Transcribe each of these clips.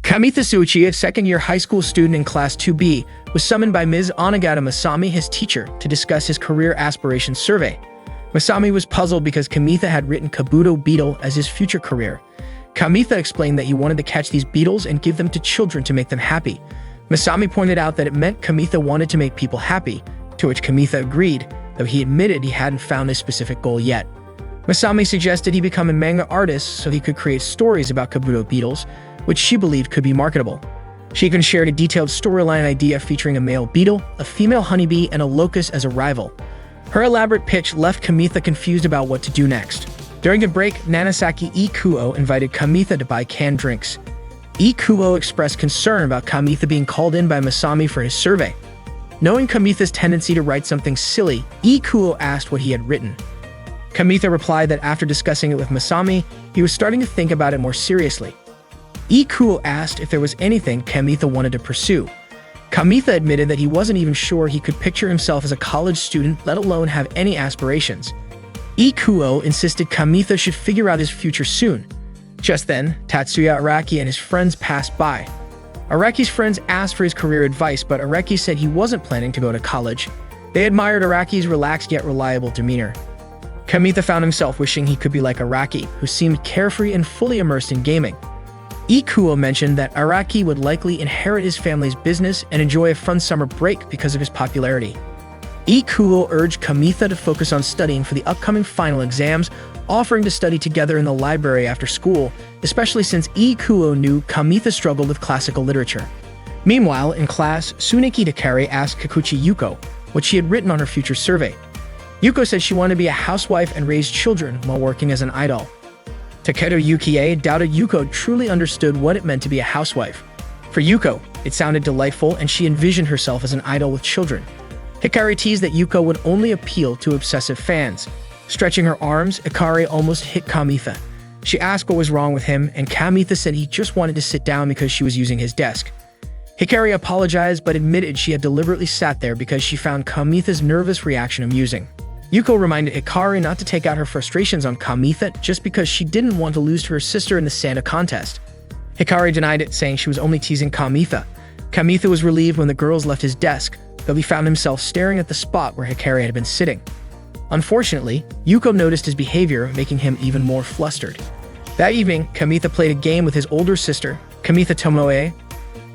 Kamitha Suchi, a second-year high school student in Class 2B, was summoned by Ms. Onagata Masami, his teacher, to discuss his career aspirations survey. Masami was puzzled because Kamitha had written Kabuto beetle as his future career. Kamitha explained that he wanted to catch these beetles and give them to children to make them happy. Masami pointed out that it meant Kamitha wanted to make people happy, to which Kamitha agreed, though he admitted he hadn't found his specific goal yet. Masami suggested he become a manga artist so he could create stories about Kabuto beetles, which she believed could be marketable. She even shared a detailed storyline idea featuring a male beetle, a female honeybee, and a locust as a rival. Her elaborate pitch left Kamitha confused about what to do next. During a break, Nanasaki Ikuo invited Kamitha to buy canned drinks. Ikuo expressed concern about Kamitha being called in by Masami for his survey. Knowing Kamitha's tendency to write something silly, Ikuo asked what he had written. Kamitha replied that after discussing it with Masami, he was starting to think about it more seriously. Ikuo asked if there was anything Kamitha wanted to pursue. Kamitha admitted that he wasn't even sure he could picture himself as a college student, let alone have any aspirations. Ikuo insisted Kamitha should figure out his future soon. Just then, Tatsuya Araki and his friends passed by. Araki's friends asked for his career advice, but Araki said he wasn't planning to go to college. They admired Araki's relaxed yet reliable demeanor. Kamitha found himself wishing he could be like Araki, who seemed carefree and fully immersed in gaming. Ikuo mentioned that Araki would likely inherit his family's business and enjoy a fun summer break because of his popularity. Ikuo urged Kamitha to focus on studying for the upcoming final exams, offering to study together in the library after school, especially since Ikuo knew Kamitha struggled with classical literature. Meanwhile, in class, Tsuneki Takari asked Kikuchi Yuko what she had written on her future survey. Yuko said she wanted to be a housewife and raise children while working as an idol. Takedo Yukie doubted Yuko truly understood what it meant to be a housewife. For Yuko, it sounded delightful and she envisioned herself as an idol with children. Hikari teased that Yuko would only appeal to obsessive fans. Stretching her arms, Hikari almost hit Kamitha. She asked what was wrong with him, and Kamitha said he just wanted to sit down because she was using his desk. Hikari apologized but admitted she had deliberately sat there because she found Kamitha's nervous reaction amusing. Yuko reminded Hikari not to take out her frustrations on Kamitha just because she didn't want to lose to her sister in the Santa contest. Hikari denied it, saying she was only teasing Kamitha. Kamitha was relieved when the girls left his desk, though he found himself staring at the spot where Hikari had been sitting. Unfortunately, Yuko noticed his behavior, making him even more flustered. That evening, Kamitha played a game with his older sister, Kamitha Tomoe.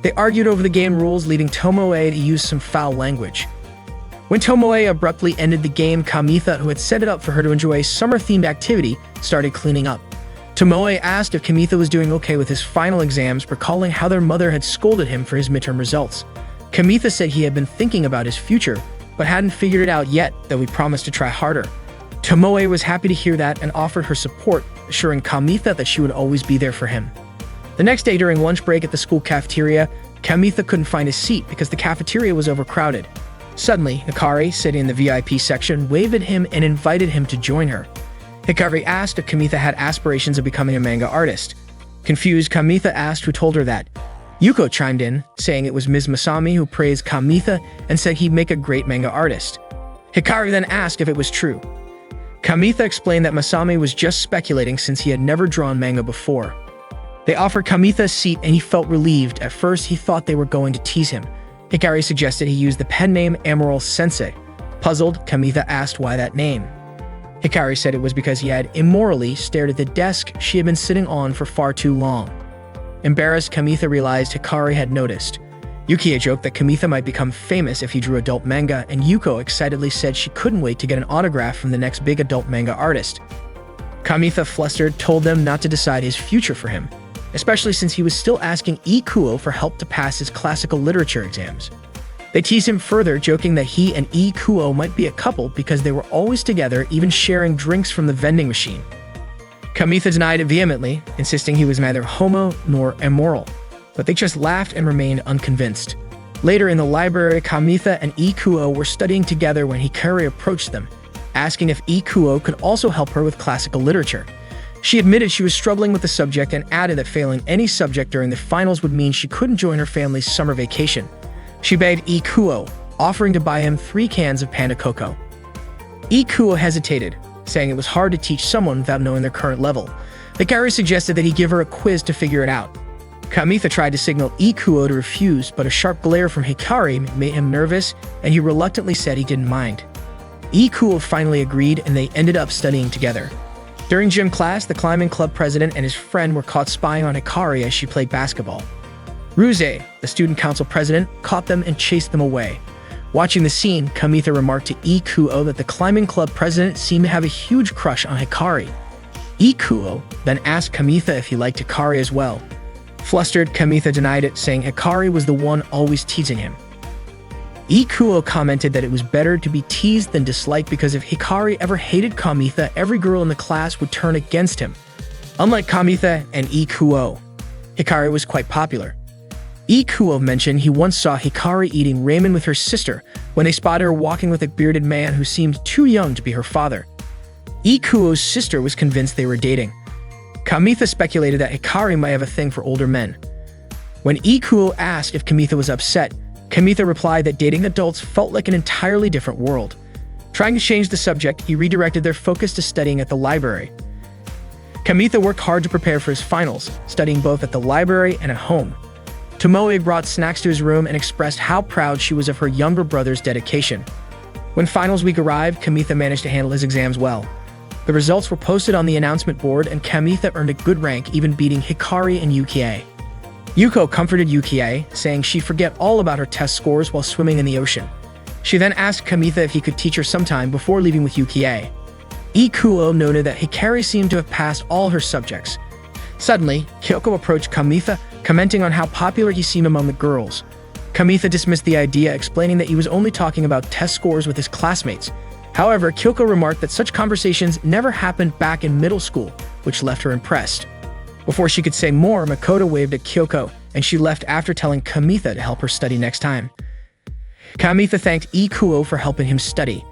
They argued over the game rules, leading Tomoe to use some foul language. When Tomoe abruptly ended the game, Kamitha, who had set it up for her to enjoy a summer-themed activity, started cleaning up. Tomoe asked if Kamitha was doing okay with his final exams, recalling how their mother had scolded him for his midterm results. Kamitha said he had been thinking about his future, but hadn't figured it out yet, though he promised to try harder. Tomoe was happy to hear that and offered her support, assuring Kamitha that she would always be there for him. The next day during lunch break at the school cafeteria, Kamitha couldn't find a seat because the cafeteria was overcrowded. Suddenly, Hikari, sitting in the VIP section, waved at him and invited him to join her. Hikari asked if Kamitha had aspirations of becoming a manga artist. Confused, Kamitha asked who told her that. Yuko chimed in, saying it was Ms. Masami who praised Kamitha and said he'd make a great manga artist. Hikari then asked if it was true. Kamitha explained that Masami was just speculating since he had never drawn manga before. They offered Kamitha a seat and he felt relieved. At first, he thought they were going to tease him. Hikari suggested he use the pen name Emerald Sensei. Puzzled, Kamitha asked why that name. Hikari said it was because he had immorally stared at the desk she had been sitting on for far too long. Embarrassed, Kamitha realized Hikari had noticed. Yukie joked that Kamitha might become famous if he drew adult manga, and Yuko excitedly said she couldn't wait to get an autograph from the next big adult manga artist. Kamitha, flustered, told them not to decide his future for him, especially since he was still asking Ikuo for help to pass his classical literature exams. They teased him further, joking that he and Ikuo might be a couple because they were always together, even sharing drinks from the vending machine. Kamitha denied it vehemently, insisting he was neither homo nor immoral, but they just laughed and remained unconvinced. Later in the library, Kamitha and Ikuo were studying together when Hikari approached them, asking if Ikuo could also help her with classical literature. She admitted she was struggling with the subject and added that failing any subject during the finals would mean she couldn't join her family's summer vacation. She begged Ikuo, offering to buy him 3 cans of Panda Cocoa. Ikuo hesitated, saying it was hard to teach someone without knowing their current level. Hikari suggested that he give her a quiz to figure it out. Kamitha tried to signal Ikuo to refuse, but a sharp glare from Hikari made him nervous, and he reluctantly said he didn't mind. Ikuo finally agreed, and they ended up studying together. During gym class, the climbing club president and his friend were caught spying on Hikari as she played basketball. Ruse, the student council president, caught them and chased them away. Watching the scene, Kamitha remarked to Ikuo that the climbing club president seemed to have a huge crush on Hikari. Ikuo then asked Kamitha if he liked Hikari as well. Flustered, Kamitha denied it, saying Hikari was the one always teasing him. Ikuo commented that it was better to be teased than disliked because if Hikari ever hated Kamitha, every girl in the class would turn against him. Unlike Kamitha and Ikuo, Hikari was quite popular. Ikuo mentioned he once saw Hikari eating ramen with her sister when they spotted her walking with a bearded man who seemed too young to be her father. Ikuo's sister was convinced they were dating. Kamitha speculated that Hikari might have a thing for older men. When Ikuo asked if Kamitha was upset, Kamitha replied that dating adults felt like an entirely different world. Trying to change the subject, he redirected their focus to studying at the library. Kamitha worked hard to prepare for his finals, studying both at the library and at home. Tomoe brought snacks to his room and expressed how proud she was of her younger brother's dedication. When finals week arrived, Kamitha managed to handle his exams well. The results were posted on the announcement board, and Kamitha earned a good rank, even beating Hikari and Yukie. Yuko comforted Yukie, saying she'd forget all about her test scores while swimming in the ocean. She then asked Kamitha if he could teach her sometime before leaving with Yukie. Ikuo noted that Hikari seemed to have passed all her subjects. Suddenly, Kyoko approached Kamitha, commenting on how popular he seemed among the girls. Kamitha dismissed the idea, explaining that he was only talking about test scores with his classmates. However, Kyoko remarked that such conversations never happened back in middle school, which left her impressed. Before she could say more, Makoto waved at Kyoko, and she left after telling Kamitha to help her study next time. Kamitha thanked Ikuo for helping him study.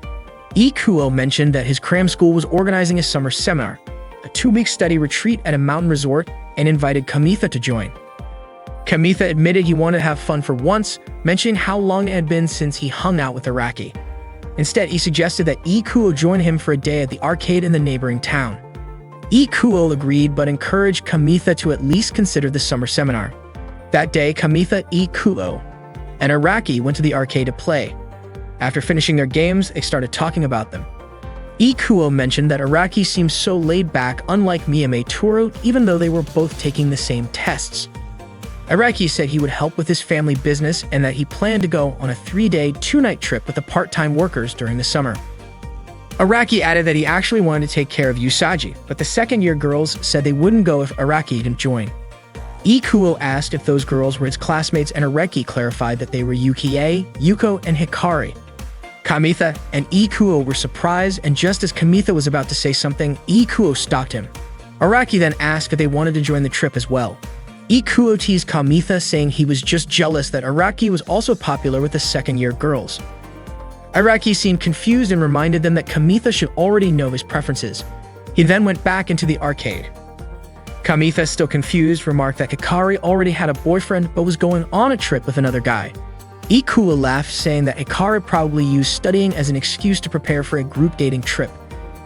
Ikuo mentioned that his cram school was organizing a summer seminar, a 2-week study retreat at a mountain resort, and invited Kamitha to join. Kamitha admitted he wanted to have fun for once, mentioning how long it had been since he hung out with Araki. Instead, he suggested that Ikuo join him for a day at the arcade in the neighboring town. Ikuo agreed, but encouraged Kamitha to at least consider the summer seminar. That day, Kamitha, Ikuo, and Araki went to the arcade to play. After finishing their games, they started talking about them. Ikuo mentioned that Araki seemed so laid back, unlike Miyame Toru, even though they were both taking the same tests. Araki said he would help with his family business and that he planned to go on a 3-day, 2-night trip with the part-time workers during the summer. Araki added that he actually wanted to take care of Usagi, but the second-year girls said they wouldn't go if Araki didn't join. Ikuo asked if those girls were his classmates, and Araki clarified that they were Yukie, Yuko, and Hikari. Kamitha and Ikuo were surprised, and just as Kamitha was about to say something, Ikuo stopped him. Araki then asked if they wanted to join the trip as well. Ikuo teased Kamitha, saying he was just jealous that Araki was also popular with the second-year girls. Araki seemed confused and reminded them that Kamitha should already know his preferences. He then went back into the arcade. Kamitha, still confused, remarked that Hikari already had a boyfriend but was going on a trip with another guy. Ikuo laughed, saying that Hikari probably used studying as an excuse to prepare for a group dating trip.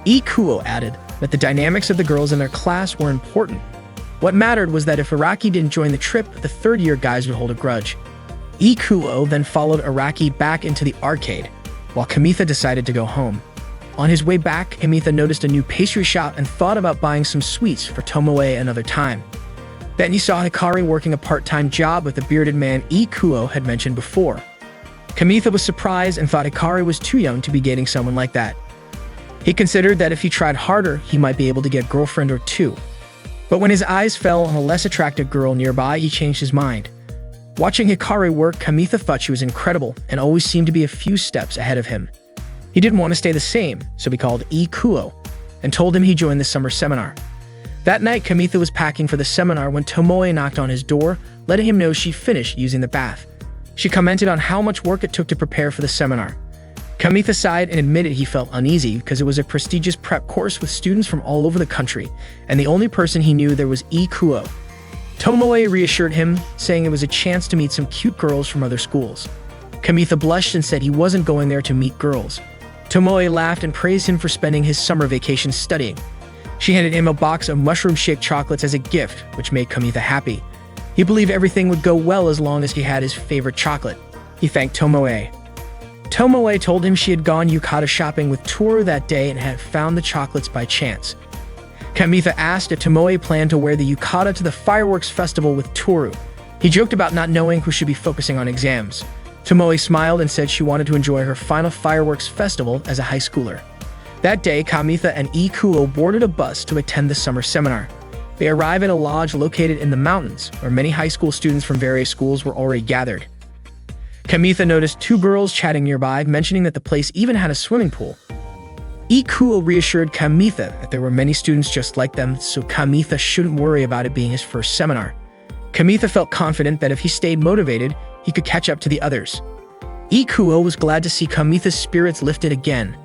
Ikuo added that the dynamics of the girls in their class were important. What mattered was that if Araki didn't join the trip, the third-year guys would hold a grudge. Ikuo then followed Araki back into the arcade, while Kamitha decided to go home. On his way back, Kamitha noticed a new pastry shop and thought about buying some sweets for Tomoe another time. Then he saw Hikari working a part-time job with the bearded man Ikuo had mentioned before. Kamitha was surprised and thought Hikari was too young to be dating someone like that. He considered that if he tried harder, he might be able to get a girlfriend or two. But when his eyes fell on a less attractive girl nearby, he changed his mind. Watching Hikari work, Kamitha thought she was incredible and always seemed to be a few steps ahead of him. He didn't want to stay the same, so he called Ikuo and told him he'd join the summer seminar. That night, Kamitha was packing for the seminar when Tomoe knocked on his door, letting him know she finished using the bath. She commented on how much work it took to prepare for the seminar. Kamitha sighed and admitted he felt uneasy because it was a prestigious prep course with students from all over the country, and the only person he knew there was Ikuo. Tomoe reassured him, saying it was a chance to meet some cute girls from other schools. Kamitha blushed and said he wasn't going there to meet girls. Tomoe laughed and praised him for spending his summer vacation studying. She handed him a box of mushroom-shaped chocolates as a gift, which made Kamitha happy. He believed everything would go well as long as he had his favorite chocolate. He thanked Tomoe. Tomoe told him she had gone yukata shopping with Toru that day and had found the chocolates by chance. Kamitha asked if Tomoe planned to wear the yukata to the fireworks festival with Toru. He joked about not knowing who should be focusing on exams. Tomoe smiled and said she wanted to enjoy her final fireworks festival as a high schooler. That day, Kamitha and Ikuo boarded a bus to attend the summer seminar. They arrived at a lodge located in the mountains, where many high school students from various schools were already gathered. Kamitha noticed two girls chatting nearby, mentioning that the place even had a swimming pool. Ikuo reassured Kamitha that there were many students just like them, so Kamitha shouldn't worry about it being his first seminar. Kamitha felt confident that if he stayed motivated, he could catch up to the others. Ikuo was glad to see Kamitha's spirits lifted again.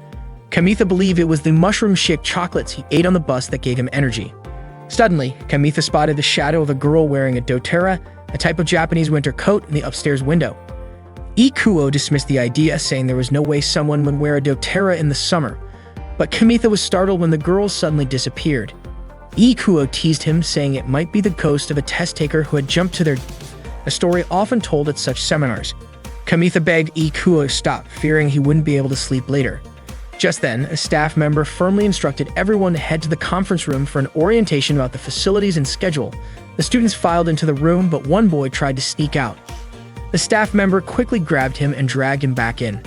Kamitha believed it was the mushroom shake chocolates he ate on the bus that gave him energy. Suddenly, Kamitha spotted the shadow of a girl wearing a doTERRA, a type of Japanese winter coat, in the upstairs window. Ikuo dismissed the idea, saying there was no way someone would wear a doTERRA in the summer, but Kamitha was startled when the girl suddenly disappeared. Ikuo teased him, saying it might be the ghost of a test taker who had jumped to their death, a story often told at such seminars. Kamitha begged Ikuo to stop, fearing he wouldn't be able to sleep later. Just then, a staff member firmly instructed everyone to head to the conference room for an orientation about the facilities and schedule. The students filed into the room, but one boy tried to sneak out. The staff member quickly grabbed him and dragged him back in.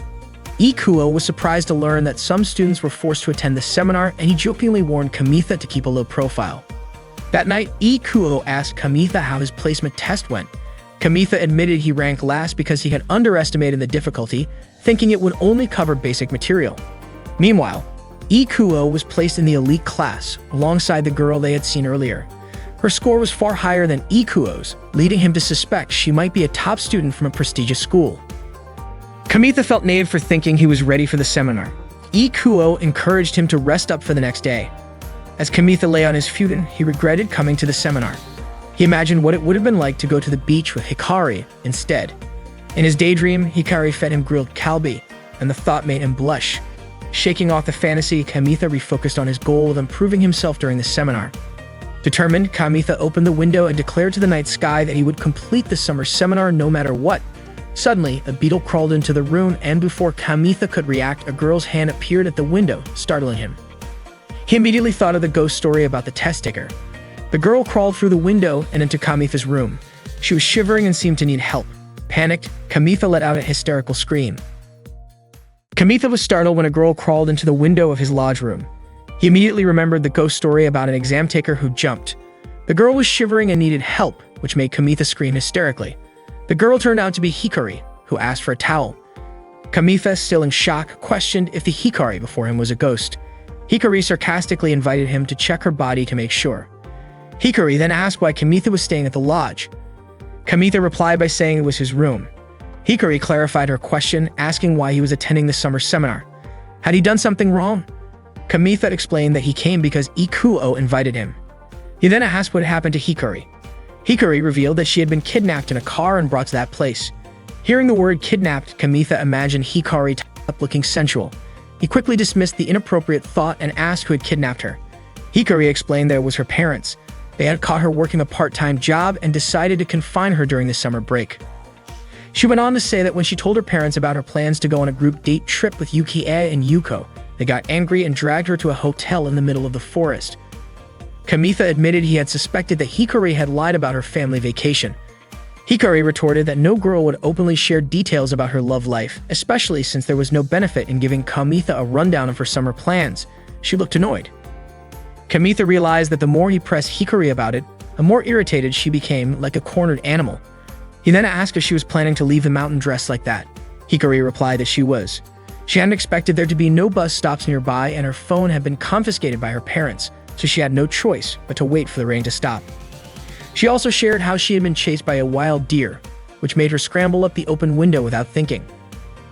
Ikuo was surprised to learn that some students were forced to attend the seminar, and he jokingly warned Kamitha to keep a low profile. That night, Ikuo asked Kamitha how his placement test went. Kamitha admitted he ranked last because he had underestimated the difficulty, thinking it would only cover basic material. Meanwhile, Ikuo was placed in the elite class, alongside the girl they had seen earlier. Her score was far higher than Ikuo's, leading him to suspect she might be a top student from a prestigious school. Kamitha felt naive for thinking he was ready for the seminar. Ikuo encouraged him to rest up for the next day. As Kamitha lay on his futon, he regretted coming to the seminar. He imagined what it would have been like to go to the beach with Hikari instead. In his daydream, Hikari fed him grilled kalbi, and the thought made him blush. Shaking off the fantasy, Kamitha refocused on his goal of improving himself during the seminar. Determined, Kamitha opened the window and declared to the night sky that he would complete the summer seminar no matter what. Suddenly, a beetle crawled into the room, and before Kamitha could react, a girl's hand appeared at the window, startling him. He immediately thought of the ghost story about the test taker. The girl crawled through the window and into Kamitha's room. She was shivering and seemed to need help. Panicked, Kamitha let out a hysterical scream. Kamitha was startled when a girl crawled into the window of his lodge room. He immediately remembered the ghost story about an exam taker who jumped. The girl was shivering and needed help, which made Kamitha scream hysterically. The girl turned out to be Hikari, who asked for a towel. Kamitha, still in shock, questioned if the Hikari before him was a ghost. Hikari sarcastically invited him to check her body to make sure. Hikari then asked why Kamitha was staying at the lodge. Kamitha replied by saying it was his room. Hikari clarified her question, asking why he was attending the summer seminar. Had he done something wrong? Kamitha explained that he came because Ikuo invited him. He then asked what happened to Hikari. Hikari revealed that she had been kidnapped in a car and brought to that place. Hearing the word kidnapped, Kamitha imagined Hikari tied up looking sensual. He quickly dismissed the inappropriate thought and asked who had kidnapped her. Hikari explained that it was her parents. They had caught her working a part-time job and decided to confine her during the summer break. She went on to say that when she told her parents about her plans to go on a group date trip with Yukie and Yuko, they got angry and dragged her to a hotel in the middle of the forest. Kamitha admitted he had suspected that Hikari had lied about her family vacation. Hikari retorted that no girl would openly share details about her love life, especially since there was no benefit in giving Kamitha a rundown of her summer plans. She looked annoyed. Kamitha realized that the more he pressed Hikari about it, the more irritated she became, like a cornered animal. He then asked if she was planning to leave the mountain dressed like that. Hikari replied that she was. She hadn't expected there to be no bus stops nearby, and her phone had been confiscated by her parents, so she had no choice but to wait for the rain to stop. She also shared how she had been chased by a wild deer, which made her scramble up the open window without thinking.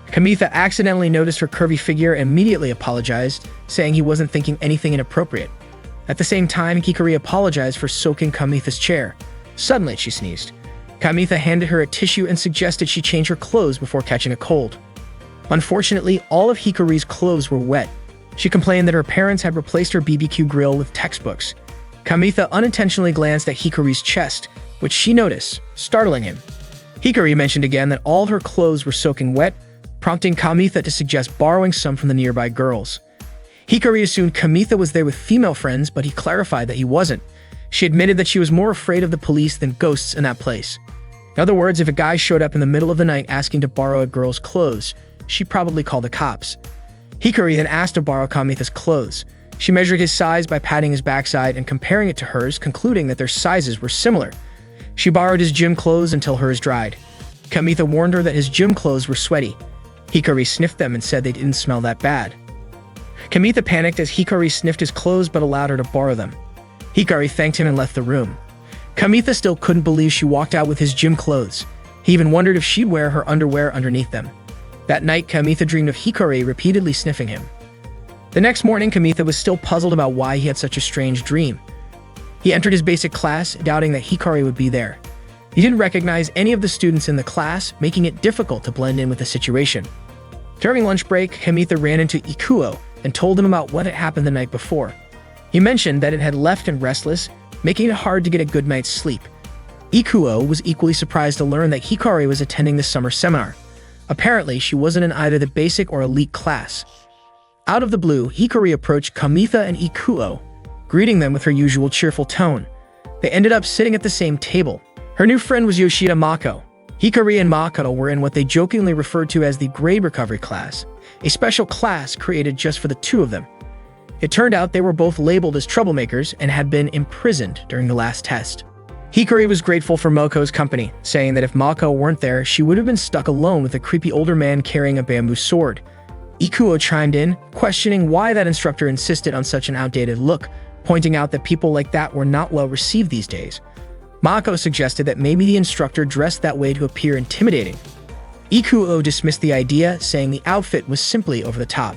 Kamitha accidentally noticed her curvy figure and immediately apologized, saying he wasn't thinking anything inappropriate. At the same time, Hikari apologized for soaking Kamitha's chair. Suddenly, she sneezed. Kamitha handed her a tissue and suggested she change her clothes before catching a cold. Unfortunately, all of Hikari's clothes were wet. She complained that her parents had replaced her BBQ grill with textbooks. Kamitha unintentionally glanced at Hikari's chest, which she noticed, startling him. Hikari mentioned again that all her clothes were soaking wet, prompting Kamitha to suggest borrowing some from the nearby girls. Hikari assumed Kamitha was there with female friends, but he clarified that he wasn't. She admitted that she was more afraid of the police than ghosts in that place. In other words, if a guy showed up in the middle of the night asking to borrow a girl's clothes, she'd probably call the cops. Hikari then asked to borrow Kamitha's clothes. She measured his size by patting his backside and comparing it to hers, concluding that their sizes were similar. She borrowed his gym clothes until hers dried. Kamitha warned her that his gym clothes were sweaty. Hikari sniffed them and said they didn't smell that bad. Kamitha panicked as Hikari sniffed his clothes but allowed her to borrow them. Hikari thanked him and left the room. Kamitha still couldn't believe she walked out with his gym clothes. He even wondered if she'd wear her underwear underneath them. That night, Kamitha dreamed of Hikari repeatedly sniffing him. The next morning, Kamitha was still puzzled about why he had such a strange dream. He entered his basic class, doubting that Hikari would be there. He didn't recognize any of the students in the class, making it difficult to blend in with the situation. During lunch break, Kamitha ran into Ikuo and told him about what had happened the night before. He mentioned that it had left him restless, making it hard to get a good night's sleep. Ikuo was equally surprised to learn that Hikari was attending the summer seminar. Apparently, she wasn't in either the basic or elite class. Out of the blue, Hikari approached Kamitha and Ikuo, greeting them with her usual cheerful tone. They ended up sitting at the same table. Her new friend was Yoshida Mako. Hikari and Makoto were in what they jokingly referred to as the grade recovery class, a special class created just for the two of them. It turned out they were both labeled as troublemakers and had been imprisoned during the last test. Hikari was grateful for Moko's company, saying that if Mako weren't there, she would have been stuck alone with a creepy older man carrying a bamboo sword. Ikuo chimed in, questioning why that instructor insisted on such an outdated look, pointing out that people like that were not well received these days. Mako suggested that maybe the instructor dressed that way to appear intimidating. Ikuo dismissed the idea, saying the outfit was simply over the top.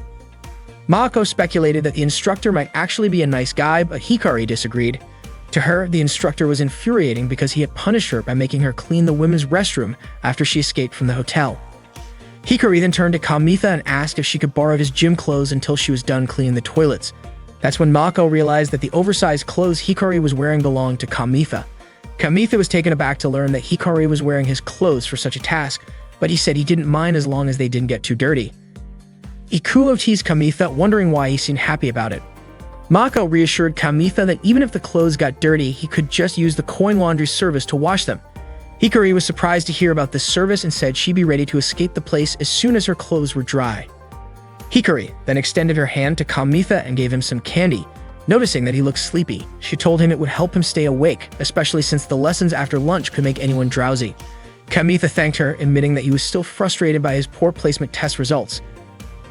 Mako speculated that the instructor might actually be a nice guy, but Hikari disagreed. To her, the instructor was infuriating because he had punished her by making her clean the women's restroom after she escaped from the hotel. Hikari then turned to Kamitha and asked if she could borrow his gym clothes until she was done cleaning the toilets. That's when Mako realized that the oversized clothes Hikari was wearing belonged to Kamitha. Kamitha was taken aback to learn that Hikari was wearing his clothes for such a task, but he said he didn't mind as long as they didn't get too dirty. Ikuo teased Kamitha, wondering why he seemed happy about it. Mako reassured Kamitha that even if the clothes got dirty, he could just use the coin laundry service to wash them. Hikari was surprised to hear about this service and said she'd be ready to escape the place as soon as her clothes were dry. Hikari then extended her hand to Kamitha and gave him some candy. Noticing that he looked sleepy, she told him it would help him stay awake, especially since the lessons after lunch could make anyone drowsy. Kamitha thanked her, admitting that he was still frustrated by his poor placement test results.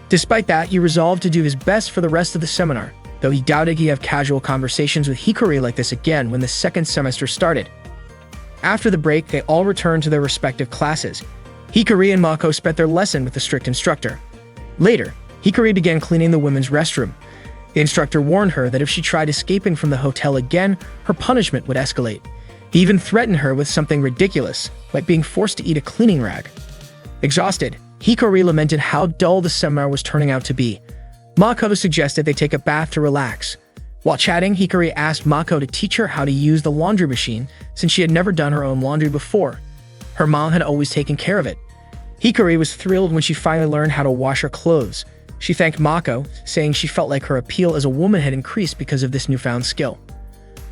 Despite that, he resolved to do his best for the rest of the seminar, though he doubted he'd have casual conversations with Hikari like this again when the second semester started. After the break, they all returned to their respective classes. Hikari and Mako spent their lesson with the strict instructor. Later, Hikari began cleaning the women's restroom. The instructor warned her that if she tried escaping from the hotel again, her punishment would escalate. He even threatened her with something ridiculous, like being forced to eat a cleaning rag. Exhausted, Hikari lamented how dull the seminar was turning out to be. Mako suggested they take a bath to relax. While chatting, Hikari asked Mako to teach her how to use the laundry machine since she had never done her own laundry before. Her mom had always taken care of it. Hikari was thrilled when she finally learned how to wash her clothes. She thanked Mako, saying she felt like her appeal as a woman had increased because of this newfound skill.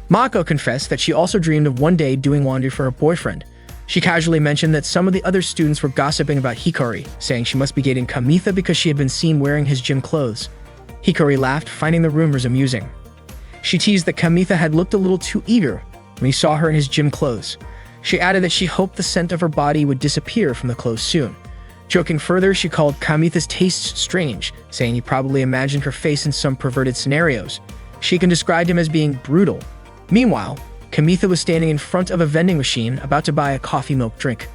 Mako confessed that she also dreamed of one day doing laundry for her boyfriend. She casually mentioned that some of the other students were gossiping about Hikari, saying she must be dating Kamitha because she had been seen wearing his gym clothes. Hikari laughed, finding the rumors amusing. She teased that Kamitha had looked a little too eager when he saw her in his gym clothes. She added that she hoped the scent of her body would disappear from the clothes soon. Joking further, she called Kamitha's tastes strange, saying he probably imagined her face in some perverted scenarios. Shiken described him as being brutal. Meanwhile, Kamitha was standing in front of a vending machine about to buy a coffee milk drink.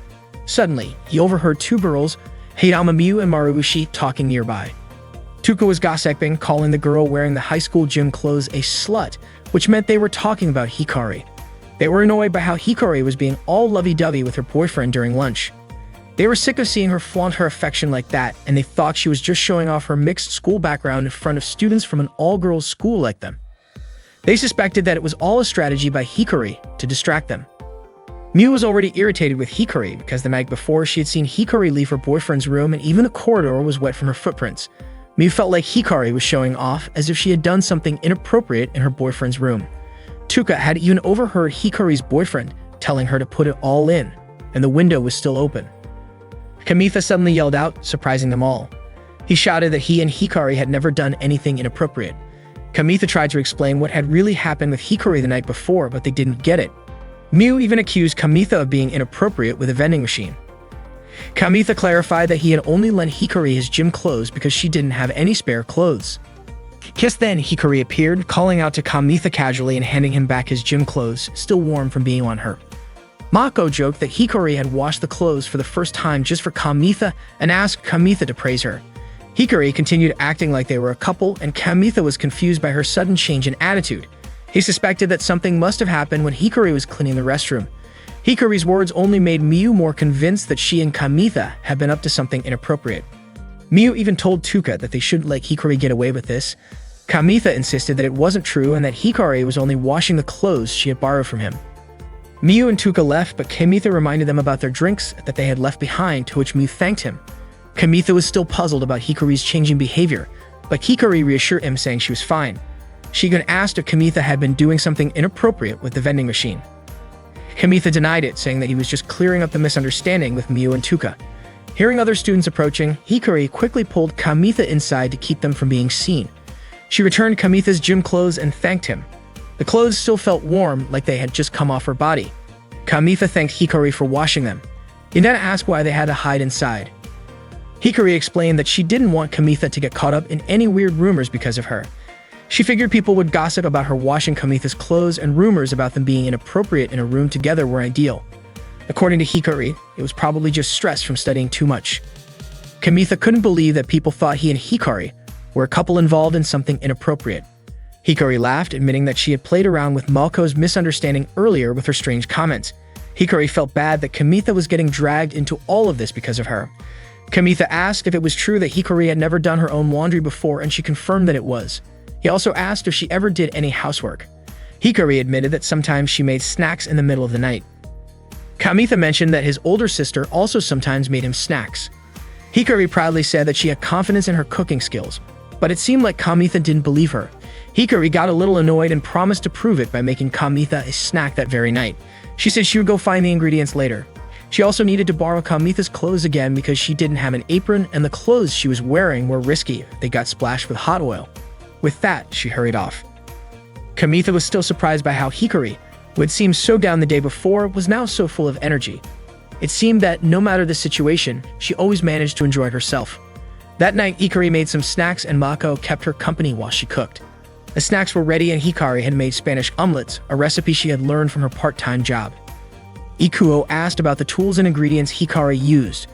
Suddenly, he overheard two girls, Hirama and Marubushi, talking nearby. Tuka was gossiping, calling the girl wearing the high school gym clothes a slut, which meant they were talking about Hikari. They were annoyed by how Hikari was being all lovey-dovey with her boyfriend during lunch. They were sick of seeing her flaunt her affection like that, and they thought she was just showing off her mixed school background in front of students from an all-girls school like them. They suspected that it was all a strategy by Hikari to distract them. Miu was already irritated with Hikari because the night before she had seen Hikari leave her boyfriend's room and even the corridor was wet from her footprints. Miu felt like Hikari was showing off as if she had done something inappropriate in her boyfriend's room. Tuka had even overheard Hikari's boyfriend telling her to put it all in, and the window was still open. Kamitha suddenly yelled out, surprising them all. He shouted that he and Hikari had never done anything inappropriate. Kamitha tried to explain what had really happened with Hikari the night before, but they didn't get it. Miu even accused Kamitha of being inappropriate with a vending machine. Kamitha clarified that he had only lent Hikari his gym clothes because she didn't have any spare clothes. Just then, Hikari appeared, calling out to Kamitha casually and handing him back his gym clothes, still warm from being on her. Mako joked that Hikari had washed the clothes for the first time just for Kamitha and asked Kamitha to praise her. Hikari continued acting like they were a couple, and Kamitha was confused by her sudden change in attitude. He suspected that something must have happened when Hikari was cleaning the restroom. Hikari's words only made Miu more convinced that she and Kamitha had been up to something inappropriate. Miu even told Tuka that they shouldn't let Hikari get away with this. Kamitha insisted that it wasn't true and that Hikari was only washing the clothes she had borrowed from him. Miu and Tuka left, but Kamitha reminded them about their drinks that they had left behind, to which Miu thanked him. Kamitha was still puzzled about Hikari's changing behavior, but Hikari reassured him, saying she was fine. She even asked if Kamitha had been doing something inappropriate with the vending machine. Kamitha denied it, saying that he was just clearing up the misunderstanding with Miu and Tuka. Hearing other students approaching, Hikari quickly pulled Kamitha inside to keep them from being seen. She returned Kamitha's gym clothes and thanked him. The clothes still felt warm, like they had just come off her body. Kamitha thanked Hikari for washing them. He then asked why they had to hide inside. Hikari explained that she didn't want Kamitha to get caught up in any weird rumors because of her. She figured people would gossip about her washing Kamitha's clothes, and rumors about them being inappropriate in a room together were ideal. According to Hikari, it was probably just stress from studying too much. Kamitha couldn't believe that people thought he and Hikari were a couple involved in something inappropriate. Hikari laughed, admitting that she had played around with Malko's misunderstanding earlier with her strange comments. Hikari felt bad that Kamitha was getting dragged into all of this because of her. Kamitha asked if it was true that Hikari had never done her own laundry before, and she confirmed that it was. He also asked if she ever did any housework. Hikari admitted that sometimes she made snacks in the middle of the night. Kamitha mentioned that his older sister also sometimes made him snacks. Hikari proudly said that she had confidence in her cooking skills, but it seemed like Kamitha didn't believe her. Hikari got a little annoyed and promised to prove it by making Kamitha a snack that very night. She said she would go find the ingredients later. She also needed to borrow Kamitha's clothes again because she didn't have an apron, and the clothes she was wearing were risky. They got splashed with hot oil. With that, she hurried off. Kamitha was still surprised by how Hikari, who had seemed so down the day before, was now so full of energy. It seemed that no matter the situation, she always managed to enjoy herself. That night, Hikari made some snacks and Mako kept her company while she cooked. The snacks were ready and Hikari had made Spanish omelets, a recipe she had learned from her part-time job. Ikuo asked about the tools and ingredients Hikari used.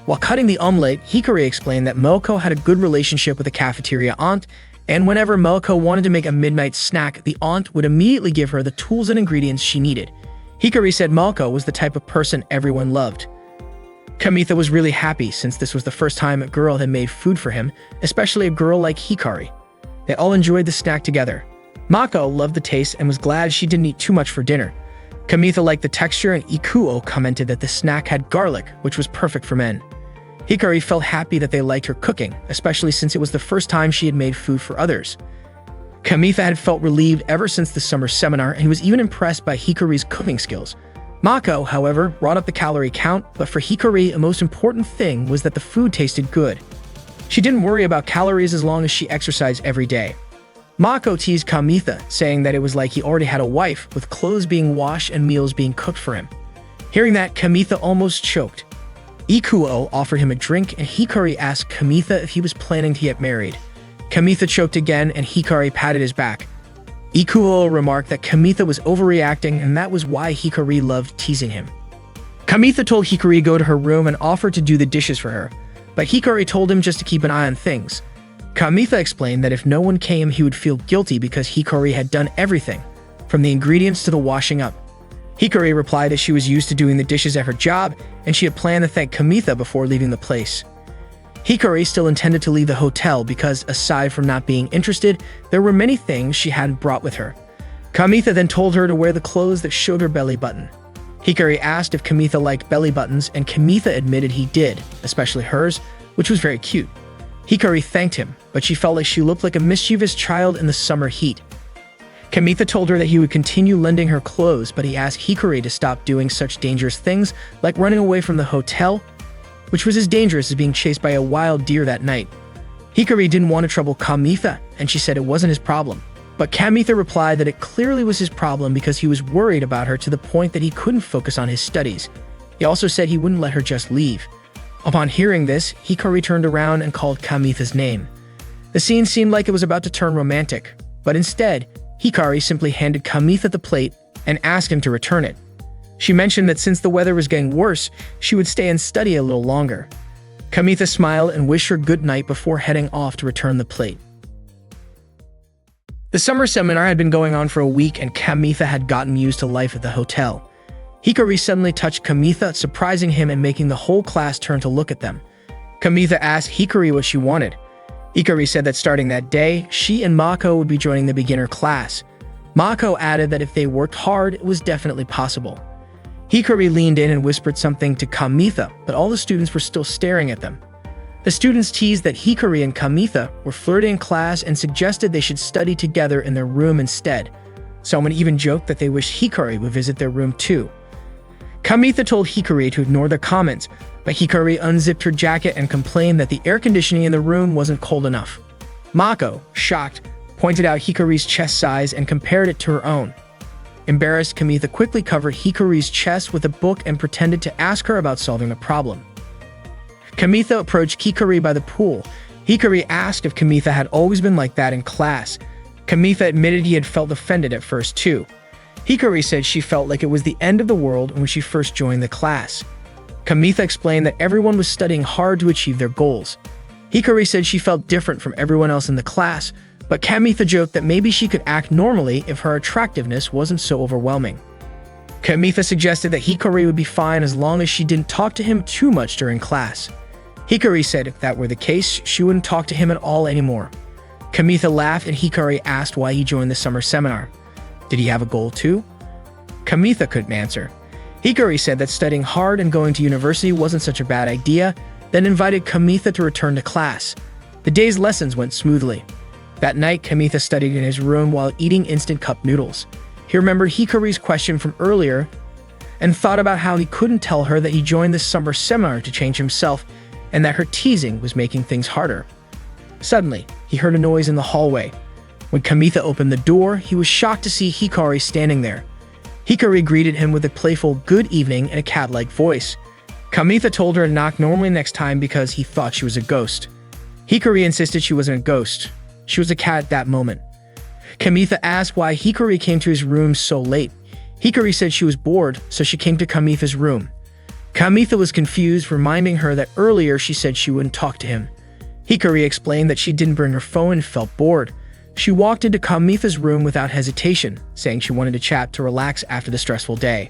While cutting the omelet, Hikari explained that Melko had a good relationship with the cafeteria aunt, and whenever Melko wanted to make a midnight snack, the aunt would immediately give her the tools and ingredients she needed. Hikari said Melko was the type of person everyone loved. Kamitha was really happy since this was the first time a girl had made food for him, especially a girl like Hikari. They all enjoyed the snack together. Mako loved the taste and was glad she didn't eat too much for dinner. Kamitha liked the texture, and Ikuo commented that the snack had garlic, which was perfect for men. Hikari felt happy that they liked her cooking, especially since it was the first time she had made food for others. Kamitha had felt relieved ever since the summer seminar and was even impressed by Hikari's cooking skills. Mako, however, brought up the calorie count, but for Hikari, a most important thing was that the food tasted good. She didn't worry about calories as long as she exercised every day. Mako teased Kamitha, saying that it was like he already had a wife, with clothes being washed and meals being cooked for him. Hearing that, Kamitha almost choked. Ikuo offered him a drink, and Hikari asked Kamitha if he was planning to get married. Kamitha choked again, and Hikari patted his back. Ikuo remarked that Kamitha was overreacting, and that was why Hikari loved teasing him. Kamitha told Hikari to go to her room and offered to do the dishes for her, but Hikari told him just to keep an eye on things. Kamitha explained that if no one came, he would feel guilty because Hikari had done everything, from the ingredients to the washing up. Hikari replied that she was used to doing the dishes at her job, and she had planned to thank Kamitha before leaving the place. Hikari still intended to leave the hotel because, aside from not being interested, there were many things she hadn't brought with her. Kamitha then told her to wear the clothes that showed her belly button. Hikari asked if Kamitha liked belly buttons, and Kamitha admitted he did, especially hers, which was very cute. Hikari thanked him, but she felt like she looked like a mischievous child in the summer heat. Kamitha told her that he would continue lending her clothes, but he asked Hikari to stop doing such dangerous things like running away from the hotel, which was as dangerous as being chased by a wild deer that night. Hikari didn't want to trouble Kamitha, and she said it wasn't his problem. But Kamitha replied that it clearly was his problem because he was worried about her to the point that he couldn't focus on his studies. He also said he wouldn't let her just leave. Upon hearing this, Hikari turned around and called Kamitha's name. The scene seemed like it was about to turn romantic, but instead, Hikari simply handed Kamitha the plate and asked him to return it. She mentioned that since the weather was getting worse, she would stay and study a little longer. Kamitha smiled and wished her good night before heading off to return the plate. The summer seminar had been going on for a week, and Kamitha had gotten used to life at the hotel. Hikari suddenly touched Kamitha, surprising him and making the whole class turn to look at them. Kamitha asked Hikari what she wanted. Hikari said that starting that day, she and Mako would be joining the beginner class. Mako added that if they worked hard, it was definitely possible. Hikari leaned in and whispered something to Kamitha, but all the students were still staring at them. The students teased that Hikari and Kamitha were flirting in class and suggested they should study together in their room instead. Someone even joked that they wished Hikari would visit their room too. Kamitha told Hikari to ignore the comments, but Hikari unzipped her jacket and complained that the air conditioning in the room wasn't cold enough. Mako, shocked, pointed out Hikari's chest size and compared it to her own. Embarrassed, Kamitha quickly covered Hikari's chest with a book and pretended to ask her about solving the problem. Kamitha approached Hikari by the pool. Hikari asked if Kamitha had always been like that in class. Kamitha admitted he had felt offended at first too. Hikari said she felt like it was the end of the world when she first joined the class. Kamitha explained that everyone was studying hard to achieve their goals. Hikari said she felt different from everyone else in the class, but Kamitha joked that maybe she could act normally if her attractiveness wasn't so overwhelming. Kamitha suggested that Hikari would be fine as long as she didn't talk to him too much during class. Hikari said if that were the case, she wouldn't talk to him at all anymore. Kamitha laughed and Hikari asked why he joined the summer seminar. Did he have a goal too? Kamitha couldn't answer. Hikari said that studying hard and going to university wasn't such a bad idea, then invited Kamitha to return to class. The day's lessons went smoothly. That night, Kamitha studied in his room while eating instant cup noodles. He remembered Hikari's question from earlier and thought about how he couldn't tell her that he joined the summer seminar to change himself and that her teasing was making things harder. Suddenly, he heard a noise in the hallway. When Kamitha opened the door, he was shocked to see Hikari standing there. Hikari greeted him with a playful good evening in a cat-like voice. Kamitha told her to knock normally next time because he thought she was a ghost. Hikari insisted she wasn't a ghost. She was a cat at that moment. Kamitha asked why Hikari came to his room so late. Hikari said she was bored, so she came to Kamitha's room. Kamitha was confused, reminding her that earlier she said she wouldn't talk to him. Hikari explained that she didn't bring her phone and felt bored. She walked into Kamitha's room without hesitation, saying she wanted to chat to relax after the stressful day.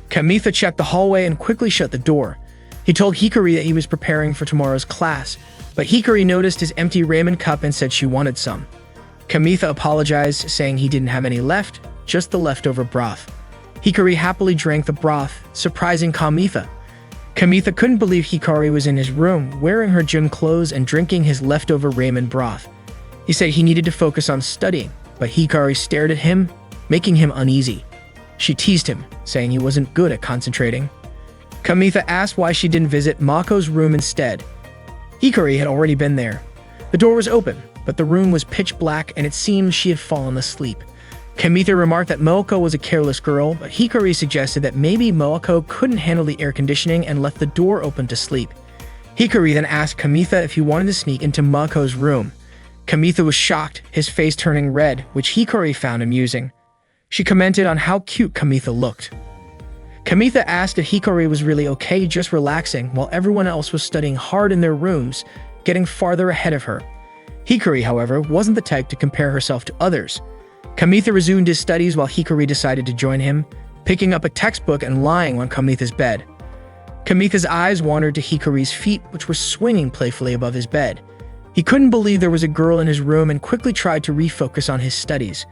Kamitha checked the hallway and quickly shut the door. He told Hikari that he was preparing for tomorrow's class, but Hikari noticed his empty ramen cup and said she wanted some. Kamitha apologized, saying he didn't have any left, just the leftover broth. Hikari happily drank the broth, surprising Kamitha. Kamitha couldn't believe Hikari was in his room, wearing her gym clothes and drinking his leftover ramen broth. He said he needed to focus on studying, but Hikari stared at him, making him uneasy. She teased him, saying he wasn't good at concentrating. Kamitha asked why she didn't visit Mako's room instead. Hikari had already been there. The door was open, but the room was pitch black and it seemed she had fallen asleep. Kamitha remarked that Moako was a careless girl, but Hikari suggested that maybe Moako couldn't handle the air conditioning and left the door open to sleep. Hikari then asked Kamitha if he wanted to sneak into Mako's room. Kamitha was shocked, his face turning red, which Hikari found amusing. She commented on how cute Kamitha looked. Kamitha asked if Hikari was really okay just relaxing while everyone else was studying hard in their rooms, getting farther ahead of her. Hikari, however, wasn't the type to compare herself to others. Kamitha resumed his studies while Hikari decided to join him, picking up a textbook and lying on Kamitha's bed. Kamitha's eyes wandered to Hikari's feet, which were swinging playfully above his bed. He couldn't believe there was a girl in his room and quickly tried to refocus on his studies.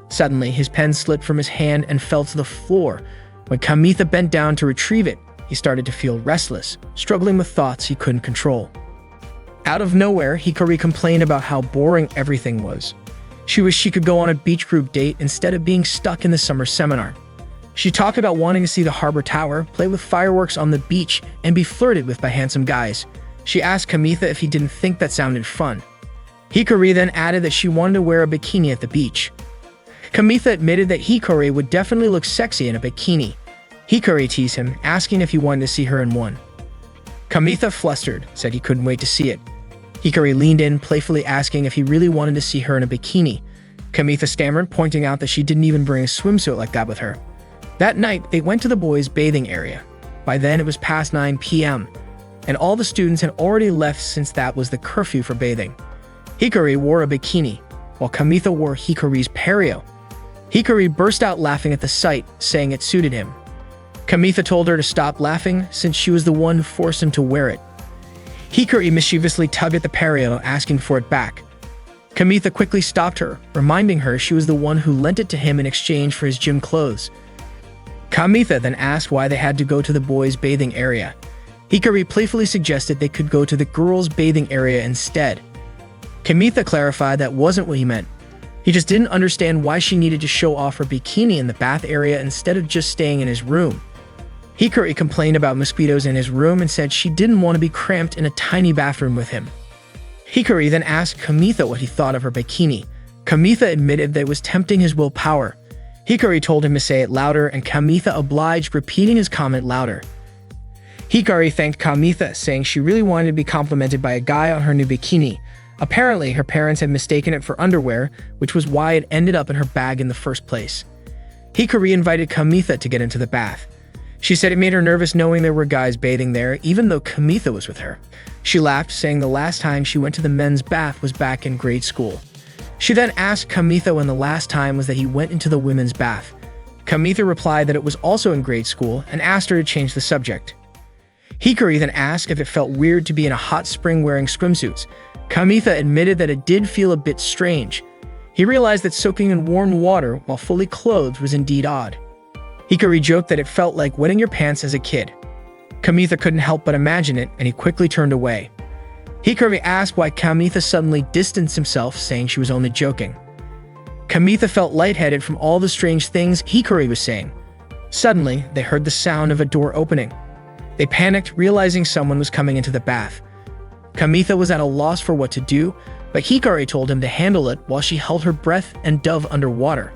Suddenly, his pen slipped from his hand and fell to the floor. When Kamitha bent down to retrieve it, he started to feel restless, struggling with thoughts he couldn't control. Out of nowhere, Hikari complained about how boring everything was. She wished she could go on a beach group date instead of being stuck in the summer seminar. She talked about wanting to see the harbor tower, play with fireworks on the beach, and be flirted with by handsome guys. She asked Kamitha if he didn't think that sounded fun. Hikari then added that she wanted to wear a bikini at the beach. Kamitha admitted that Hikari would definitely look sexy in a bikini. Hikari teased him, asking if he wanted to see her in one. Kamitha, flustered, said he couldn't wait to see it. Hikari leaned in, playfully asking if he really wanted to see her in a bikini. Kamitha stammered, pointing out that she didn't even bring a swimsuit like that with her. That night, they went to the boys' bathing area. By then, it was past 9 p.m., and all the students had already left since that was the curfew for bathing. Hikari wore a bikini, while Kamitha wore Hikari's pareo. Hikari burst out laughing at the sight, saying it suited him. Kamitha told her to stop laughing since she was the one who forced him to wear it. Hikari mischievously tugged at the pareo, asking for it back. Kamitha quickly stopped her, reminding her she was the one who lent it to him in exchange for his gym clothes. Kamitha then asked why they had to go to the boys' bathing area. Hikari playfully suggested they could go to the girls' bathing area instead. Kamitha clarified that wasn't what he meant. He just didn't understand why she needed to show off her bikini in the bath area instead of just staying in his room. Hikari complained about mosquitoes in his room and said she didn't want to be cramped in a tiny bathroom with him. Hikari then asked Kamitha what he thought of her bikini. Kamitha admitted that it was tempting his willpower. Hikari told him to say it louder, and Kamitha obliged, repeating his comment louder. Hikari thanked Kamitha, saying she really wanted to be complimented by a guy on her new bikini. Apparently, her parents had mistaken it for underwear, which was why it ended up in her bag in the first place. Hikari invited Kamitha to get into the bath. She said it made her nervous knowing there were guys bathing there, even though Kamitha was with her. She laughed, saying the last time she went to the men's bath was back in grade school. She then asked Kamitha when the last time was that he went into the women's bath. Kamitha replied that it was also in grade school and asked her to change the subject. Hikari then asked if it felt weird to be in a hot spring wearing swimsuits. Kamitha admitted that it did feel a bit strange. He realized that soaking in warm water while fully clothed was indeed odd. Hikari joked that it felt like wetting your pants as a kid. Kamitha couldn't help but imagine it, and he quickly turned away. Hikari asked why Kamitha suddenly distanced himself, saying she was only joking. Kamitha felt lightheaded from all the strange things Hikari was saying. Suddenly, they heard the sound of a door opening. They panicked, realizing someone was coming into the bath. Kamitha was at a loss for what to do, but Hikari told him to handle it while she held her breath and dove underwater.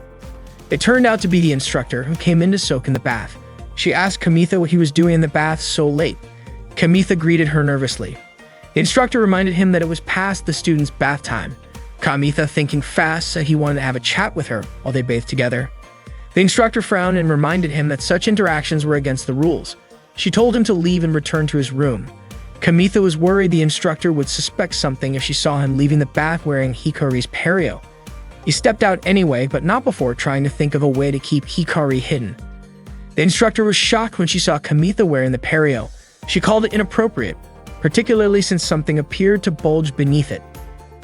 It turned out to be the instructor who came in to soak in the bath. She asked Kamitha what he was doing in the bath so late. Kamitha greeted her nervously. The instructor reminded him that it was past the students' bath time. Kamitha, thinking fast, said he wanted to have a chat with her while they bathed together. The instructor frowned and reminded him that such interactions were against the rules. She told him to leave and return to his room. Kamitha was worried the instructor would suspect something if she saw him leaving the bath wearing Hikari's pareo. He stepped out anyway, but not before trying to think of a way to keep Hikari hidden. The instructor was shocked when she saw Kamitha wearing the pareo. She called it inappropriate, particularly since something appeared to bulge beneath it.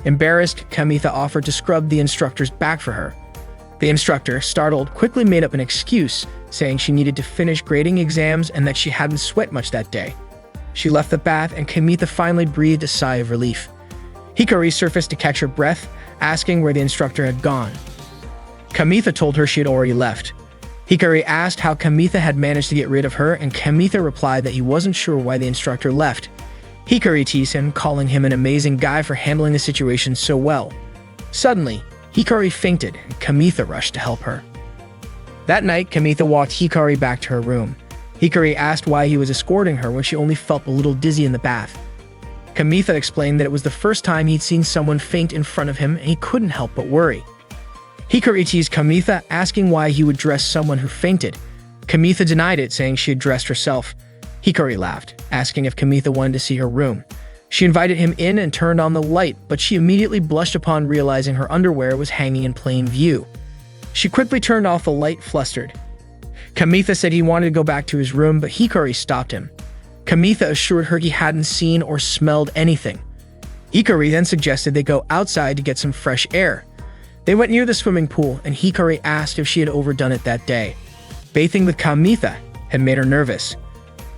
Embarrassed, Kamitha offered to scrub the instructor's back for her. The instructor, startled, quickly made up an excuse, saying she needed to finish grading exams and that she hadn't sweat much that day. She left the bath, and Kamitha finally breathed a sigh of relief. Hikari surfaced to catch her breath, asking where the instructor had gone. Kamitha told her she had already left. Hikari asked how Kamitha had managed to get rid of her, and Kamitha replied that he wasn't sure why the instructor left. Hikari teased him, calling him an amazing guy for handling the situation so well. Suddenly, Hikari fainted, and Kamitha rushed to help her. That night, Kamitha walked Hikari back to her room. Hikari asked why he was escorting her when she only felt a little dizzy in the bath. Kamitha explained that it was the first time he'd seen someone faint in front of him, and he couldn't help but worry. Hikari teased Kamitha, asking why he would dress someone who fainted. Kamitha denied it, saying she had dressed herself. Hikari laughed, asking if Kamitha wanted to see her room. She invited him in and turned on the light, but she immediately blushed upon realizing her underwear was hanging in plain view. She quickly turned off the light, flustered. Kamitha said he wanted to go back to his room, but Hikari stopped him. Kamitha assured her he hadn't seen or smelled anything. Hikari then suggested they go outside to get some fresh air. They went near the swimming pool, and Hikari asked if she had overdone it that day. Bathing with Kamitha had made her nervous.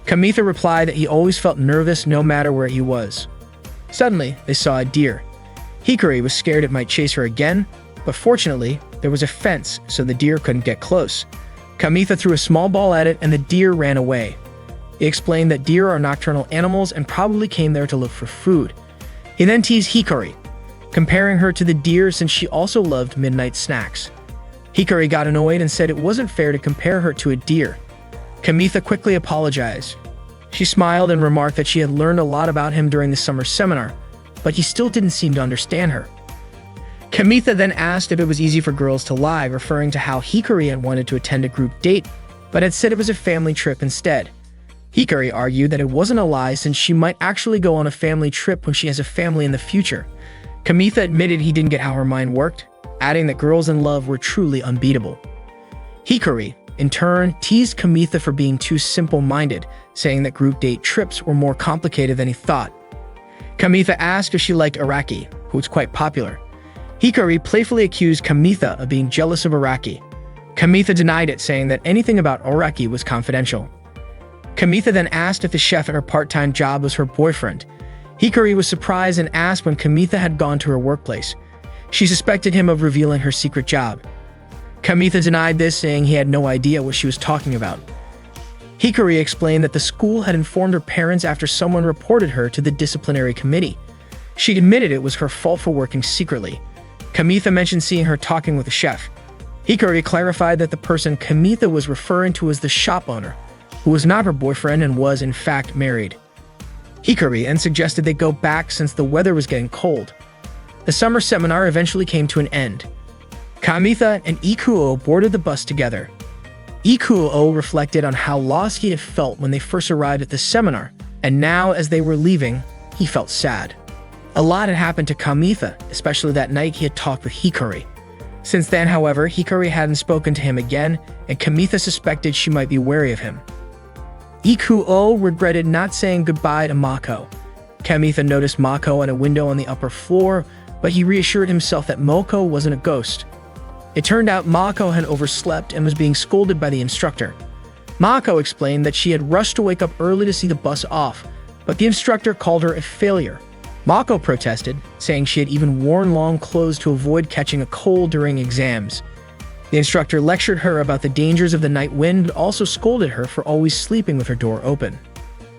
Kamitha replied that he always felt nervous no matter where he was. Suddenly, they saw a deer. Hikari was scared it might chase her again, but fortunately, there was a fence so the deer couldn't get close. Kamitha threw a small ball at it and the deer ran away. He explained that deer are nocturnal animals and probably came there to look for food. He then teased Hikari, comparing her to the deer since she also loved midnight snacks. Hikari got annoyed and said it wasn't fair to compare her to a deer. Kamitha quickly apologized. She smiled and remarked that she had learned a lot about him during the summer seminar, but he still didn't seem to understand her. Kamitha then asked if it was easy for girls to lie, referring to how Hikari had wanted to attend a group date, but had said it was a family trip instead. Hikari argued that it wasn't a lie since she might actually go on a family trip when she has a family in the future. Kamitha admitted he didn't get how her mind worked, adding that girls in love were truly unbeatable. Hikari, in turn, teased Kamitha for being too simple-minded, saying that group date trips were more complicated than he thought. Kamitha asked if she liked Araki, who was quite popular. Hikari playfully accused Kamitha of being jealous of Araki. Kamitha denied it, saying that anything about Araki was confidential. Kamitha then asked if the chef at her part-time job was her boyfriend. Hikari was surprised and asked when Kamitha had gone to her workplace. She suspected him of revealing her secret job. Kamitha denied this, saying he had no idea what she was talking about. Hikari explained that the school had informed her parents after someone reported her to the disciplinary committee. She admitted it was her fault for working secretly. Kamitha mentioned seeing her talking with the chef. Hikari clarified that the person Kamitha was referring to was the shop owner, who was not her boyfriend and was in fact married. Hikari then suggested they go back since the weather was getting cold. The summer seminar eventually came to an end. Kamitha and Ikuo boarded the bus together. Ikuo reflected on how lost he had felt when they first arrived at the seminar, and now as they were leaving, he felt sad. A lot had happened to Kamitha, especially that night he had talked with Hikari. Since then, however, Hikari hadn't spoken to him again, and Kamitha suspected she might be wary of him. Ikuo regretted not saying goodbye to Mako. Kamitha noticed Mako at a window on the upper floor, but he reassured himself that Mako wasn't a ghost. It turned out Mako had overslept and was being scolded by the instructor. Mako explained that she had rushed to wake up early to see the bus off, but the instructor called her a failure. Mako protested, saying she had even worn long clothes to avoid catching a cold during exams. The instructor lectured her about the dangers of the night wind and also scolded her for always sleeping with her door open.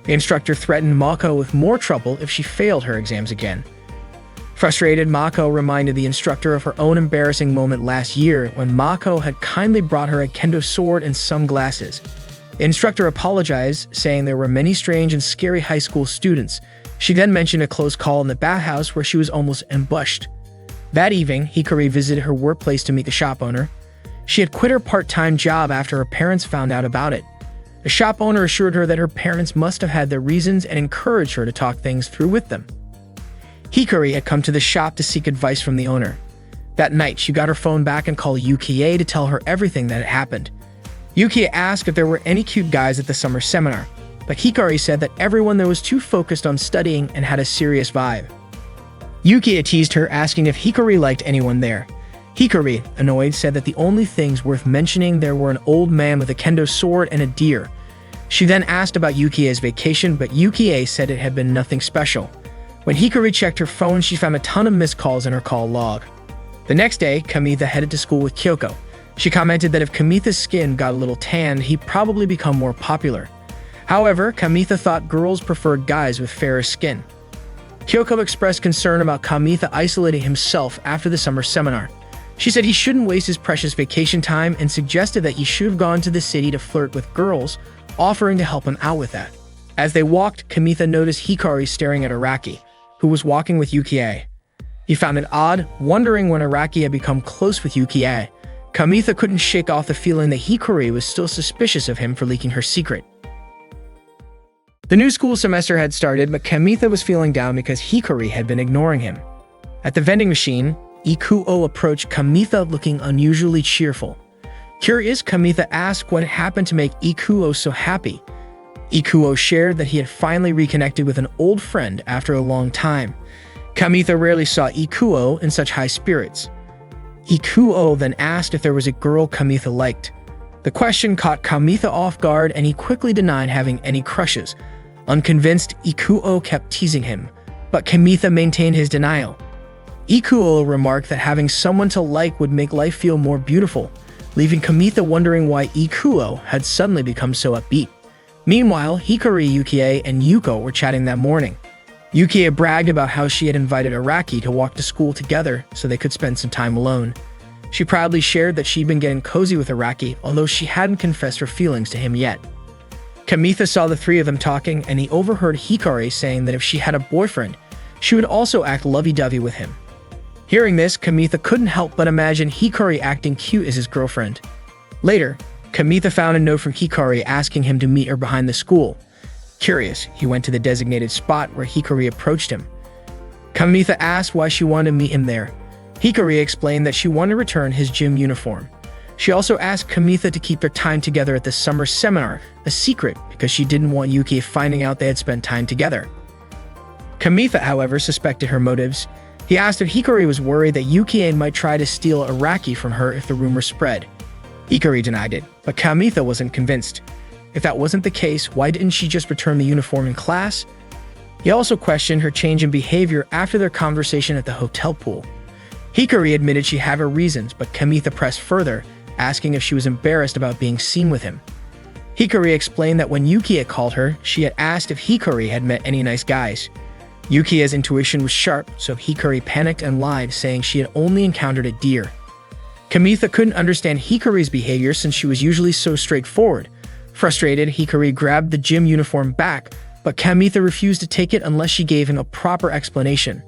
The instructor threatened Mako with more trouble if she failed her exams again. Frustrated, Mako reminded the instructor of her own embarrassing moment last year when Mako had kindly brought her a kendo sword and sunglasses. The instructor apologized, saying there were many strange and scary high school students. She then mentioned a close call in the bathhouse where she was almost ambushed. That evening, Hikari visited her workplace to meet the shop owner. She had quit her part-time job after her parents found out about it. The shop owner assured her that her parents must have had their reasons and encouraged her to talk things through with them. Hikari had come to the shop to seek advice from the owner. That night, she got her phone back and called Yukie to tell her everything that had happened. Yukie asked if there were any cute guys at the summer seminar, but Hikari said that everyone there was too focused on studying and had a serious vibe. Yukie teased her, asking if Hikari liked anyone there. Hikari, annoyed, said that the only things worth mentioning there were an old man with a kendo sword and a deer. She then asked about Yukie's vacation, but Yukie said it had been nothing special. When Hikari checked her phone, she found a ton of missed calls in her call log. The next day, Kamitha headed to school with Kyoko. She commented that if Kamitha's skin got a little tanned, he'd probably become more popular. However, Kamitha thought girls preferred guys with fairer skin. Kyoko expressed concern about Kamitha isolating himself after the summer seminar. She said he shouldn't waste his precious vacation time and suggested that he should have gone to the city to flirt with girls, offering to help him out with that. As they walked, Kamitha noticed Hikari staring at Araki, who was walking with Yukie. He found it odd, wondering when Araki had become close with Yukie. Kamitha couldn't shake off the feeling that Hikari was still suspicious of him for leaking her secret. The new school semester had started, but Kamitha was feeling down because Hikari had been ignoring him. At the vending machine, Ikuo approached Kamitha looking unusually cheerful. Curious, Kamitha asked what happened to make Ikuo so happy. Ikuo shared that he had finally reconnected with an old friend after a long time. Kamitha rarely saw Ikuo in such high spirits. Ikuo then asked if there was a girl Kamitha liked. The question caught Kamitha off guard and he quickly denied having any crushes. Unconvinced, Ikuo kept teasing him, but Kamitha maintained his denial. Ikuo remarked that having someone to like would make life feel more beautiful, leaving Kamitha wondering why Ikuo had suddenly become so upbeat. Meanwhile, Hikari, Yukie, and Yuko were chatting that morning. Yukie bragged about how she had invited Araki to walk to school together so they could spend some time alone. She proudly shared that she'd been getting cozy with Araki, although she hadn't confessed her feelings to him yet. Kamitha saw the three of them talking, and he overheard Hikari saying that if she had a boyfriend, she would also act lovey-dovey with him. Hearing this, Kamitha couldn't help but imagine Hikari acting cute as his girlfriend. Later, Kamitha found a note from Hikari asking him to meet her behind the school. Curious, he went to the designated spot where Hikari approached him. Kamitha asked why she wanted to meet him there. Hikari explained that she wanted to return his gym uniform. She also asked Kamitha to keep their time together at the summer seminar a secret because she didn't want Yuki finding out they had spent time together. Kamitha, however, suspected her motives. He asked if Hikari was worried that Yukie might try to steal Araki from her if the rumor spread. Hikari denied it, but Kamitha wasn't convinced. If that wasn't the case, why didn't she just return the uniform in class? He also questioned her change in behavior after their conversation at the hotel pool. Hikari admitted she had her reasons, but Kamitha pressed further, asking if she was embarrassed about being seen with him. Hikari explained that when Yukie called her, she had asked if Hikari had met any nice guys. Yukie's intuition was sharp, so Hikari panicked and lied, saying she had only encountered a deer. Kamitha couldn't understand Hikari's behavior since she was usually so straightforward. Frustrated, Hikari grabbed the gym uniform back, but Kamitha refused to take it unless she gave him a proper explanation.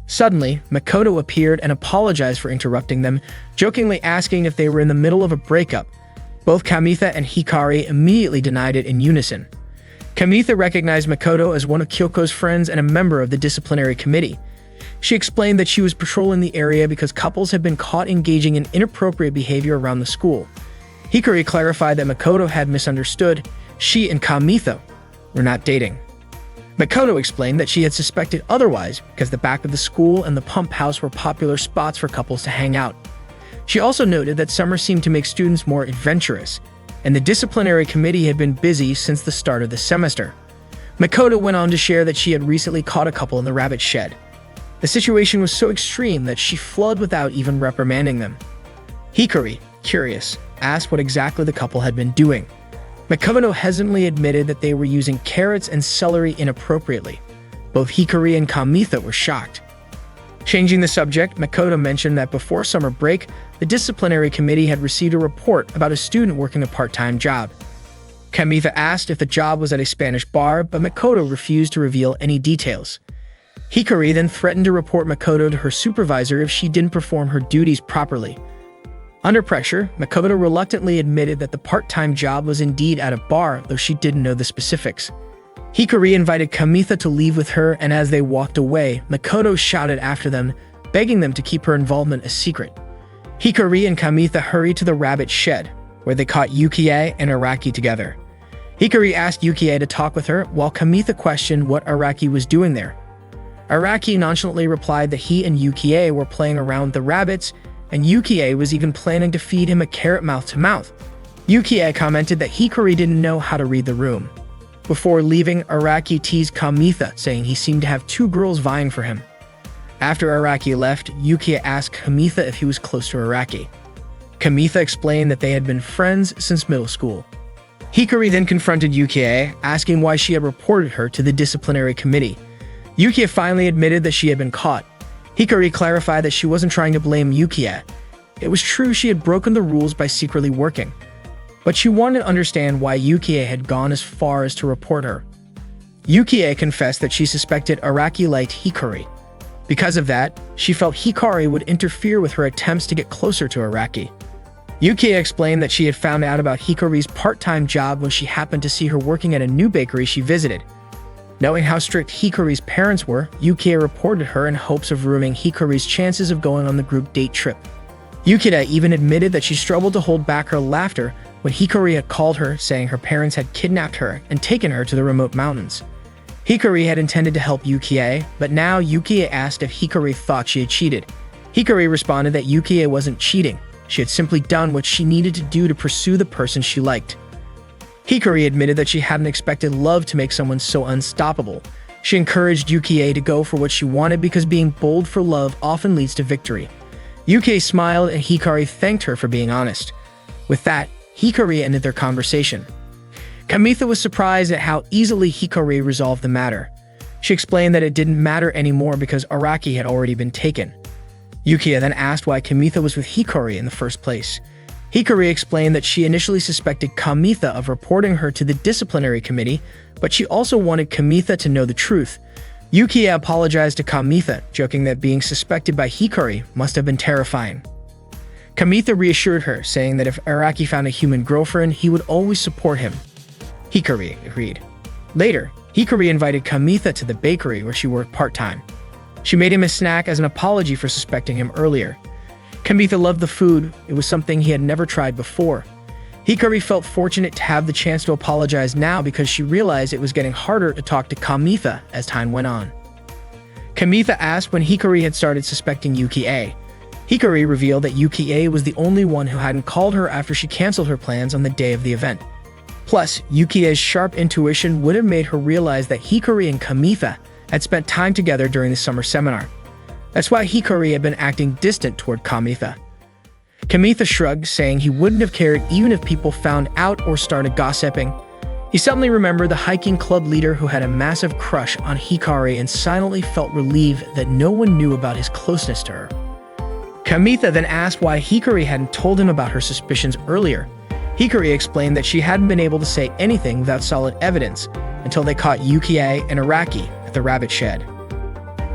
Suddenly, Makoto appeared and apologized for interrupting them, jokingly asking if they were in the middle of a breakup. Both Kamitha and Hikari immediately denied it in unison. Kamitha recognized Makoto as one of Kyoko's friends and a member of the disciplinary committee. She explained that she was patrolling the area because couples had been caught engaging in inappropriate behavior around the school. Hikari clarified that Makoto had misunderstood. She and Kamitha were not dating. Makoto explained that she had suspected otherwise because the back of the school and the pump house were popular spots for couples to hang out. She also noted that summer seemed to make students more adventurous, and the disciplinary committee had been busy since the start of the semester. Makoto went on to share that she had recently caught a couple in the rabbit shed. The situation was so extreme that she fled without even reprimanding them. Hikari, curious, asked what exactly the couple had been doing. Makoto hesitantly admitted that they were using carrots and celery inappropriately. Both Hikari and Kamitha were shocked. Changing the subject, Makoto mentioned that before summer break, the disciplinary committee had received a report about a student working a part-time job. Kamitha asked if the job was at a Spanish bar, but Makoto refused to reveal any details. Hikari then threatened to report Makoto to her supervisor if she didn't perform her duties properly. Under pressure, Makoto reluctantly admitted that the part-time job was indeed at a bar, though she didn't know the specifics. Hikari invited Kamitha to leave with her, and as they walked away, Makoto shouted after them, begging them to keep her involvement a secret. Hikari and Kamitha hurried to the rabbit shed, where they caught Yukie and Araki together. Hikari asked Yukie to talk with her, while Kamitha questioned what Araki was doing there. Araki nonchalantly replied that he and Yukie were playing around with the rabbits, and Yukie was even planning to feed him a carrot mouth-to-mouth. Yukie commented that Hikari didn't know how to read the room. Before leaving, Araki teased Kamitha, saying he seemed to have two girls vying for him. After Araki left, Yukie asked Kamitha if he was close to Araki. Kamitha explained that they had been friends since middle school. Hikari then confronted Yukie, asking why she had reported her to the disciplinary committee. Yukie finally admitted that she had been caught. Hikari clarified that she wasn't trying to blame Yukie. It was true she had broken the rules by secretly working, but she wanted to understand why Yukie had gone as far as to report her. Yukie confessed that she suspected Araki liked Hikari. Because of that, she felt Hikari would interfere with her attempts to get closer to Araki. Yukie explained that she had found out about Hikari's part-time job when she happened to see her working at a new bakery she visited. Knowing how strict Hikari's parents were, Yukie reported her in hopes of ruining Hikari's chances of going on the group date trip. Yukida even admitted that she struggled to hold back her laughter when Hikari had called her, saying her parents had kidnapped her and taken her to the remote mountains. Hikari had intended to help Yukie, but now Yukie asked if Hikari thought she had cheated. Hikari responded that Yukie wasn't cheating. She had simply done what she needed to do to pursue the person she liked. Hikari admitted that she hadn't expected love to make someone so unstoppable. She encouraged Yukie to go for what she wanted because being bold for love often leads to victory. Yukie smiled and Hikari thanked her for being honest. With that, Hikari ended their conversation. Kamitha was surprised at how easily Hikari resolved the matter. She explained that it didn't matter anymore because Araki had already been taken. Yukie then asked why Kamitha was with Hikari in the first place. Hikari explained that she initially suspected Kamitha of reporting her to the disciplinary committee, but she also wanted Kamitha to know the truth. Yukie apologized to Kamitha, joking that being suspected by Hikari must have been terrifying. Kamitha reassured her, saying that if Araki found a human girlfriend, he would always support him. Hikari agreed. Later, Hikari invited Kamitha to the bakery where she worked part-time. She made him a snack as an apology for suspecting him earlier. Kamitha loved the food. It was something he had never tried before. Hikari felt fortunate to have the chance to apologize now because she realized it was getting harder to talk to Kamitha as time went on. Kamitha asked when Hikari had started suspecting Yukie. Hikari revealed that Yukie was the only one who hadn't called her after she canceled her plans on the day of the event. Plus, Yukie's sharp intuition would have made her realize that Hikari and Kamitha had spent time together during the summer seminar. That's why Hikari had been acting distant toward Kamitha. Kamitha shrugged, saying he wouldn't have cared even if people found out or started gossiping. He suddenly remembered the hiking club leader who had a massive crush on Hikari and silently felt relieved that no one knew about his closeness to her. Kamitha then asked why Hikari hadn't told him about her suspicions earlier. Hikari explained that she hadn't been able to say anything without solid evidence until they caught Yukie and Araki at the rabbit shed.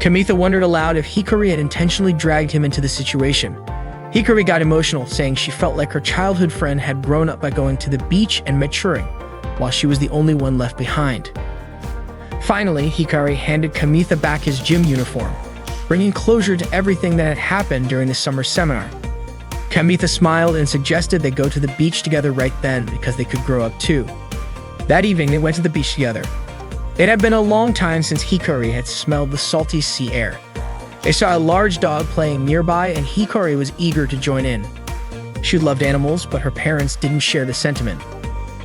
Kamitha wondered aloud if Hikari had intentionally dragged him into the situation. Hikari got emotional, saying she felt like her childhood friend had grown up by going to the beach and maturing, while she was the only one left behind. Finally, Hikari handed Kamitha back his gym uniform, bringing closure to everything that had happened during the summer seminar. Kamitha smiled and suggested they go to the beach together right then because they could grow up too. That evening, they went to the beach together. It had been a long time since Hikari had smelled the salty sea air. They saw a large dog playing nearby and Hikari was eager to join in. She loved animals, but her parents didn't share the sentiment.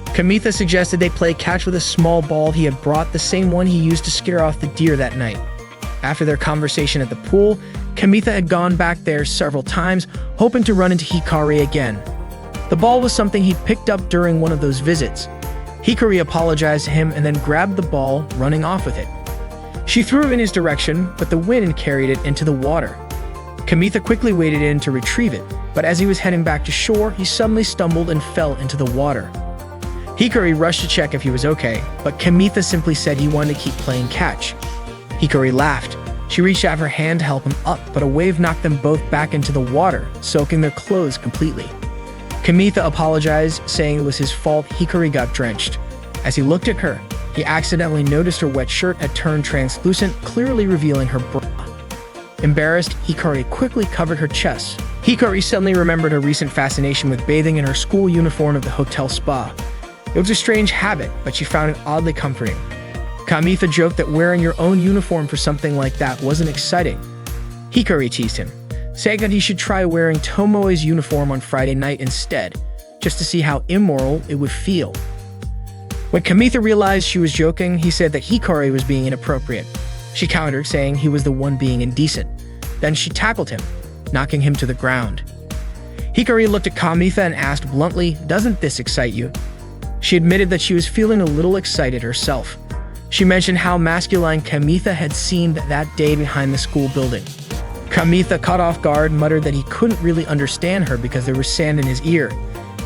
Kamitha suggested they play catch with a small ball he had brought, the same one he used to scare off the deer that night. After their conversation at the pool, Kamitha had gone back there several times, hoping to run into Hikari again. The ball was something he'd picked up during one of those visits. Hikari apologized to him and then grabbed the ball, running off with it. She threw it in his direction, but the wind carried it into the water. Kamitha quickly waded in to retrieve it, but as he was heading back to shore, he suddenly stumbled and fell into the water. Hikari rushed to check if he was okay, but Kamitha simply said he wanted to keep playing catch. Hikari laughed. She reached out her hand to help him up, but a wave knocked them both back into the water, soaking their clothes completely. Kamitha apologized, saying it was his fault Hikari got drenched. As he looked at her, he accidentally noticed her wet shirt had turned translucent, clearly revealing her bra. Embarrassed, Hikari quickly covered her chest. Hikari suddenly remembered her recent fascination with bathing in her school uniform at the hotel spa. It was a strange habit, but she found it oddly comforting. Kamitha joked that wearing your own uniform for something like that wasn't exciting. Hikari teased him, saying that he should try wearing Tomoe's uniform on Friday night instead, just to see how immoral it would feel. When Kamitha realized she was joking, he said that Hikari was being inappropriate. She countered, saying he was the one being indecent. Then she tackled him, knocking him to the ground. Hikari looked at Kamitha and asked bluntly, "Doesn't this excite you?" She admitted that she was feeling a little excited herself. She mentioned how masculine Kamitha had seemed that day behind the school building. Kamitha, caught off guard, muttered that he couldn't really understand her because there was sand in his ear.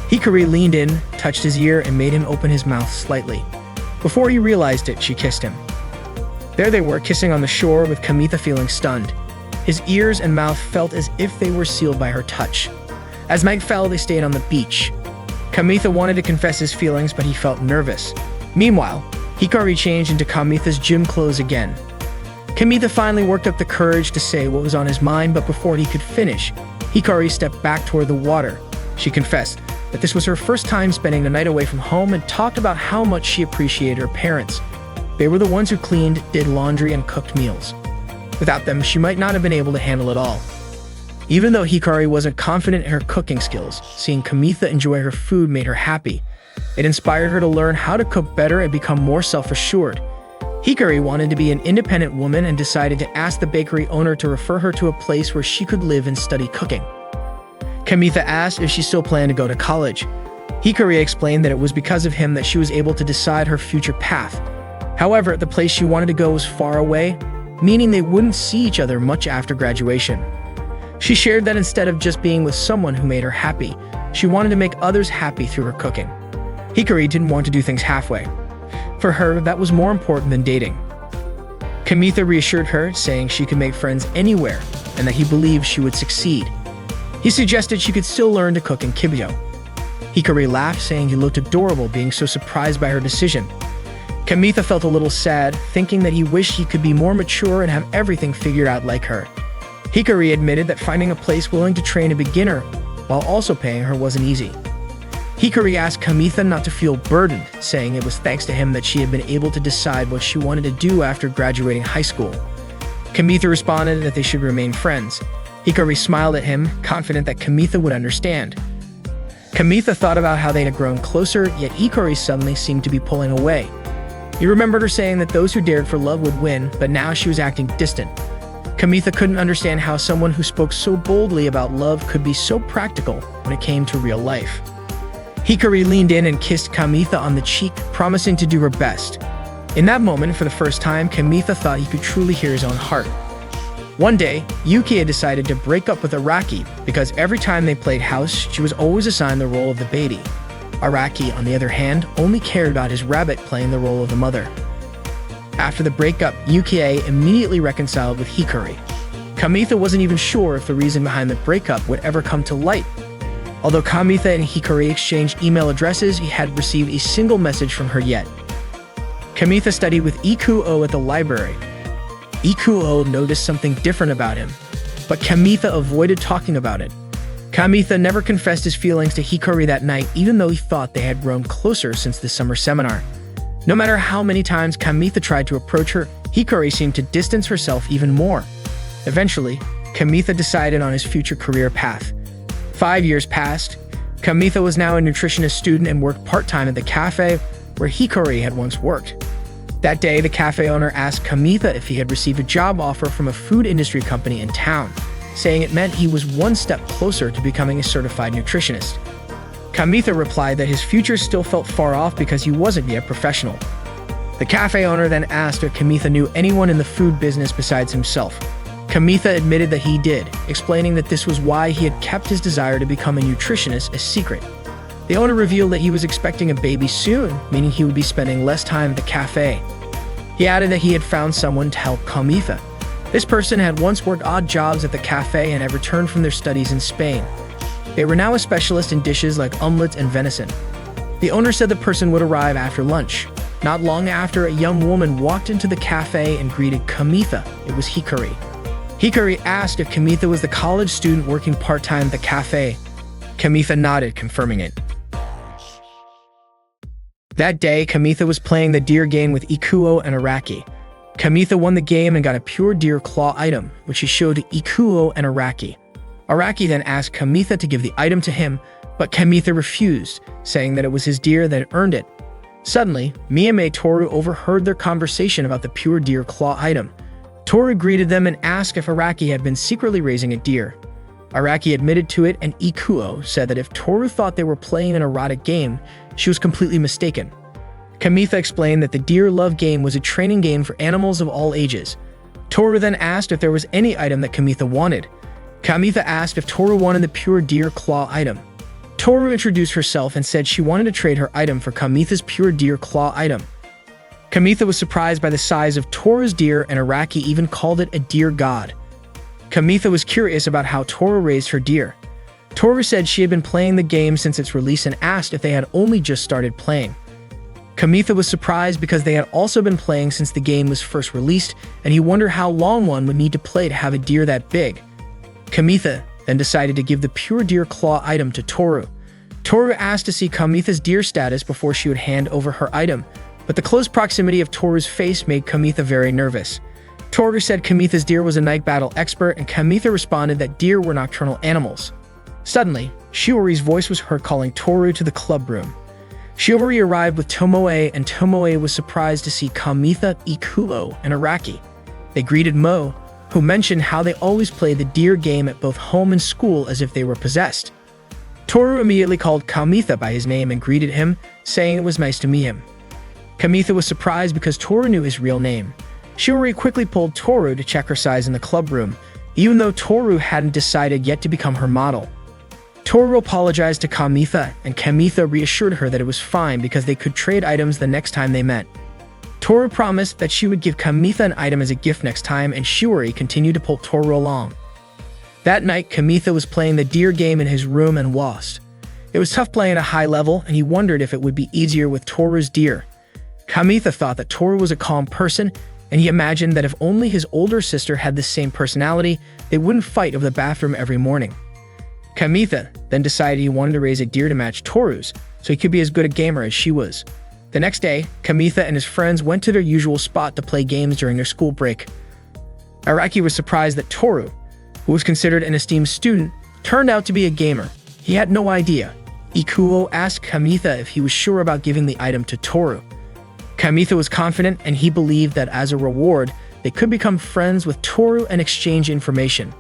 Hikari leaned in, touched his ear, and made him open his mouth slightly. Before he realized it, she kissed him. There they were, kissing on the shore, with Kamitha feeling stunned. His ears and mouth felt as if they were sealed by her touch. As night fell, they stayed on the beach. Kamitha wanted to confess his feelings, but he felt nervous. Meanwhile, Hikari changed into Kamitha's gym clothes again. Kamitha finally worked up the courage to say what was on his mind, but before he could finish, Hikari stepped back toward the water. She confessed that this was her first time spending the night away from home and talked about how much she appreciated her parents. They were the ones who cleaned, did laundry, and cooked meals. Without them, she might not have been able to handle it all. Even though Hikari wasn't confident in her cooking skills, seeing Kamitha enjoy her food made her happy. It inspired her to learn how to cook better and become more self-assured. Hikari wanted to be an independent woman and decided to ask the bakery owner to refer her to a place where she could live and study cooking. Kamitha asked if she still planned to go to college. Hikari explained that it was because of him that she was able to decide her future path. However, the place she wanted to go was far away, meaning they wouldn't see each other much after graduation. She shared that instead of just being with someone who made her happy, she wanted to make others happy through her cooking. Hikari didn't want to do things halfway. For her, that was more important than dating. Kamitha reassured her, saying she could make friends anywhere and that he believed she would succeed. He suggested she could still learn to cook in Kibyo. Hikari laughed, saying he looked adorable, being so surprised by her decision. Kamitha felt a little sad, thinking that he wished he could be more mature and have everything figured out like her. Hikari admitted that finding a place willing to train a beginner while also paying her wasn't easy. Hikari asked Kamitha not to feel burdened, saying it was thanks to him that she had been able to decide what she wanted to do after graduating high school. Kamitha responded that they should remain friends. Hikari smiled at him, confident that Kamitha would understand. Kamitha thought about how they had grown closer, yet Hikari suddenly seemed to be pulling away. He remembered her saying that those who dared for love would win, but now she was acting distant. Kamitha couldn't understand how someone who spoke so boldly about love could be so practical when it came to real life. Hikari leaned in and kissed Kamitha on the cheek, promising to do her best. In that moment, for the first time, Kamitha thought he could truly hear his own heart. One day, Yuki had decided to break up with Araki because every time they played house, she was always assigned the role of the baby. Araki, on the other hand, only cared about his rabbit playing the role of the mother. After the breakup, Yukie immediately reconciled with Hikari. Kamitha wasn't even sure if the reason behind the breakup would ever come to light. Although Kamitha and Hikari exchanged email addresses, he hadn't received a single message from her yet. Kamitha studied with Ikuo at the library. Ikuo noticed something different about him, but Kamitha avoided talking about it. Kamitha never confessed his feelings to Hikari that night, even though he thought they had grown closer since the summer seminar. No matter how many times Kamitha tried to approach her, Hikari seemed to distance herself even more. Eventually, Kamitha decided on his future career path. 5 years passed. Kamitha was now a nutritionist student and worked part-time at the cafe where Hikari had once worked. That day, the cafe owner asked Kamitha if he had received a job offer from a food industry company in town, saying it meant he was one step closer to becoming a certified nutritionist. Kamitha replied that his future still felt far off because he wasn't yet professional. The cafe owner then asked if Kamitha knew anyone in the food business besides himself. Kamitha admitted that he did, explaining that this was why he had kept his desire to become a nutritionist a secret. The owner revealed that he was expecting a baby soon, meaning he would be spending less time at the cafe. He added that he had found someone to help Kamitha. This person had once worked odd jobs at the cafe and had returned from their studies in Spain. They were now a specialist in dishes like omelets and venison. The owner said the person would arrive after lunch. Not long after, a young woman walked into the cafe and greeted Kamitha. It was Hikari. Hikari asked if Kamitha was the college student working part-time at the cafe. Kamitha nodded, confirming it. That day, Kamitha was playing the deer game with Ikuo and Araki. Kamitha won the game and got a pure deer claw item, which he showed to Ikuo and Araki. Araki then asked Kamitha to give the item to him, but Kamitha refused, saying that it was his deer that earned it. Suddenly, Miyame Toru overheard their conversation about the pure deer claw item. Toru greeted them and asked if Araki had been secretly raising a deer. Araki admitted to it, and Ikuo said that if Toru thought they were playing an erotic game, she was completely mistaken. Kamitha explained that the Deer Love game was a training game for animals of all ages. Toru then asked if there was any item that Kamitha wanted. Kamitha asked if Toru wanted the pure deer claw item. Toru introduced herself and said she wanted to trade her item for Kamitha's pure deer claw item. Kamitha was surprised by the size of Toru's deer, and Araki even called it a deer god. Kamitha was curious about how Toru raised her deer. Toru said she had been playing the game since its release and asked if they had only just started playing. Kamitha was surprised because they had also been playing since the game was first released, and he wondered how long one would need to play to have a deer that big. Kamitha then decided to give the pure deer claw item to Toru. Toru asked to see Kamitha's deer status before she would hand over her item, but the close proximity of Toru's face made Kamitha very nervous. Toru said Kamitha's deer was a night battle expert, and Kamitha responded that deer were nocturnal animals. Suddenly, Shiori's voice was heard calling Toru to the club room. Shiori arrived with Tomoe, and Tomoe was surprised to see Kamitha, Ikuo, and Araki. They greeted Mo, who mentioned how they always play the deer game at both home and school as if they were possessed. Toru immediately called Kamitha by his name and greeted him, saying it was nice to meet him. Kamitha was surprised because Toru knew his real name. Shiori quickly pulled Toru to check her size in the club room, even though Toru hadn't decided yet to become her model. Toru apologized to Kamitha, and Kamitha reassured her that it was fine because they could trade items the next time they met. Toru promised that she would give Kamitha an item as a gift next time, and Shiori continued to pull Toru along. That night, Kamitha was playing the deer game in his room and lost. It was tough playing at a high level, and he wondered if it would be easier with Toru's deer. Kamitha thought that Toru was a calm person, and he imagined that if only his older sister had the same personality, they wouldn't fight over the bathroom every morning. Kamitha then decided he wanted to raise a deer to match Toru's, so he could be as good a gamer as she was. The next day, Kamitha and his friends went to their usual spot to play games during their school break. Araki was surprised that Toru, who was considered an esteemed student, turned out to be a gamer. He had no idea. Ikuo asked Kamitha if he was sure about giving the item to Toru. Kamitha was confident, and he believed that as a reward, they could become friends with Toru and exchange information.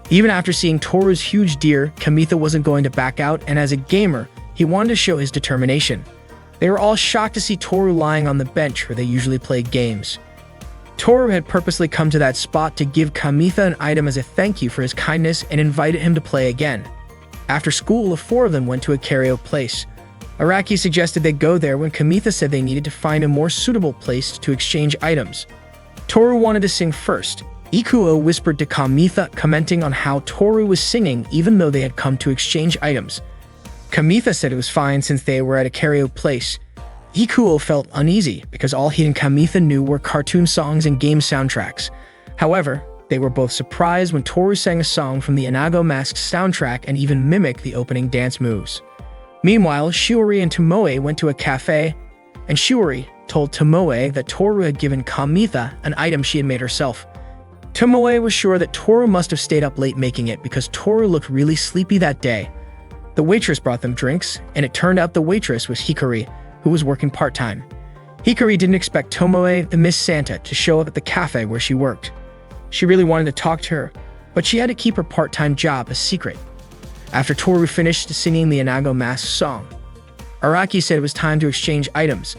Even after seeing Toru's huge deer, Kamitha wasn't going to back out, and as a gamer, he wanted to show his determination. They were all shocked to see Toru lying on the bench where they usually played games. Toru had purposely come to that spot to give Kamitha an item as a thank you for his kindness and invited him to play again. After school, the four of them went to a karaoke place. Araki suggested they go there when Kamitha said they needed to find a more suitable place to exchange items. Toru wanted to sing first. Ikuo whispered to Kamitha, commenting on how Toru was singing even though they had come to exchange items. Kamitha said it was fine since they were at a karaoke place. Ikuo felt uneasy because all he and Kamitha knew were cartoon songs and game soundtracks. However, they were both surprised when Toru sang a song from the Inago Mask soundtrack and even mimicked the opening dance moves. Meanwhile, Shiori and Tomoe went to a cafe, and Shiori told Tomoe that Toru had given Kamitha an item she had made herself. Tomoe was sure that Toru must have stayed up late making it because Toru looked really sleepy that day. The waitress brought them drinks, and it turned out the waitress was Hikari, who was working part-time. Hikari didn't expect Tomoe, the Miss Santa, to show up at the cafe where she worked. She really wanted to talk to her, but she had to keep her part-time job a secret. After Toru finished singing the Inago Mask song, Araki said it was time to exchange items.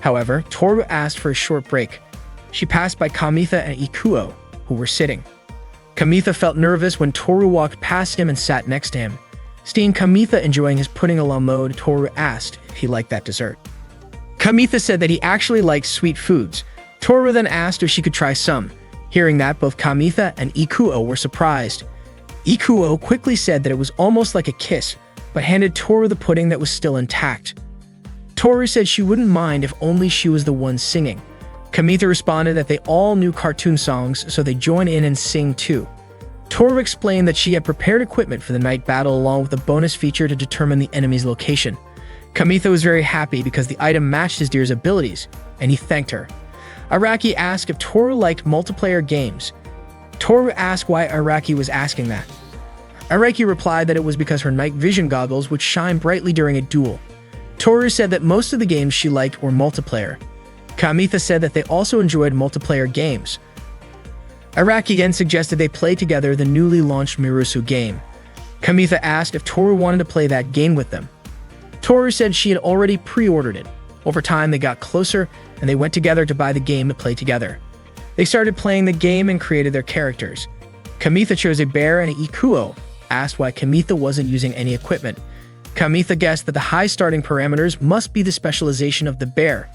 However, Toru asked for a short break. She passed by Kamitha and Ikuo, who were sitting. Kamitha felt nervous when Toru walked past him and sat next to him. Seeing Kamitha enjoying his pudding a la mode, Toru asked if he liked that dessert. Kamitha said that he actually liked sweet foods. Toru then asked if she could try some. Hearing that, both Kamitha and Ikuo were surprised. Ikuo quickly said that it was almost like a kiss, but handed Toru the pudding that was still intact. Toru said she wouldn't mind if only she was the one singing. Kamitha responded that they all knew cartoon songs, so they joined in and sing too. Toru explained that she had prepared equipment for the night battle along with a bonus feature to determine the enemy's location. Kamitha was very happy because the item matched his deer's abilities, and he thanked her. Araki asked if Toru liked multiplayer games. Toru asked why Araki was asking that. Araki replied that it was because her night vision goggles would shine brightly during a duel. Toru said that most of the games she liked were multiplayer. Kamitha said that they also enjoyed multiplayer games. Araki again suggested they play together the newly launched Mirusu game. Kamitha asked if Toru wanted to play that game with them. Toru said she had already pre-ordered it. Over time, they got closer, and they went together to buy the game to play together. They started playing the game and created their characters. Kamitha chose a bear, and Ikuo asked why Kamitha wasn't using any equipment. Kamitha guessed that the high starting parameters must be the specialization of the bear.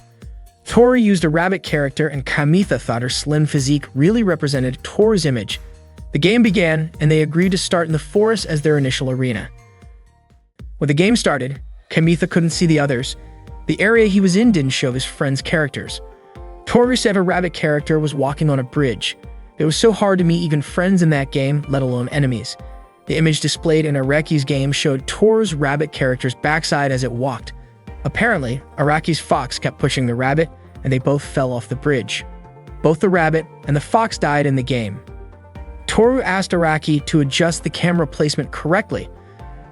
Toru used a rabbit character, and Kamitha thought her slim physique really represented Toru's image. The game began, and they agreed to start in the forest as their initial arena. When the game started, Kamitha couldn't see the others. The area he was in didn't show his friends' characters. Toru said a rabbit character was walking on a bridge. It was so hard to meet even friends in that game, let alone enemies. The image displayed in Araki's game showed Toru's rabbit character's backside as it walked. Apparently, Araki's fox kept pushing the rabbit, and they both fell off the bridge. Both the rabbit and the fox died in the game. Toru asked Araki to adjust the camera placement correctly.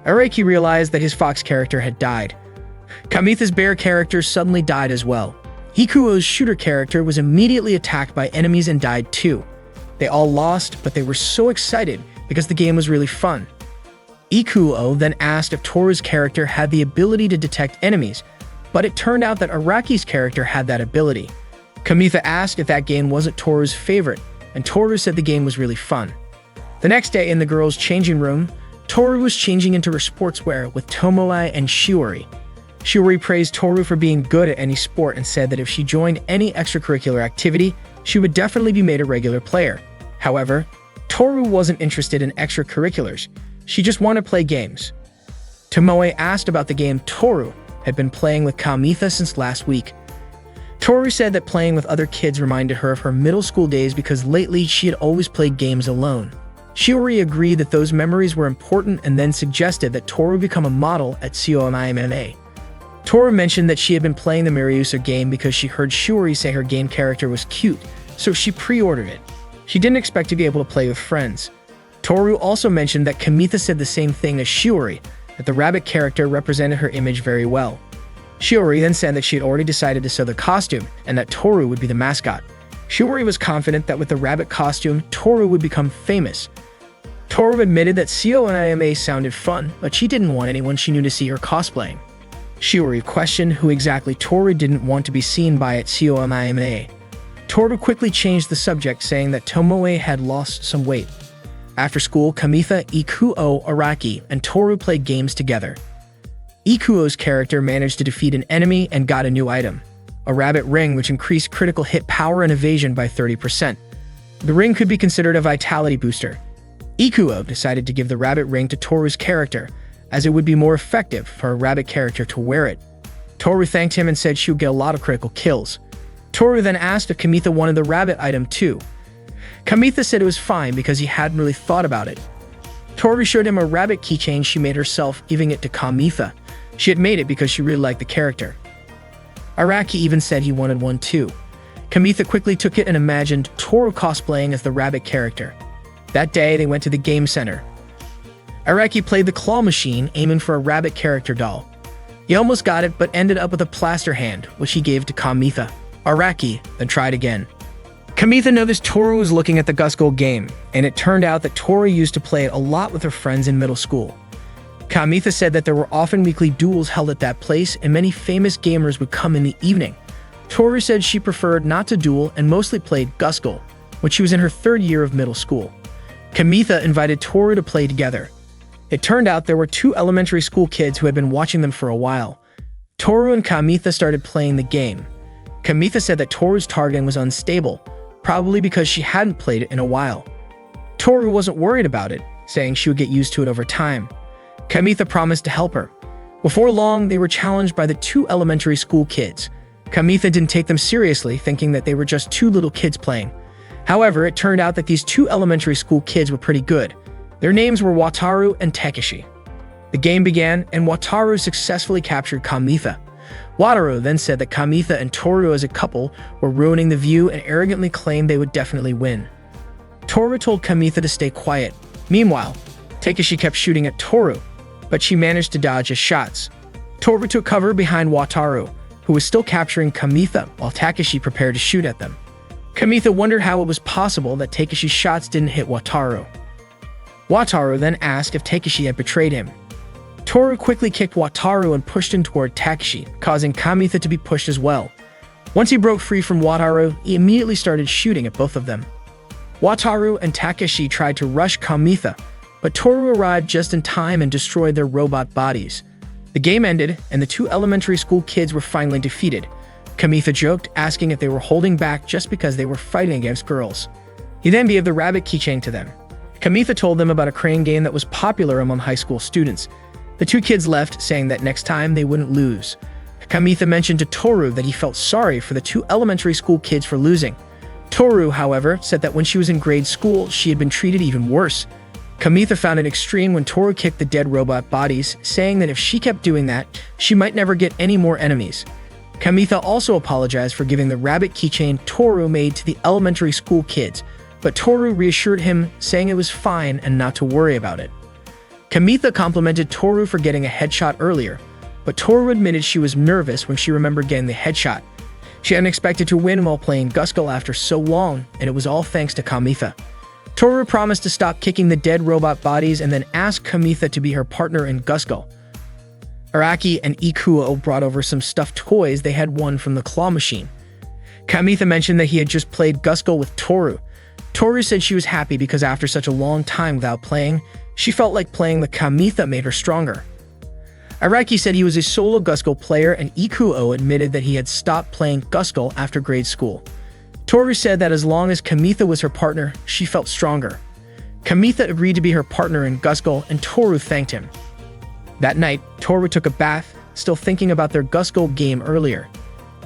Araki realized that his fox character had died. Kamitha's bear character suddenly died as well. Ikuo's shooter character was immediately attacked by enemies and died too. They all lost, but they were so excited because the game was really fun. Ikuo then asked if Toru's character had the ability to detect enemies, but it turned out that Araki's character had that ability. Kamitha asked if that game wasn't Toru's favorite, and Toru said the game was really fun. The next day in the girls' changing room, Toru was changing into her sportswear with Tomoe and Shiori. Shiori praised Toru for being good at any sport and said that if she joined any extracurricular activity, she would definitely be made a regular player. However, Toru wasn't interested in extracurriculars. She just wanted to play games. Tomoe asked about the game Toru had been playing with Kamitha since last week. Toru said that playing with other kids reminded her of her middle school days because lately she had always played games alone. Shiori agreed that those memories were important and then suggested that Toru become a model at COMIMA. Toru mentioned that she had been playing the Mariusa game because she heard Shiori say her game character was cute, so she pre-ordered it. She didn't expect to be able to play with friends. Toru also mentioned that Kamitha said the same thing as Shiori, that the rabbit character represented her image very well. Shiori then said that she had already decided to sew the costume and that Toru would be the mascot. Shiori was confident that with the rabbit costume, Toru would become famous. Toru admitted that COMIMA sounded fun, but she didn't want anyone she knew to see her cosplaying. Shiori questioned who exactly Toru didn't want to be seen by at COMIMA. Toru quickly changed the subject, saying that Tomoe had lost some weight. After school, Kamitha, Ikuo, Araki, and Toru played games together. Ikuo's character managed to defeat an enemy and got a new item, a rabbit ring which increased critical hit power and evasion by 30%. The ring could be considered a vitality booster. Ikuo decided to give the rabbit ring to Toru's character, as it would be more effective for a rabbit character to wear it. Toru thanked him and said she would get a lot of critical kills. Toru then asked if Kamitha wanted the rabbit item too. Kamitha said it was fine because he hadn't really thought about it. Toru showed him a rabbit keychain she made herself, giving it to Kamitha. She had made it because she really liked the character. Araki even said he wanted one too. Kamitha quickly took it and imagined Toru cosplaying as the rabbit character. That day, they went to the game center. Araki played the claw machine, aiming for a rabbit character doll. He almost got it, but ended up with a plaster hand, which he gave to Kamitha. Araki then tried again. Kamitha noticed Toru was looking at the Gusgold game, and it turned out that Toru used to play it a lot with her friends in middle school. Kamitha said that there were often weekly duels held at that place, and many famous gamers would come in the evening. Toru said she preferred not to duel and mostly played Gusgold when she was in her third year of middle school. Kamitha invited Toru to play together. It turned out there were two elementary school kids who had been watching them for a while. Toru and Kamitha started playing the game. Kamitha said that Toru's targeting was unstable, probably because she hadn't played it in a while. Toru wasn't worried about it, saying she would get used to it over time. Kamitha promised to help her. Before long, they were challenged by the two elementary school kids. Kamitha didn't take them seriously, thinking that they were just two little kids playing. However, it turned out that these two elementary school kids were pretty good. Their names were Wataru and Takeshi. The game began, and Wataru successfully captured Kamitha. Wataru then said that Kamitha and Toru as a couple were ruining the view and arrogantly claimed they would definitely win. Toru told Kamitha to stay quiet. Meanwhile, Takeshi kept shooting at Toru, but she managed to dodge his shots. Toru took cover behind Wataru, who was still capturing Kamitha while Takeshi prepared to shoot at them. Kamitha wondered how it was possible that Takeshi's shots didn't hit Wataru. Wataru then asked if Takeshi had betrayed him. Toru quickly kicked Wataru and pushed him toward Takeshi, causing Kamitha to be pushed as well. Once he broke free from Wataru, he immediately started shooting at both of them. Wataru and Takeshi tried to rush Kamitha, but Toru arrived just in time and destroyed their robot bodies. The game ended, and the two elementary school kids were finally defeated. Kamitha joked, asking if they were holding back just because they were fighting against girls. He then gave the rabbit keychain to them. Kamitha told them about a crane game that was popular among high school students. The two kids left, saying that next time they wouldn't lose. Kamitha mentioned to Toru that he felt sorry for the two elementary school kids for losing. Toru, however, said that when she was in grade school, she had been treated even worse. Kamitha found it extreme when Toru kicked the dead robot bodies, saying that if she kept doing that, she might never get any more enemies. Kamitha also apologized for giving the rabbit keychain Toru made to the elementary school kids, but Toru reassured him, saying it was fine and not to worry about it. Kamitha complimented Toru for getting a headshot earlier, but Toru admitted she was nervous when she remembered getting the headshot. She hadn't expected to win while playing Guskull after so long, and it was all thanks to Kamitha. Toru promised to stop kicking the dead robot bodies and then asked Kamitha to be her partner in Guskull. Araki and Ikuo brought over some stuffed toys they had won from the claw machine. Kamitha mentioned that he had just played Guskull with Toru. Toru said she was happy because after such a long time without playing, she felt like playing with Kamitha made her stronger. Araki said he was a solo Guskull player, and Ikuo admitted that he had stopped playing Guskull after grade school. Toru said that as long as Kamitha was her partner, she felt stronger. Kamitha agreed to be her partner in Guskull, and Toru thanked him. That night, Toru took a bath, still thinking about their Guskull game earlier.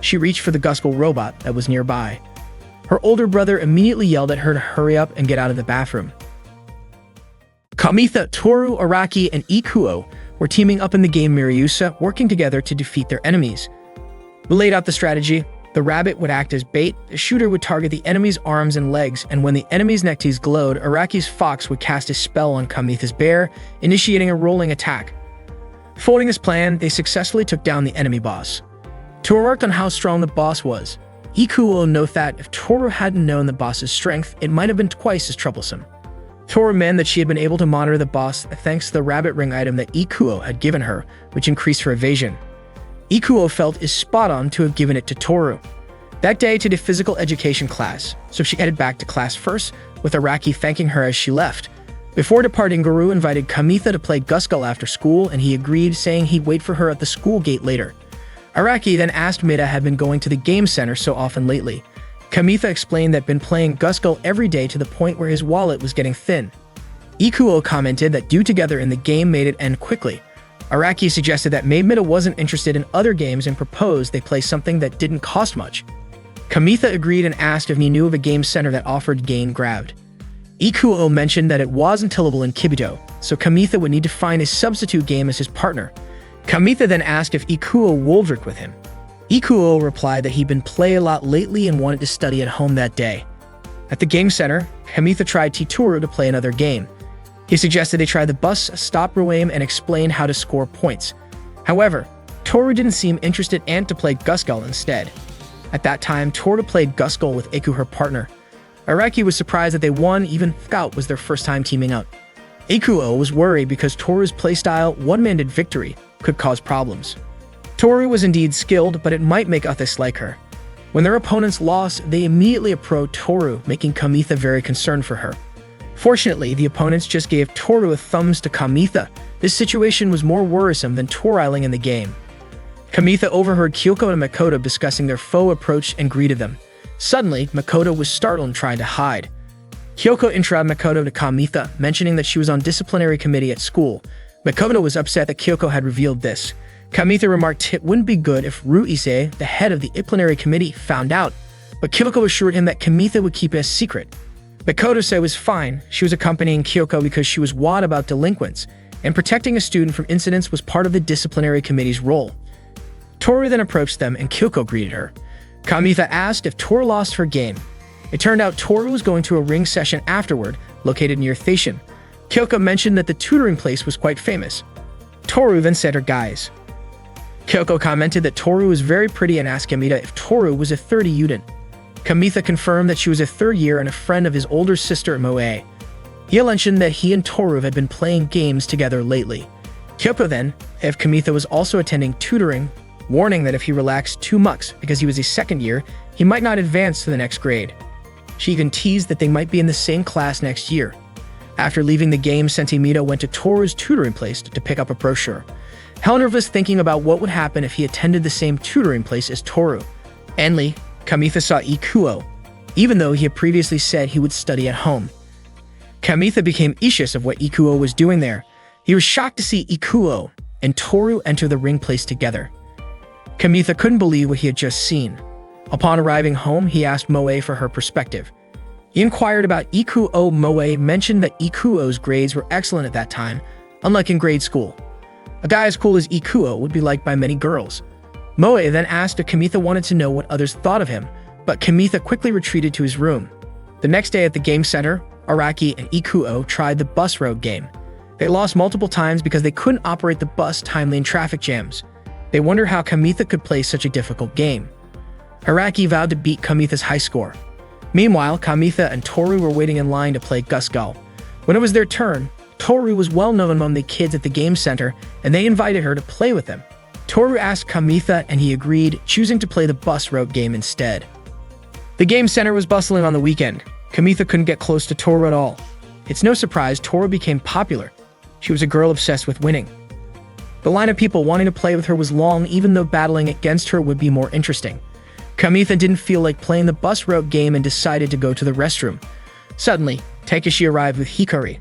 She reached for the Guskull robot that was nearby. Her older brother immediately yelled at her to hurry up and get out of the bathroom. Kamitha, Toru, Araki, and Ikuo were teaming up in the game Miryusa, working together to defeat their enemies. We laid out the strategy. The rabbit would act as bait, the shooter would target the enemy's arms and legs, and when the enemy's neckties glowed, Araki's fox would cast a spell on Kamitha's bear, initiating a rolling attack. Following this plan, they successfully took down the enemy boss. Toru worked on how strong the boss was. Ikuo noted that if Toru hadn't known the boss's strength, it might have been twice as troublesome. Toru meant that she had been able to monitor the boss thanks to the rabbit ring item that Ikuo had given her, which increased her evasion. Ikuo felt is spot on to have given it to Toru. That day to the physical education class, so she headed back to class first, with Araki thanking her as she left. Before departing, Guru invited Kamitha to play Guskull after school, and he agreed, saying he'd wait for her at the school gate later. Araki then asked Mida had been going to the game center so often lately. Kamitha explained that been playing Guskull every day to the point where his wallet was getting thin. Ikuo commented that due together in the game made it end quickly. Araki suggested that maybe Mida wasn't interested in other games and proposed they play something that didn't cost much. Kamitha agreed and asked if he knew of a game center that offered Game Grabbed. Ikuo mentioned that it wasn't tillable in Kibito, so Kamitha would need to find a substitute game as his partner. Kamitha then asked if Ikuo would with him. Ikuo replied that he'd been playing a lot lately and wanted to study at home that day. At the game center, Kamitha tried Toru to play another game. He suggested they try the bus stop game and explain how to score points. However, Toru didn't seem interested and to play Guskull instead. At that time, Toru played Guskull with Iku, her partner. Araki was surprised that they won, even though it was their first time teaming up. Ikuo was worried because Toru's playstyle, one-handed victory, could cause problems. Toru was indeed skilled, but it might make others like her. When their opponents lost, they immediately approached Toru, making Kamitha very concerned for her. Fortunately, the opponents just gave Toru a thumbs to Kamitha. This situation was more worrisome than Toriling in the game. Kamitha overheard Kyoko and Makoto discussing their foe approach and greeted them. Suddenly, Makoto was startled and tried to hide. Kyoko introduced Makoto to Kamitha, mentioning that she was on disciplinary committee at school. Makoto was upset that Kyoko had revealed this. Kamitha remarked it wouldn't be good if Ruise, the head of the disciplinary committee, found out, but Kyoko assured him that Kamitha would keep it a secret. Makoto said it was fine. She was accompanying Kyoko because she was worried about delinquents, and protecting a student from incidents was part of the disciplinary committee's role. Toru then approached them and Kyoko greeted her. Kamitha asked if Toru lost her game. It turned out Toru was going to a ring session afterward, located near Thacian. Kyoko mentioned that the tutoring place was quite famous. Toru then said her guys. Kyoko commented that Toru was very pretty and asked Kamitha if Toru was a 30 student. Kamitha confirmed that she was a third year and a friend of his older sister Moe. He mentioned that he and Toru had been playing games together lately. Kyoko then, if Kamitha was also attending tutoring, warning that if he relaxed too much because he was a second year, he might not advance to the next grade. She even teased that they might be in the same class next year. After leaving the game, Sentimito went to Toru's tutoring place to pick up a brochure. Helner was thinking about what would happen if he attended the same tutoring place as Toru. Endly, Kamitha saw Ikuo, even though he had previously said he would study at home. Kamitha became anxious of what Ikuo was doing there. He was shocked to see Ikuo and Toru enter the ring place together. Kamitha couldn't believe what he had just seen. Upon arriving home, he asked Moe for her perspective. He inquired about Ikuo. Moe mentioned that Ikuo's grades were excellent at that time, unlike in grade school. A guy as cool as Ikuo would be liked by many girls. Moe then asked if Kamitha wanted to know what others thought of him, but Kamitha quickly retreated to his room. The next day at the game center, Araki and Ikuo tried the bus road game. They lost multiple times because they couldn't operate the bus timely in traffic jams. They wondered how Kamitha could play such a difficult game. Araki vowed to beat Kamitha's high score. Meanwhile, Kamitha and Toru were waiting in line to play Gusgul. When it was their turn, Toru was well known among the kids at the game center, and they invited her to play with them. Toru asked Kamitha and he agreed, choosing to play the bus road game instead. The game center was bustling on the weekend. Kamitha couldn't get close to Toru at all. It's no surprise Toru became popular. She was a girl obsessed with winning. The line of people wanting to play with her was long, even though battling against her would be more interesting. Kamitha didn't feel like playing the bus road game and decided to go to the restroom. Suddenly, Takeshi arrived with Hikari,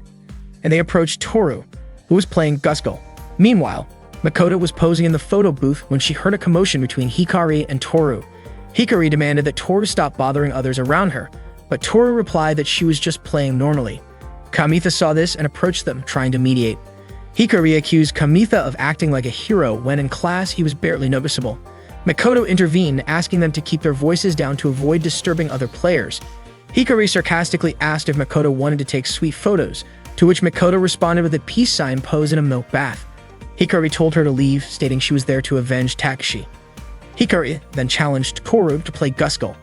and they approached Toru, who was playing Gusgul. Meanwhile, Makoto was posing in the photo booth when she heard a commotion between Hikari and Toru. Hikari demanded that Toru stop bothering others around her, but Toru replied that she was just playing normally. Kamitha saw this and approached them, trying to mediate. Hikari accused Kamitha of acting like a hero when in class he was barely noticeable. Makoto intervened, asking them to keep their voices down to avoid disturbing other players. Hikari sarcastically asked if Makoto wanted to take sweet photos, to which Makoto responded with a peace sign posed in a milk bath. Hikari told her to leave, stating she was there to avenge Takeshi. Hikari then challenged Toru to play Gusgul.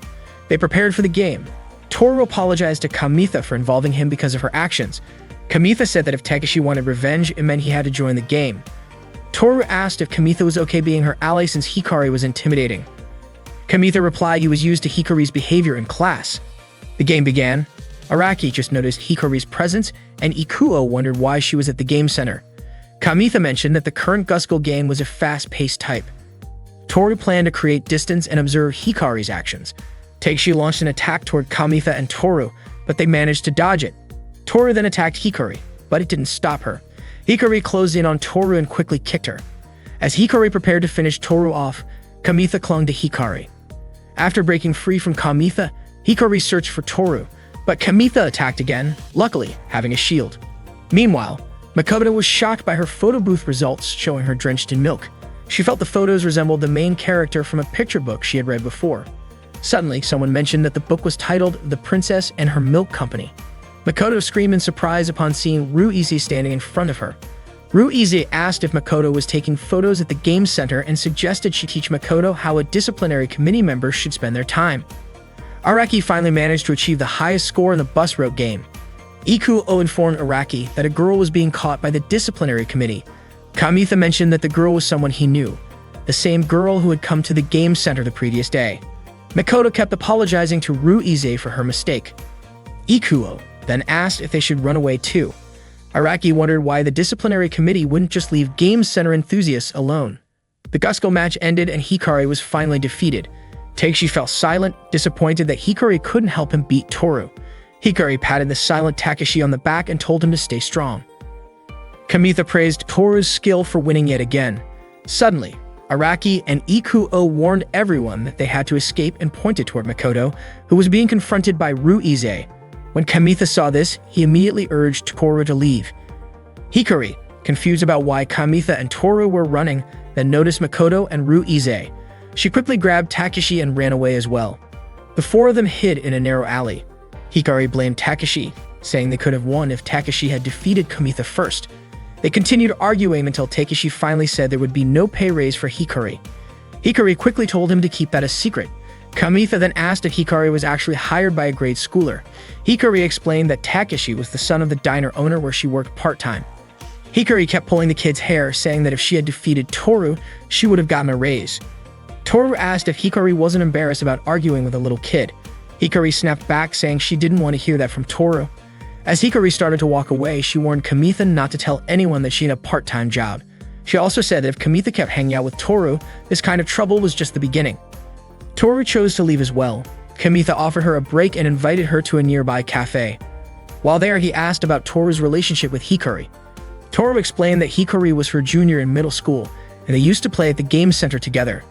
They prepared for the game. Toru apologized to Kamitha for involving him because of her actions. Kamitha said that if Takeshi wanted revenge, it meant he had to join the game. Toru asked if Kamitha was okay being her ally since Hikari was intimidating. Kamitha replied he was used to Hikari's behavior in class. The game began. Araki just noticed Hikari's presence, and Ikuo wondered why she was at the game center. Kamitha mentioned that the current Gusgul game was a fast-paced type. Toru planned to create distance and observe Hikari's actions. Takeshi launched an attack toward Kamitha and Toru, but they managed to dodge it. Toru then attacked Hikari, but it didn't stop her. Hikari closed in on Toru and quickly kicked her. As Hikari prepared to finish Toru off, Kamitha clung to Hikari. After breaking free from Kamitha, Hikari searched for Toru, but Kamitha attacked again, luckily having a shield. Meanwhile, Makoto was shocked by her photo booth results showing her drenched in milk. She felt the photos resembled the main character from a picture book she had read before. Suddenly, someone mentioned that the book was titled The Princess and Her Milk Company. Makoto screamed in surprise upon seeing Ruize standing in front of her. Ruize asked if Makoto was taking photos at the game center and suggested she teach Makoto how a disciplinary committee member should spend their time. Araki finally managed to achieve the highest score in the bus road game. Ikuo informed Araki that a girl was being caught by the disciplinary committee. Kamitha mentioned that the girl was someone he knew, the same girl who had come to the game center the previous day. Makoto kept apologizing to Ruize for her mistake. Ikuo then asked if they should run away too. Araki wondered why the disciplinary committee wouldn't just leave game center enthusiasts alone. The Gusgul match ended and Hikari was finally defeated. Takeshi fell silent, disappointed that Hikari couldn't help him beat Toru. Hikari patted the silent Takeshi on the back and told him to stay strong. Kamitha praised Toru's skill for winning yet again. Suddenly, Araki and Ikuo warned everyone that they had to escape and pointed toward Makoto, who was being confronted by Ruize. When Kamitha saw this, he immediately urged Toru to leave. Hikari, confused about why Kamitha and Toru were running, then noticed Makoto and Ruize. She quickly grabbed Takeshi and ran away as well. The four of them hid in a narrow alley. Hikari blamed Takeshi, saying they could have won if Takeshi had defeated Kamitha first. They continued arguing until Takeshi finally said there would be no pay raise for Hikari. Hikari quickly told him to keep that a secret. Kamitha then asked if Hikari was actually hired by a grade schooler. Hikari explained that Takeshi was the son of the diner owner where she worked part-time. Hikari kept pulling the kid's hair, saying that if she had defeated Toru, she would have gotten a raise. Toru asked if Hikari wasn't embarrassed about arguing with a little kid. Hikari snapped back, saying she didn't want to hear that from Toru. As Hikari started to walk away, she warned Kamitha not to tell anyone that she had a part-time job. She also said that if Kamitha kept hanging out with Toru, this kind of trouble was just the beginning. Toru chose to leave as well. Kamitha offered her a break and invited her to a nearby cafe. While there, he asked about Toru's relationship with Hikari. Toru explained that Hikari was her junior in middle school, and they used to play at the game center together.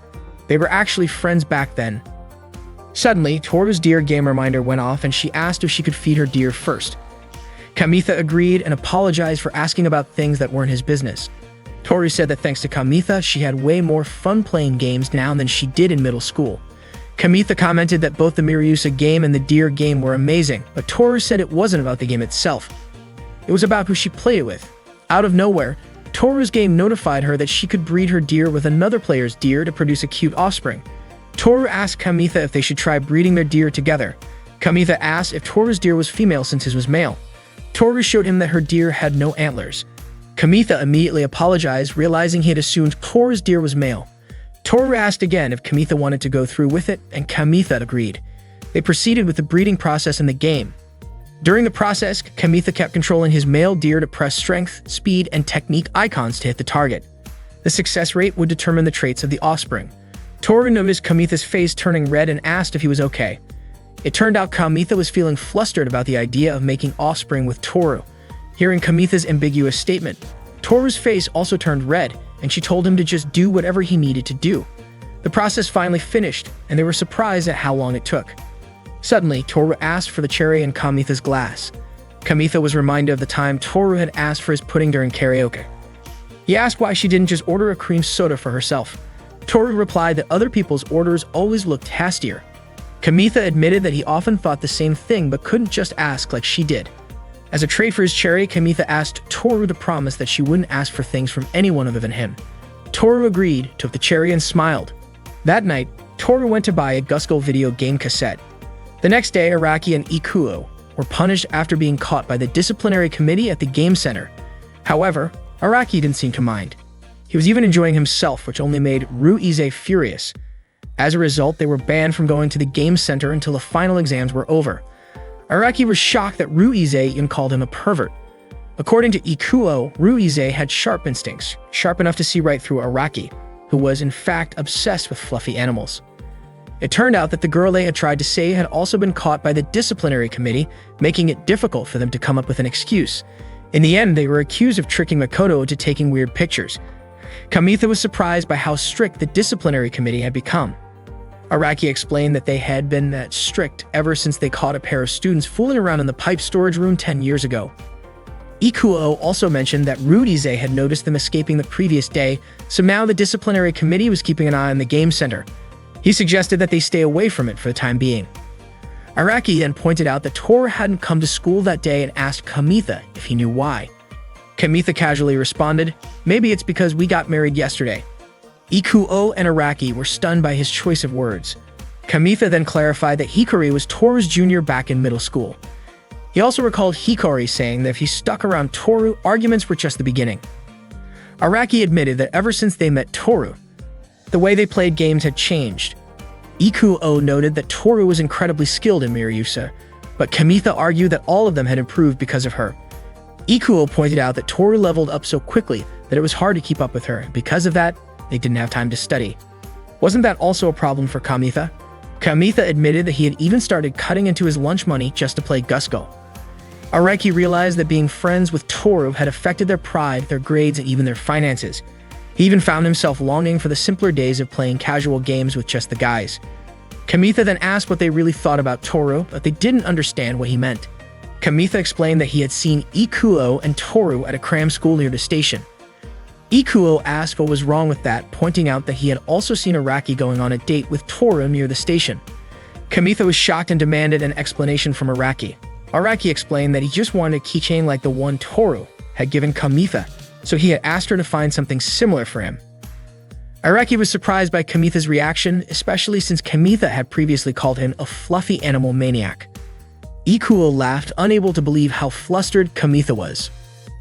They were actually friends back then. Suddenly, Toru's deer game reminder went off and she asked if she could feed her deer first. Kamitha agreed and apologized for asking about things that weren't his business. Toru said that thanks to Kamitha, she had way more fun playing games now than she did in middle school. Kamitha commented that both the Miryusa game and the deer game were amazing, but Toru said it wasn't about the game itself. It was about who she played it with. Out of nowhere, Toru's game notified her that she could breed her deer with another player's deer to produce a cute offspring. Toru asked Kamitha if they should try breeding their deer together. Kamitha asked if Toru's deer was female since his was male. Toru showed him that her deer had no antlers. Kamitha immediately apologized, realizing he had assumed Toru's deer was male. Toru asked again if Kamitha wanted to go through with it, and Kamitha agreed. They proceeded with the breeding process in the game. During the process, Kamitha kept controlling his male deer to press strength, speed, and technique icons to hit the target. The success rate would determine the traits of the offspring. Toru noticed Kamitha's face turning red and asked if he was okay. It turned out Kamitha was feeling flustered about the idea of making offspring with Toru. Hearing Kamitha's ambiguous statement, Toru's face also turned red, and she told him to just do whatever he needed to do. The process finally finished, and they were surprised at how long it took. Suddenly, Toru asked for the cherry in Kamitha's glass. Kamitha was reminded of the time Toru had asked for his pudding during karaoke. He asked why she didn't just order a cream soda for herself. Toru replied that other people's orders always looked tastier. Kamitha admitted that he often thought the same thing but couldn't just ask like she did. As a trade for his cherry, Kamitha asked Toru to promise that she wouldn't ask for things from anyone other than him. Toru agreed, took the cherry, and smiled. That night, Toru went to buy a Guskull video game cassette. The next day, Araki and Ikuo were punished after being caught by the disciplinary committee at the game center. However, Araki didn't seem to mind. He was even enjoying himself, which only made Ruize furious. As a result, they were banned from going to the game center until the final exams were over. Araki was shocked that Ruize even called him a pervert. According to Ikuo, Ruize had sharp instincts, sharp enough to see right through Araki, who was in fact obsessed with fluffy animals. It turned out that the girl they had tried to save had also been caught by the disciplinary committee, making it difficult for them to come up with an excuse. In the end, they were accused of tricking Makoto into taking weird pictures. Kamitha was surprised by how strict the disciplinary committee had become. Araki explained that they had been that strict ever since they caught a pair of students fooling around in the pipe storage room 10 years ago. Ikuo also mentioned that Ruize had noticed them escaping the previous day, so now the disciplinary committee was keeping an eye on the game center. He suggested that they stay away from it for the time being. Araki then pointed out that Toru hadn't come to school that day and asked Kamitha if he knew why. Kamitha casually responded, "Maybe it's because we got married yesterday." Ikuo and Araki were stunned by his choice of words. Kamitha then clarified that Hikari was Toru's junior back in middle school. He also recalled Hikari saying that if he stuck around Toru, arguments were just the beginning. Araki admitted that ever since they met Toru, the way they played games had changed. Ikuo noted that Toru was incredibly skilled in Miryusa, but Kamitha argued that all of them had improved because of her. Ikuo pointed out that Toru leveled up so quickly that it was hard to keep up with her, and because of that, they didn't have time to study. Wasn't that also a problem for Kamitha? Kamitha admitted that he had even started cutting into his lunch money just to play Guskull. Araki realized that being friends with Toru had affected their pride, their grades, and even their finances. He even found himself longing for the simpler days of playing casual games with just the guys. Kamitha then asked what they really thought about Toru, but they didn't understand what he meant. Kamitha explained that he had seen Ikuo and Toru at a cram school near the station. Ikuo asked what was wrong with that, pointing out that he had also seen Araki going on a date with Toru near the station. Kamitha was shocked and demanded an explanation from Araki. Araki explained that he just wanted a keychain like the one Toru had given Kamitha, so he had asked her to find something similar for him. Araki was surprised by Kamitha's reaction, especially since Kamitha had previously called him a fluffy animal maniac. Ikuo laughed, unable to believe how flustered Kamitha was.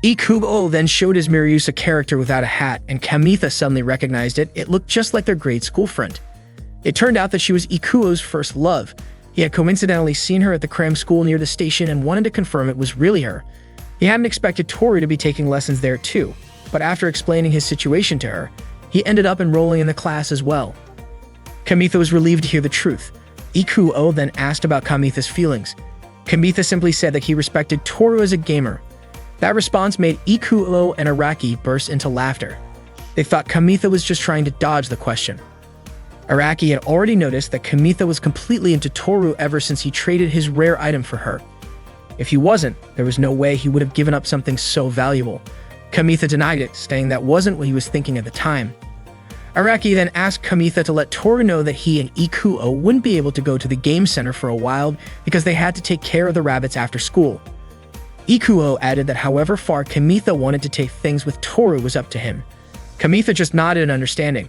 Ikuo then showed his Miryusa character without a hat, and Kamitha suddenly recognized it. It looked just like their grade school friend. It turned out that she was Ikuo's first love. He had coincidentally seen her at the cram school near the station and wanted to confirm it was really her. He hadn't expected Toru to be taking lessons there too, but after explaining his situation to her, he ended up enrolling in the class as well. Kamitha was relieved to hear the truth. Ikuo then asked about Kamitha's feelings. Kamitha simply said that he respected Toru as a gamer. That response made Ikuo and Araki burst into laughter. They thought Kamitha was just trying to dodge the question. Araki had already noticed that Kamitha was completely into Toru ever since he traded his rare item for her. If he wasn't, there was no way he would have given up something so valuable. Kamitha denied it, saying that wasn't what he was thinking at the time. Araki then asked Kamitha to let Toru know that he and Ikuo wouldn't be able to go to the game center for a while because they had to take care of the rabbits after school. Ikuo added that however far Kamitha wanted to take things with Toru was up to him. Kamitha just nodded in understanding.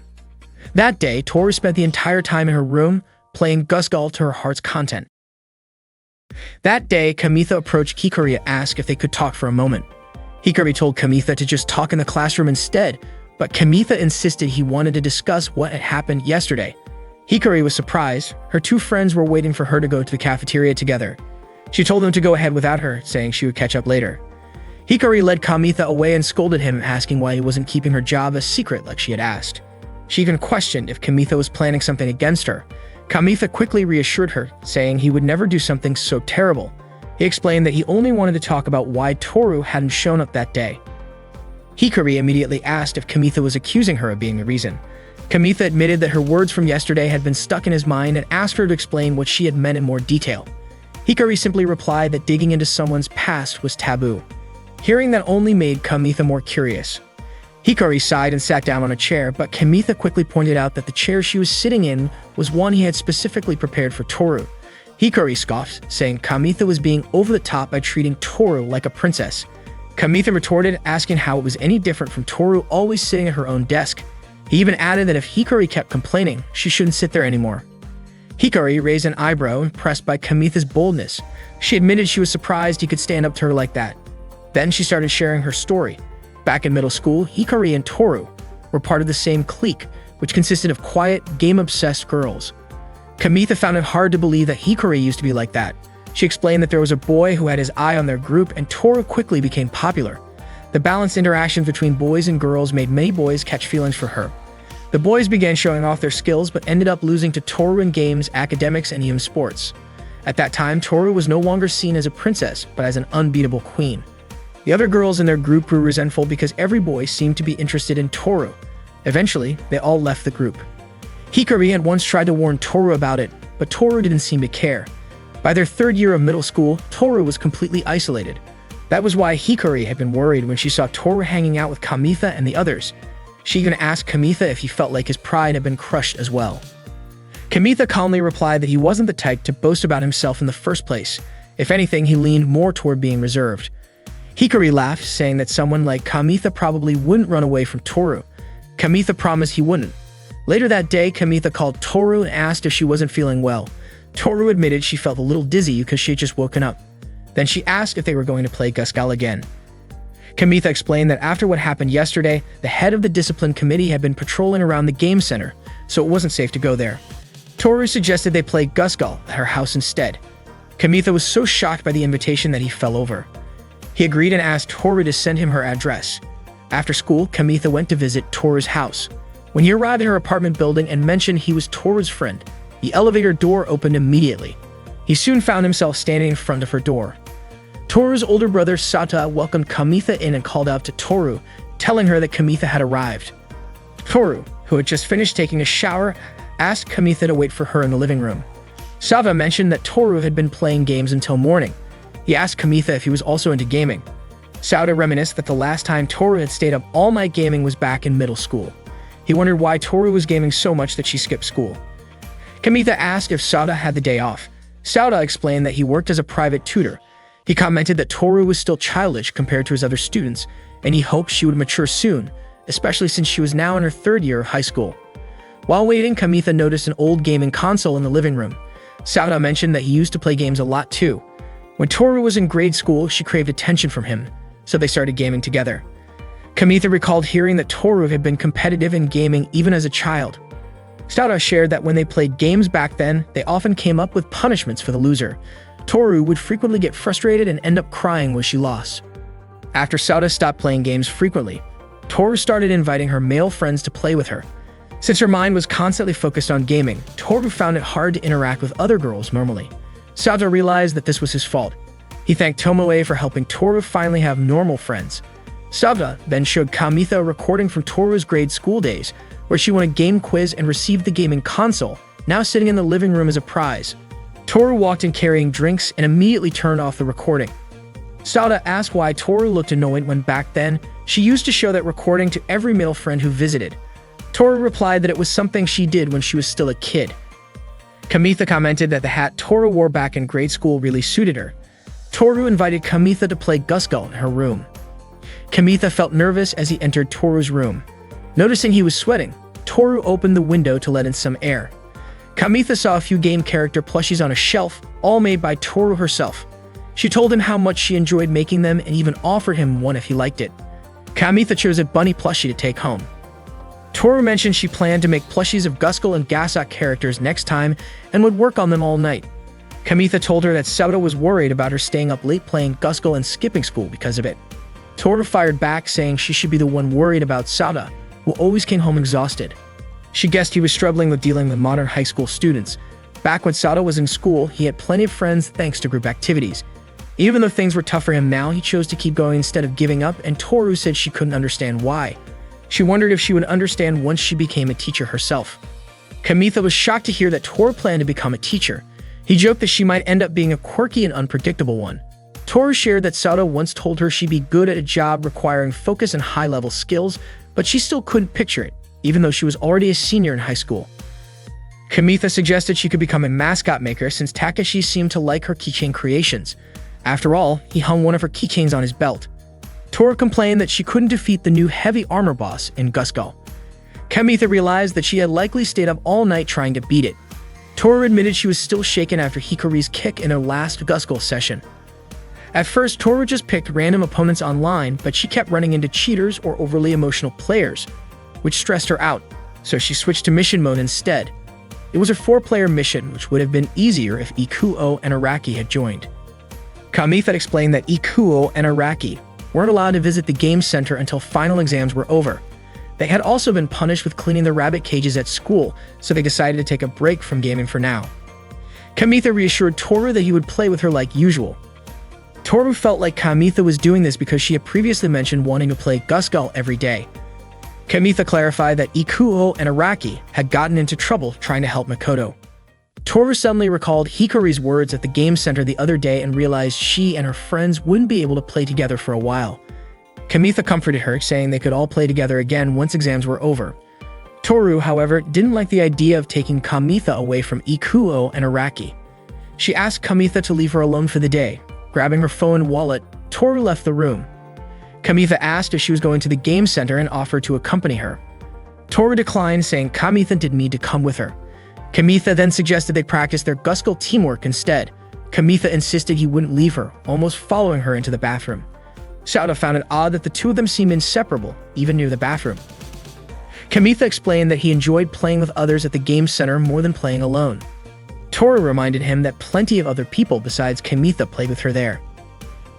That day, Toru spent the entire time in her room, playing Gusgal to her heart's content. That day, Kamitha approached Hikari and asked if they could talk for a moment. Hikari told Kamitha to just talk in the classroom instead, but Kamitha insisted he wanted to discuss what had happened yesterday. Hikari was surprised. Her two friends were waiting for her to go to the cafeteria together. She told them to go ahead without her, saying she would catch up later. Hikari led Kamitha away and scolded him, asking why he wasn't keeping her job a secret like she had asked. She even questioned if Kamitha was planning something against her. Kamitha quickly reassured her, saying he would never do something so terrible. He explained that he only wanted to talk about why Toru hadn't shown up that day. Hikari immediately asked if Kamitha was accusing her of being the reason. Kamitha admitted that her words from yesterday had been stuck in his mind and asked her to explain what she had meant in more detail. Hikari simply replied that digging into someone's past was taboo. Hearing that only made Kamitha more curious. Hikari sighed and sat down on a chair, but Kamitha quickly pointed out that the chair she was sitting in was one he had specifically prepared for Toru. Hikari scoffed, saying Kamitha was being over the top by treating Toru like a princess. Kamitha retorted, asking how it was any different from Toru always sitting at her own desk. He even added that if Hikari kept complaining, she shouldn't sit there anymore. Hikari raised an eyebrow, impressed by Kamitha's boldness. She admitted she was surprised he could stand up to her like that. Then she started sharing her story. Back in middle school, Hikari and Toru were part of the same clique, which consisted of quiet, game-obsessed girls. Kamitha found it hard to believe that Hikari used to be like that. She explained that there was a boy who had his eye on their group, and Toru quickly became popular. The balanced interactions between boys and girls made many boys catch feelings for her. The boys began showing off their skills, but ended up losing to Toru in games, academics, and even sports. At that time, Toru was no longer seen as a princess, but as an unbeatable queen. The other girls in their group grew resentful because every boy seemed to be interested in Toru. Eventually, they all left the group. Hikari had once tried to warn Toru about it, but Toru didn't seem to care. By their third year of middle school, Toru was completely isolated. That was why Hikari had been worried when she saw Toru hanging out with Kamitha and the others. She even asked Kamitha if he felt like his pride had been crushed as well. Kamitha calmly replied that he wasn't the type to boast about himself in the first place. If anything, he leaned more toward being reserved. Hikari laughed, saying that someone like Kamitha probably wouldn't run away from Toru. Kamitha promised he wouldn't. Later that day, Kamitha called Toru and asked if she wasn't feeling well. Toru admitted she felt a little dizzy because she had just woken up. Then she asked if they were going to play Gusgal again. Kamitha explained that after what happened yesterday, the head of the discipline committee had been patrolling around the game center, so it wasn't safe to go there. Toru suggested they play Gusgal at her house instead. Kamitha was so shocked by the invitation that he fell over. He agreed and asked Toru to send him her address. After school, Kamitha went to visit Toru's house. When he arrived at her apartment building and mentioned he was Toru's friend, the elevator door opened immediately. He soon found himself standing in front of her door. Toru's older brother Sata welcomed Kamitha in and called out to Toru, telling her that Kamitha had arrived. Toru, who had just finished taking a shower, asked Kamitha to wait for her in the living room. Sava mentioned that Toru had been playing games until morning. He asked Kamitha if he was also into gaming. Sauda reminisced that the last time Toru had stayed up all night gaming was back in middle school. He wondered why Toru was gaming so much that she skipped school. Kamitha asked if Sauda had the day off. Sauda explained that he worked as a private tutor. He commented that Toru was still childish compared to his other students, and he hoped she would mature soon, especially since she was now in her third year of high school. While waiting, Kamitha noticed an old gaming console in the living room. Sauda mentioned that he used to play games a lot too. When Toru was in grade school, she craved attention from him, so they started gaming together. Kamitha recalled hearing that Toru had been competitive in gaming even as a child. Sauda shared that when they played games back then, they often came up with punishments for the loser. Toru would frequently get frustrated and end up crying when she lost. After Sauda stopped playing games frequently, Toru started inviting her male friends to play with her. Since her mind was constantly focused on gaming, Toru found it hard to interact with other girls normally. Sauda realized that this was his fault. He thanked Tomoe for helping Toru finally have normal friends. Sauda then showed Kamitha a recording from Toru's grade school days, where she won a game quiz and received the gaming console, now sitting in the living room as a prize. Toru walked in carrying drinks and immediately turned off the recording. Sauda asked why Toru looked annoyed when back then she used to show that recording to every male friend who visited. Toru replied that it was something she did when she was still a kid. Kamitha commented that the hat Toru wore back in grade school really suited her. Toru invited Kamitha to play Gusgul in her room. Kamitha felt nervous as he entered Toru's room. Noticing he was sweating, Toru opened the window to let in some air. Kamitha saw a few game character plushies on a shelf, all made by Toru herself. She told him how much she enjoyed making them and even offered him one if he liked it. Kamitha chose a bunny plushie to take home. Toru mentioned she planned to make plushies of Gusgul and Gasok characters next time and would work on them all night. Kamitha told her that Sauda was worried about her staying up late playing Gusgul and skipping school because of it. Toru fired back, saying she should be the one worried about Sauda, who always came home exhausted. She guessed he was struggling with dealing with modern high school students. Back when Sauda was in school, he had plenty of friends thanks to group activities. Even though things were tough for him now, he chose to keep going instead of giving up, and Toru said she couldn't understand why. She wondered if she would understand once she became a teacher herself. Kamitha was shocked to hear that Toru planned to become a teacher. He joked that she might end up being a quirky and unpredictable one. Toru shared that Sauda once told her she'd be good at a job requiring focus and high-level skills, but she still couldn't picture it, even though she was already a senior in high school. Kamitha suggested she could become a mascot maker since Takeshi seemed to like her keychain creations. After all, he hung one of her keychains on his belt. Toru complained that she couldn't defeat the new heavy armor boss in Gusgul. Kamitha realized that she had likely stayed up all night trying to beat it. Toru admitted she was still shaken after Hikari's kick in her last Gusgul session. At first, Toru just picked random opponents online, but she kept running into cheaters or overly emotional players, which stressed her out, so she switched to mission mode instead. It was a 4-player mission, which would have been easier if Ikuo and Araki had joined. Kamitha explained that Ikuo and Araki weren't allowed to visit the game center until final exams were over. They had also been punished with cleaning the rabbit cages at school, so they decided to take a break from gaming for now. Kamitha reassured Toru that he would play with her like usual. Toru felt like Kamitha was doing this because she had previously mentioned wanting to play Gusgul every day. Kamitha clarified that Ikuo and Araki had gotten into trouble trying to help Makoto. Toru suddenly recalled Hikari's words at the game center the other day and realized she and her friends wouldn't be able to play together for a while. Kamitha comforted her, saying they could all play together again once exams were over. Toru, however, didn't like the idea of taking Kamitha away from Ikuo and Araki. She asked Kamitha to leave her alone for the day. Grabbing her phone and wallet, Toru left the room. Kamitha asked if she was going to the game center and offered to accompany her. Toru declined, saying Kamitha didn't need to come with her. Kamitha then suggested they practice their Gusgul teamwork instead. Kamitha insisted he wouldn't leave her, almost following her into the bathroom. Sauda found it odd that the two of them seemed inseparable, even near the bathroom. Kamitha explained that he enjoyed playing with others at the game center more than playing alone. Toru reminded him that plenty of other people besides Kamitha played with her there.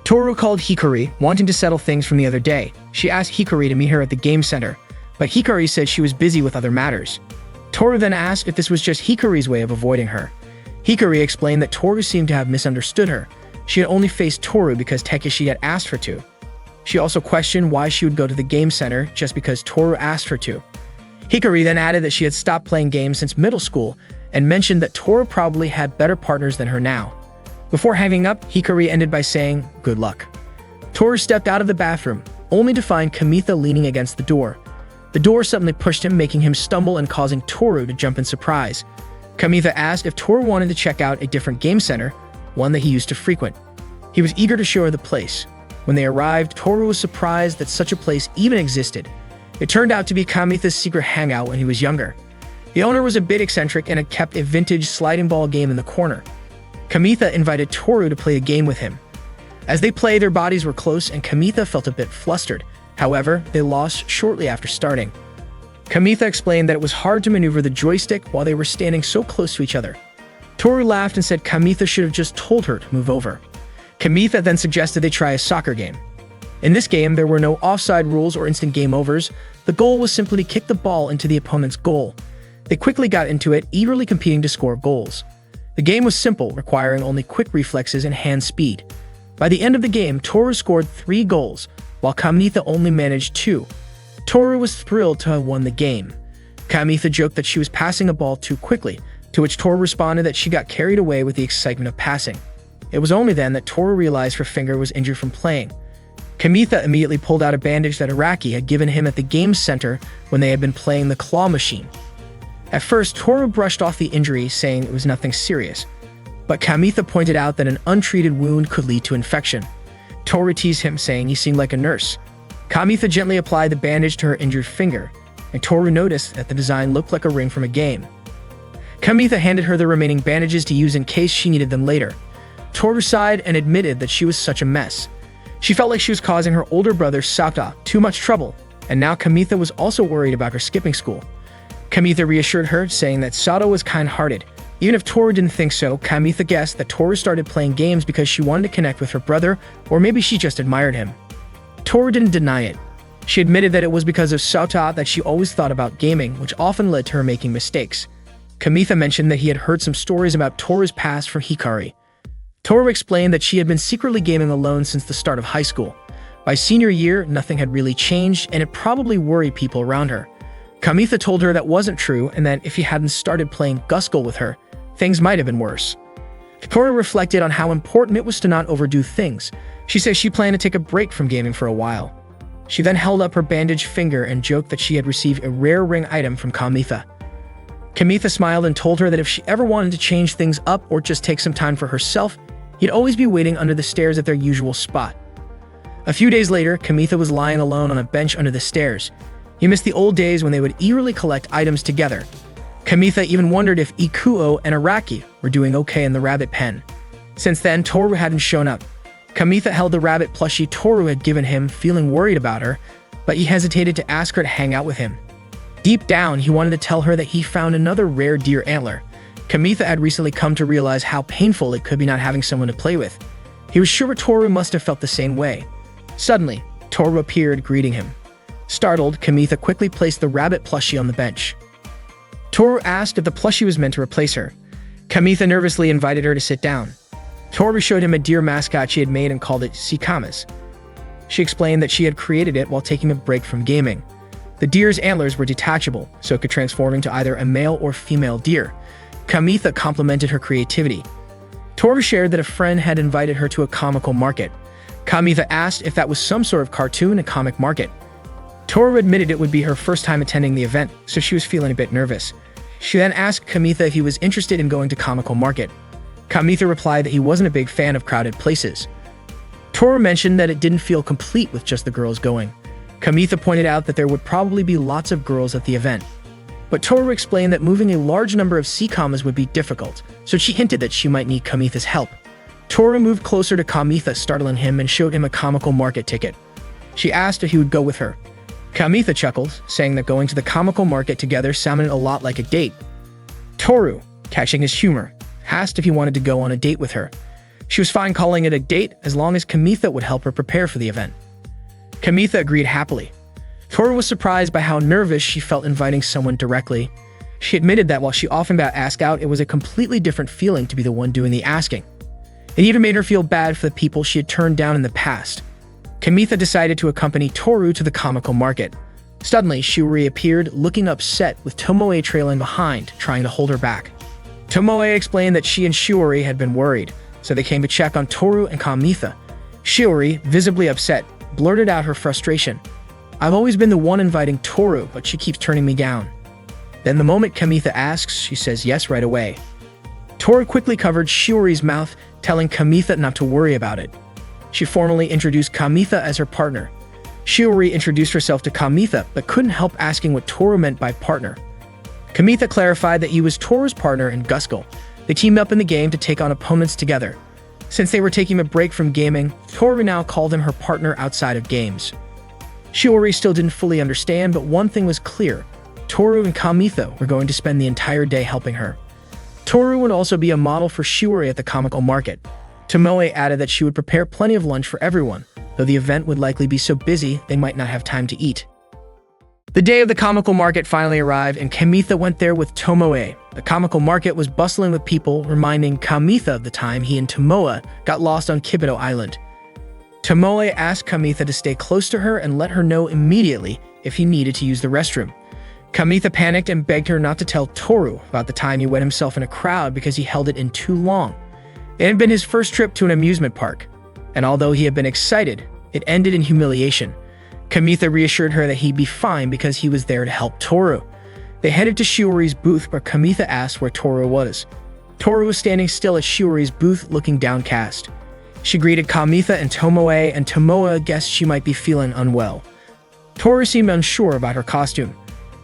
Toru called Hikari, wanting to settle things from the other day. She asked Hikari to meet her at the game center, but Hikari said she was busy with other matters. Toru then asked if this was just Hikari's way of avoiding her. Hikari explained that Toru seemed to have misunderstood her. She had only faced Toru because Takeshi had asked her to. She also questioned why she would go to the game center just because Toru asked her to. Hikari then added that she had stopped playing games since middle school and mentioned that Toru probably had better partners than her now. Before hanging up, Hikari ended by saying, "Good luck." Toru stepped out of the bathroom, only to find Kamitha leaning against the door. The door suddenly pushed him, making him stumble and causing Toru to jump in surprise. Kamitha asked if Toru wanted to check out a different game center, one that he used to frequent. He was eager to show her the place. When they arrived, Toru was surprised that such a place even existed. It turned out to be Kamitha's secret hangout when he was younger. The owner was a bit eccentric and had kept a vintage sliding ball game in the corner. Kamitha invited Toru to play a game with him. As they played, their bodies were close and Kamitha felt a bit flustered. However, they lost shortly after starting. Kamitha explained that it was hard to maneuver the joystick while they were standing so close to each other. Toru laughed and said Kamitha should have just told her to move over. Kamitha then suggested they try a soccer game. In this game, there were no offside rules or instant game overs. The goal was simply to kick the ball into the opponent's goal. They quickly got into it, eagerly competing to score goals. The game was simple, requiring only quick reflexes and hand speed. By the end of the game, Toru scored 3 goals, while Kamitha only managed 2. Toru was thrilled to have won the game. Kamitha joked that she was passing a ball too quickly, to which Toru responded that she got carried away with the excitement of passing. It was only then that Toru realized her finger was injured from playing. Kamitha immediately pulled out a bandage that Araki had given him at the game center when they had been playing the claw machine. At first, Toru brushed off the injury, saying it was nothing serious, but Kamitha pointed out that an untreated wound could lead to infection. Toru teased him, saying he seemed like a nurse. Kamitha gently applied the bandage to her injured finger, and Toru noticed that the design looked like a ring from a game. Kamitha handed her the remaining bandages to use in case she needed them later. Toru sighed and admitted that she was such a mess. She felt like she was causing her older brother Sata too much trouble, and now Kamitha was also worried about her skipping school. Kamitha reassured her, saying that Sata was kind-hearted. Even if Toru didn't think so, Kamitha guessed that Toru started playing games because she wanted to connect with her brother, or maybe she just admired him. Toru didn't deny it. She admitted that it was because of Sata that she always thought about gaming, which often led to her making mistakes. Kamitha mentioned that he had heard some stories about Toru's past from Hikari. Toru explained that she had been secretly gaming alone since the start of high school. By senior year, nothing had really changed, and it probably worried people around her. Kamitha told her that wasn't true, and that if he hadn't started playing Guskull with her, things might have been worse. Toru reflected on how important it was to not overdo things. She said she planned to take a break from gaming for a while. She then held up her bandaged finger and joked that she had received a rare ring item from Kamitha. Kamitha smiled and told her that if she ever wanted to change things up or just take some time for herself, he'd always be waiting under the stairs at their usual spot. A few days later, Kamitha was lying alone on a bench under the stairs. He missed the old days when they would eagerly collect items together. Kamitha even wondered if Ikuo and Araki were doing okay in the rabbit pen. Since then, Toru hadn't shown up. Kamitha held the rabbit plushie Toru had given him, feeling worried about her, but he hesitated to ask her to hang out with him. Deep down, he wanted to tell her that he found another rare deer antler. Kamitha had recently come to realize how painful it could be not having someone to play with. He was sure Toru must have felt the same way. Suddenly, Toru appeared, greeting him. Startled, Kamitha quickly placed the rabbit plushie on the bench. Toru asked if the plushie was meant to replace her. Kamitha nervously invited her to sit down. Toru showed him a deer mascot she had made and called it Sikamas. She explained that she had created it while taking a break from gaming. The deer's antlers were detachable, so it could transform into either a male or female deer. Kamitha complimented her creativity. Toru shared that a friend had invited her to a comical market. Kamitha asked if that was some sort of cartoon and comic market. Toru admitted it would be her first time attending the event, so she was feeling a bit nervous. She then asked Kamitha if he was interested in going to comical market. Kamitha replied that he wasn't a big fan of crowded places. Toru mentioned that it didn't feel complete with just the girls going. Kamitha pointed out that there would probably be lots of girls at the event. But Toru explained that moving a large number of Sikamas would be difficult, so she hinted that she might need Kamitha's help. Toru moved closer to Kamitha, startling him, and showed him a comical market ticket. She asked if he would go with her. Kamitha chuckled, saying that going to the comical market together sounded a lot like a date. Toru, catching his humor, asked if he wanted to go on a date with her. She was fine calling it a date as long as Kamitha would help her prepare for the event. Kamitha agreed happily. Toru was surprised by how nervous she felt inviting someone directly. She admitted that while she often got asked out, it was a completely different feeling to be the one doing the asking. It even made her feel bad for the people she had turned down in the past. Kamitha decided to accompany Toru to the comical market. Suddenly, Shiori appeared, looking upset, with Tomoe trailing behind, trying to hold her back. Tomoe explained that she and Shiori had been worried, so they came to check on Toru and Kamitha. Shiori, visibly upset, blurted out her frustration. "I've always been the one inviting Toru, but she keeps turning me down." Then the moment Kamitha asks, she says yes right away. Toru quickly covered Shiori's mouth, telling Kamitha not to worry about it. She formally introduced Kamitha as her partner. Shiori introduced herself to Kamitha, but couldn't help asking what Toru meant by partner. Kamitha clarified that he was Toru's partner in Guskull. They teamed up in the game to take on opponents together. Since they were taking a break from gaming, Toru now called him her partner outside of games. Shiori still didn't fully understand, but one thing was clear. Toru and Kamitha were going to spend the entire day helping her. Toru would also be a model for Shiori at the comical market. Tomoe added that she would prepare plenty of lunch for everyone, though the event would likely be so busy they might not have time to eat. The day of the comical market finally arrived, and Kamitha went there with Tomoe. The comical market was bustling with people, reminding Kamitha of the time he and Tomoe got lost on Kibito Island. Tomoe asked Kamitha to stay close to her and let her know immediately if he needed to use the restroom. Kamitha panicked and begged her not to tell Toru about the time he wet himself in a crowd because he held it in too long. It had been his first trip to an amusement park, and although he had been excited, it ended in humiliation. Kamitha reassured her that he'd be fine because he was there to help Toru. They headed to Shiori's booth where Kamitha asked where Toru was. Toru was standing still at Shiori's booth looking downcast. She greeted Kamitha and Tomoe guessed she might be feeling unwell. Toru seemed unsure about her costume.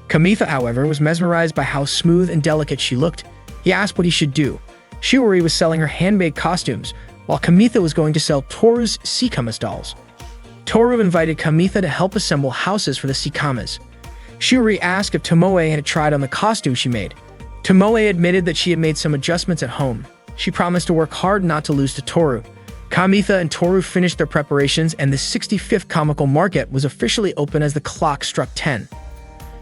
Kamitha, however, was mesmerized by how smooth and delicate she looked. He asked what he should do. Shiori was selling her handmade costumes, while Kamitha was going to sell Toru's Sikamas dolls. Toru invited Kamitha to help assemble houses for the Sikamas. Shiori asked if Tomoe had tried on the costume she made. Tomoe admitted that she had made some adjustments at home. She promised to work hard not to lose to Toru. Kamitha and Toru finished their preparations and the 65th comical market was officially open as the clock struck 10.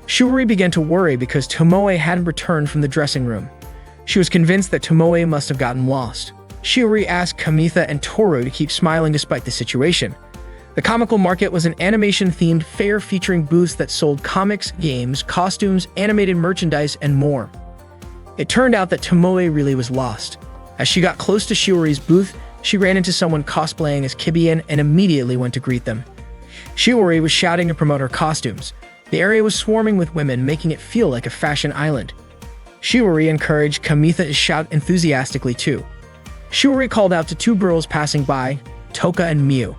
Shiori began to worry because Tomoe hadn't returned from the dressing room. She was convinced that Tomoe must have gotten lost. Shiori asked Kamitha and Toru to keep smiling despite the situation. The comical market was an animation-themed fair featuring booths that sold comics, games, costumes, animated merchandise, and more. It turned out that Tomoe really was lost. As she got close to Shiori's booth, she ran into someone cosplaying as Kibian and immediately went to greet them. Shiori was shouting to promote her costumes. The area was swarming with women, making it feel like a fashion island. Shiori encouraged Kamitha to shout enthusiastically too. Shiori called out to two girls passing by, Toka and Miu,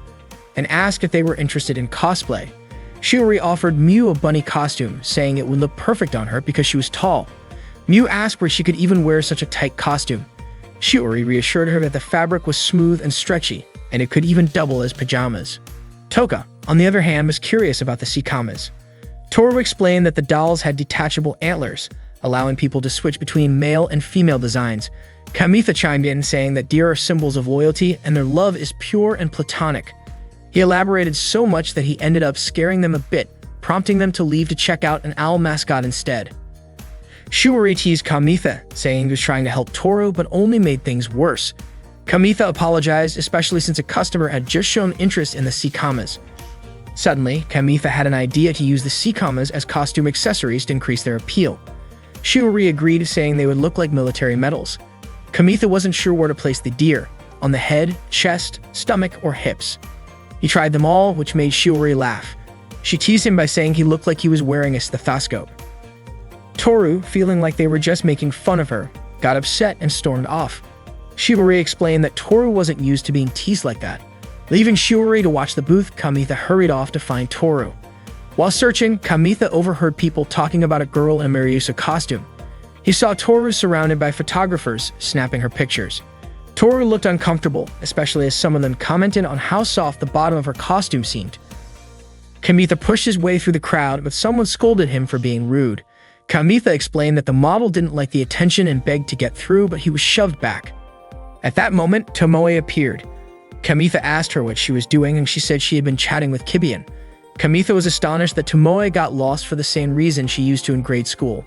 and asked if they were interested in cosplay. Shiori offered Miu a bunny costume, saying it would look perfect on her because she was tall. Miu asked where she could even wear such a tight costume. Shiori reassured her that the fabric was smooth and stretchy, and it could even double as pajamas. Toka, on the other hand, was curious about the Sikamas. Toru explained that the dolls had detachable antlers, allowing people to switch between male and female designs. Kamitha chimed in, saying that deer are symbols of loyalty and their love is pure and platonic. He elaborated so much that he ended up scaring them a bit, prompting them to leave to check out an owl mascot instead. Shiori teased Kamitha, saying he was trying to help Toru but only made things worse. Kamitha apologized, especially since a customer had just shown interest in the Sikamas. Suddenly, Kamitha had an idea to use the Sikamas as costume accessories to increase their appeal. Shiori agreed, saying they would look like military medals. Kamitha wasn't sure where to place the deer, on the head, chest, stomach, or hips. He tried them all, which made Shiori laugh. She teased him by saying he looked like he was wearing a stethoscope. Toru, feeling like they were just making fun of her, got upset and stormed off. Shiori explained that Toru wasn't used to being teased like that. Leaving Shiori to watch the booth, Kamitha hurried off to find Toru. While searching, Kamitha overheard people talking about a girl in a Mariusa costume. He saw Toru surrounded by photographers, snapping her pictures. Toru looked uncomfortable, especially as some of them commented on how soft the bottom of her costume seemed. Kamitha pushed his way through the crowd, but someone scolded him for being rude. Kamitha explained that the model didn't like the attention and begged to get through, but he was shoved back. At that moment, Tomoe appeared. Kamitha asked her what she was doing, and she said she had been chatting with Kibian. Kamitha was astonished that Tomoe got lost for the same reason she used to in grade school.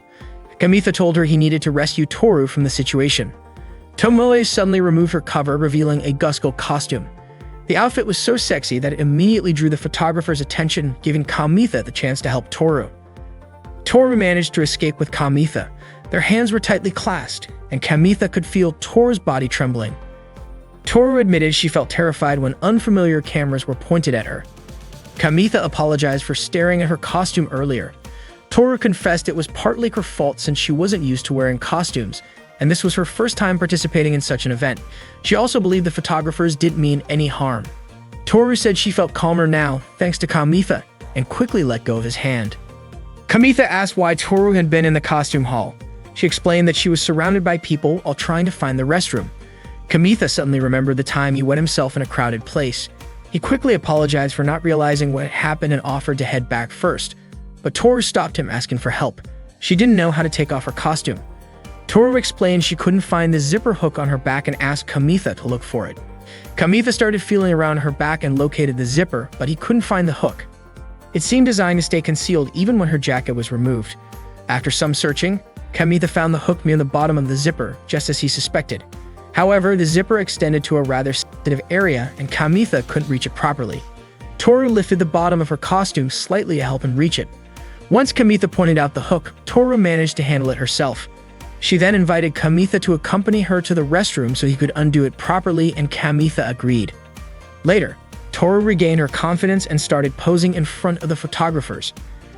Kamitha told her he needed to rescue Toru from the situation. Tomoe suddenly removed her cover, revealing a Gusco costume. The outfit was so sexy that it immediately drew the photographer's attention, giving Kamitha the chance to help Toru. Toru managed to escape with Kamitha. Their hands were tightly clasped, and Kamitha could feel Toru's body trembling. Toru admitted she felt terrified when unfamiliar cameras were pointed at her. Kamitha apologized for staring at her costume earlier. Toru confessed it was partly her fault since she wasn't used to wearing costumes, and this was her first time participating in such an event. She also believed the photographers didn't mean any harm. Toru said she felt calmer now, thanks to Kamitha, and quickly let go of his hand. Kamitha asked why Toru had been in the costume hall. She explained that she was surrounded by people while trying to find the restroom. Kamitha suddenly remembered the time he wet himself in a crowded place. He quickly apologized for not realizing what had happened and offered to head back first, but Toru stopped him, asking for help. She didn't know how to take off her costume. Toru explained she couldn't find the zipper hook on her back and asked Kamitha to look for it. Kamitha started feeling around her back and located the zipper, but he couldn't find the hook. It seemed designed to stay concealed even when her jacket was removed. After some searching, Kamitha found the hook near the bottom of the zipper, just as he suspected. However, the zipper extended to a rather sensitive area and Kamitha couldn't reach it properly. Toru lifted the bottom of her costume slightly to help him reach it. Once Kamitha pointed out the hook, Toru managed to handle it herself. She then invited Kamitha to accompany her to the restroom so he could undo it properly, and Kamitha agreed. Later, Toru regained her confidence and started posing in front of the photographers.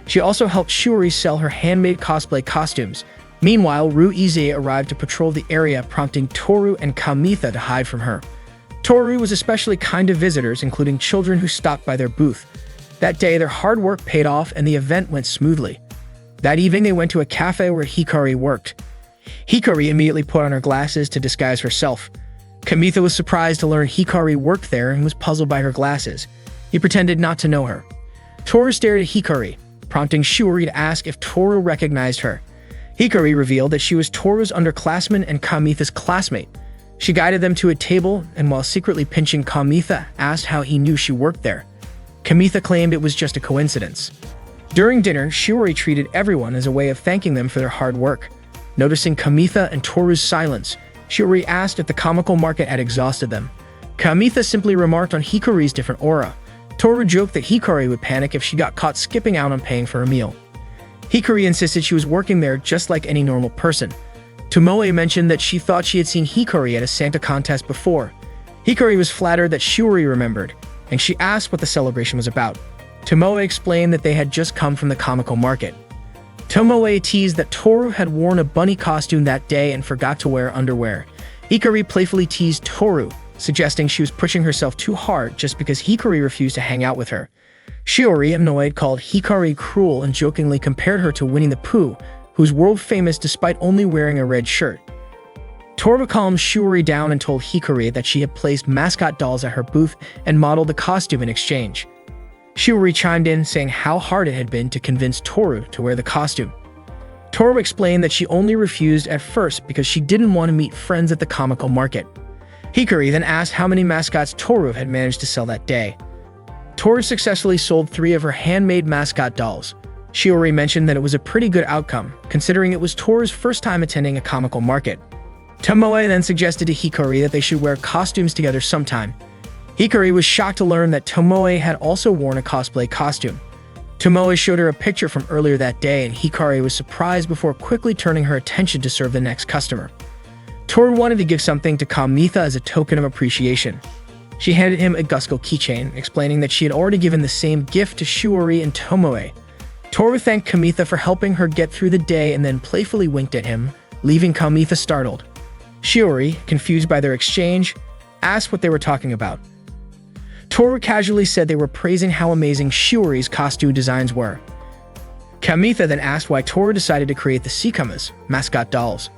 She also helped Shiori sell her handmade cosplay costumes. Meanwhile, Ruize arrived to patrol the area, prompting Toru and Kamitha to hide from her. Toru was especially kind to visitors, including children who stopped by their booth. That day, their hard work paid off and the event went smoothly. That evening, they went to a cafe where Hikari worked. Hikari immediately put on her glasses to disguise herself. Kamitha was surprised to learn Hikari worked there and was puzzled by her glasses. He pretended not to know her. Toru stared at Hikari, prompting Shiori to ask if Toru recognized her. Hikari revealed that she was Toru's underclassman and Kamitha's classmate. She guided them to a table and, while secretly pinching Kamitha, asked how he knew she worked there. Kamitha claimed it was just a coincidence. During dinner, Shiori treated everyone as a way of thanking them for their hard work. Noticing Kamitha and Toru's silence, Shiori asked if the comical market had exhausted them. Kamitha simply remarked on Hikari's different aura. Toru joked that Hikari would panic if she got caught skipping out on paying for a meal. Hikari insisted she was working there just like any normal person. Tomoe mentioned that she thought she had seen Hikari at a Santa contest before. Hikari was flattered that Shiori remembered, and she asked what the celebration was about. Tomoe explained that they had just come from the comical market. Tomoe teased that Toru had worn a bunny costume that day and forgot to wear underwear. Hikari playfully teased Toru, suggesting she was pushing herself too hard just because Hikari refused to hang out with her. Shiori, annoyed, called Hikari cruel and jokingly compared her to Winnie the Pooh, who's world famous despite only wearing a red shirt. Toru calmed Shiori down and told Hikari that she had placed mascot dolls at her booth and modeled the costume in exchange. Shiori chimed in, saying how hard it had been to convince Toru to wear the costume. Toru explained that she only refused at first because she didn't want to meet friends at the comical market. Hikari then asked how many mascots Toru had managed to sell that day. Toru successfully sold 3 of her handmade mascot dolls. Shiori mentioned that it was a pretty good outcome, considering it was Toru's first time attending a comical market. Tomoe then suggested to Hikari that they should wear costumes together sometime. Hikari was shocked to learn that Tomoe had also worn a cosplay costume. Tomoe showed her a picture from earlier that day, and Hikari was surprised before quickly turning her attention to serve the next customer. Toru wanted to give something to Kamitha as a token of appreciation. She handed him a Gusco keychain, explaining that she had already given the same gift to Shiori and Tomoe. Toru thanked Kamitha for helping her get through the day and then playfully winked at him, leaving Kamitha startled. Shiori, confused by their exchange, asked what they were talking about. Toru casually said they were praising how amazing Shiori's costume designs were. Kamitha then asked why Toru decided to create the Sikamas, mascot dolls.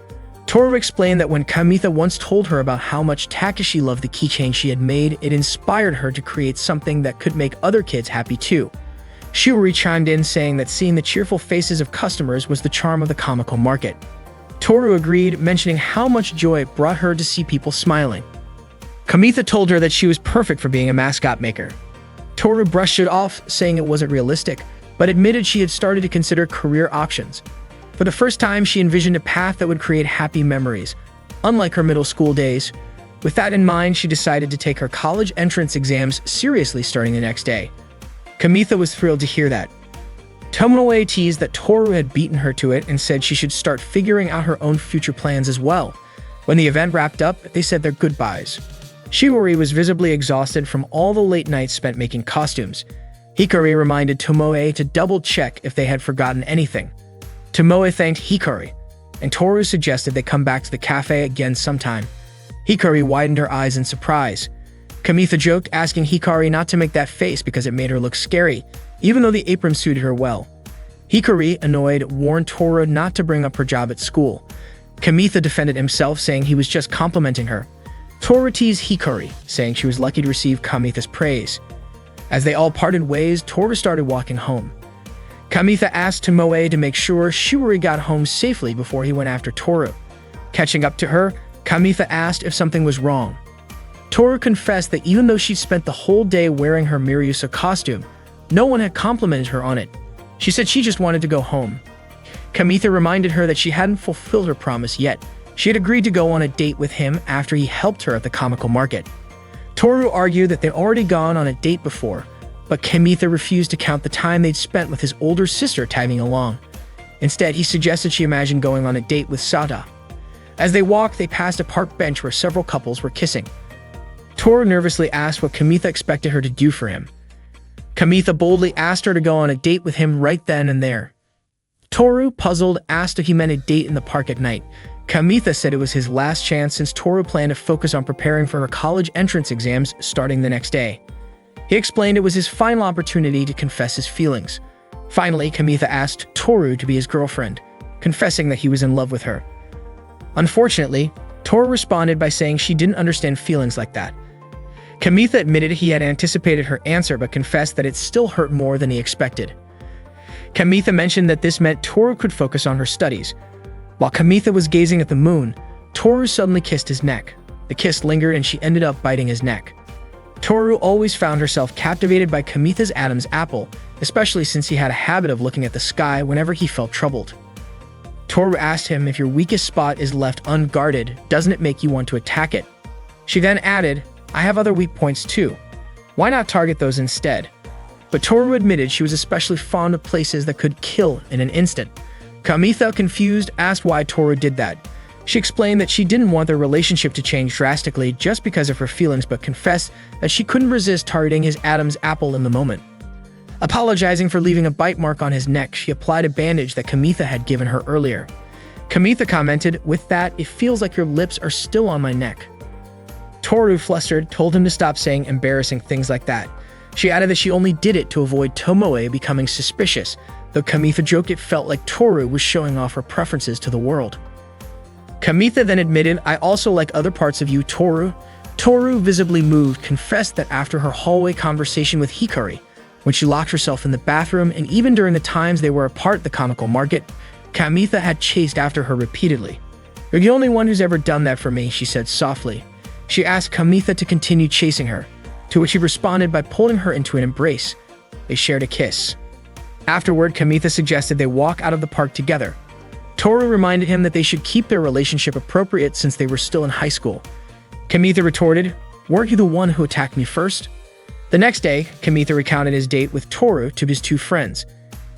Toru explained that when Kamitha once told her about how much Takashi loved the keychain she had made, it inspired her to create something that could make other kids happy too. Shiori chimed in, saying that seeing the cheerful faces of customers was the charm of the comical market. Toru agreed, mentioning how much joy it brought her to see people smiling. Kamitha told her that she was perfect for being a mascot maker. Toru brushed it off, saying it wasn't realistic, but admitted she had started to consider career options. For the first time, she envisioned a path that would create happy memories, unlike her middle school days. With that in mind, she decided to take her college entrance exams seriously starting the next day. Kamitha was thrilled to hear that. Tomoe teased that Toru had beaten her to it and said she should start figuring out her own future plans as well. When the event wrapped up, they said their goodbyes. Shiori was visibly exhausted from all the late nights spent making costumes. Hikari reminded Tomoe to double-check if they had forgotten anything. Tomoe thanked Hikari, and Toru suggested they come back to the cafe again sometime. Hikari widened her eyes in surprise. Kamitha joked, asking Hikari not to make that face because it made her look scary, even though the apron suited her well. Hikari, annoyed, warned Toru not to bring up her job at school. Kamitha defended himself, saying he was just complimenting her. Toru teased Hikari, saying she was lucky to receive Kamitha's praise. As they all parted ways, Toru started walking home. Kamitha asked Tomoe to make sure Shiori got home safely before he went after Toru. Catching up to her, Kamitha asked if something was wrong. Toru confessed that even though she'd spent the whole day wearing her Miryusa costume, no one had complimented her on it. She said she just wanted to go home. Kamitha reminded her that she hadn't fulfilled her promise yet. She had agreed to go on a date with him after he helped her at the comical market. Toru argued that they'd already gone on a date before, but Kamitha refused to count the time they'd spent with his older sister tagging along. Instead, he suggested she imagine going on a date with Sada, As they walked, they passed a park bench where several couples were kissing. Toru nervously asked what Kamitha expected her to do for him. Kamitha boldly asked her to go on a date with him right then and there. Toru, puzzled, asked if he meant a date in the park at night. Kamitha said it was his last chance since Toru planned to focus on preparing for her college entrance exams starting the next day. He explained it was his final opportunity to confess his feelings. Finally, Kamitha asked Toru to be his girlfriend, confessing that he was in love with her. Unfortunately, Toru responded by saying she didn't understand feelings like that. Kamitha admitted he had anticipated her answer but confessed that it still hurt more than he expected. Kamitha mentioned that this meant Toru could focus on her studies. While Kamitha was gazing at the moon, Toru suddenly kissed his neck. The kiss lingered and she ended up biting his neck. Toru always found herself captivated by Kamitha's Adam's apple, especially since he had a habit of looking at the sky whenever he felt troubled. Toru asked him if your weakest spot is left unguarded, doesn't it make you want to attack it? She then added, I have other weak points too. Why not target those instead? But Toru admitted she was especially fond of places that could kill in an instant. Kamitha, confused, asked why Toru did that. She explained that she didn't want their relationship to change drastically just because of her feelings, but confessed that she couldn't resist targeting his Adam's apple in the moment. Apologizing for leaving a bite mark on his neck, she applied a bandage that Kamitha had given her earlier. Kamitha commented, with that, it feels like your lips are still on my neck. Toru, flustered, told him to stop saying embarrassing things like that. She added that she only did it to avoid Tomoe becoming suspicious, though Kamitha joked it felt like Toru was showing off her preferences to the world. Kamitha then admitted, I also like other parts of you, Toru. Toru, visibly moved, confessed that after her hallway conversation with Hikari, when she locked herself in the bathroom, and even during the times they were apart at the comical market, Kamitha had chased after her repeatedly. You're the only one who's ever done that for me, she said softly. She asked Kamitha to continue chasing her, to which he responded by pulling her into an embrace. They shared a kiss. Afterward, Kamitha suggested they walk out of the park together. Toru reminded him that they should keep their relationship appropriate since they were still in high school. Kamitha retorted, weren't you the one who attacked me first? The next day, Kamitha recounted his date with Toru to his two friends.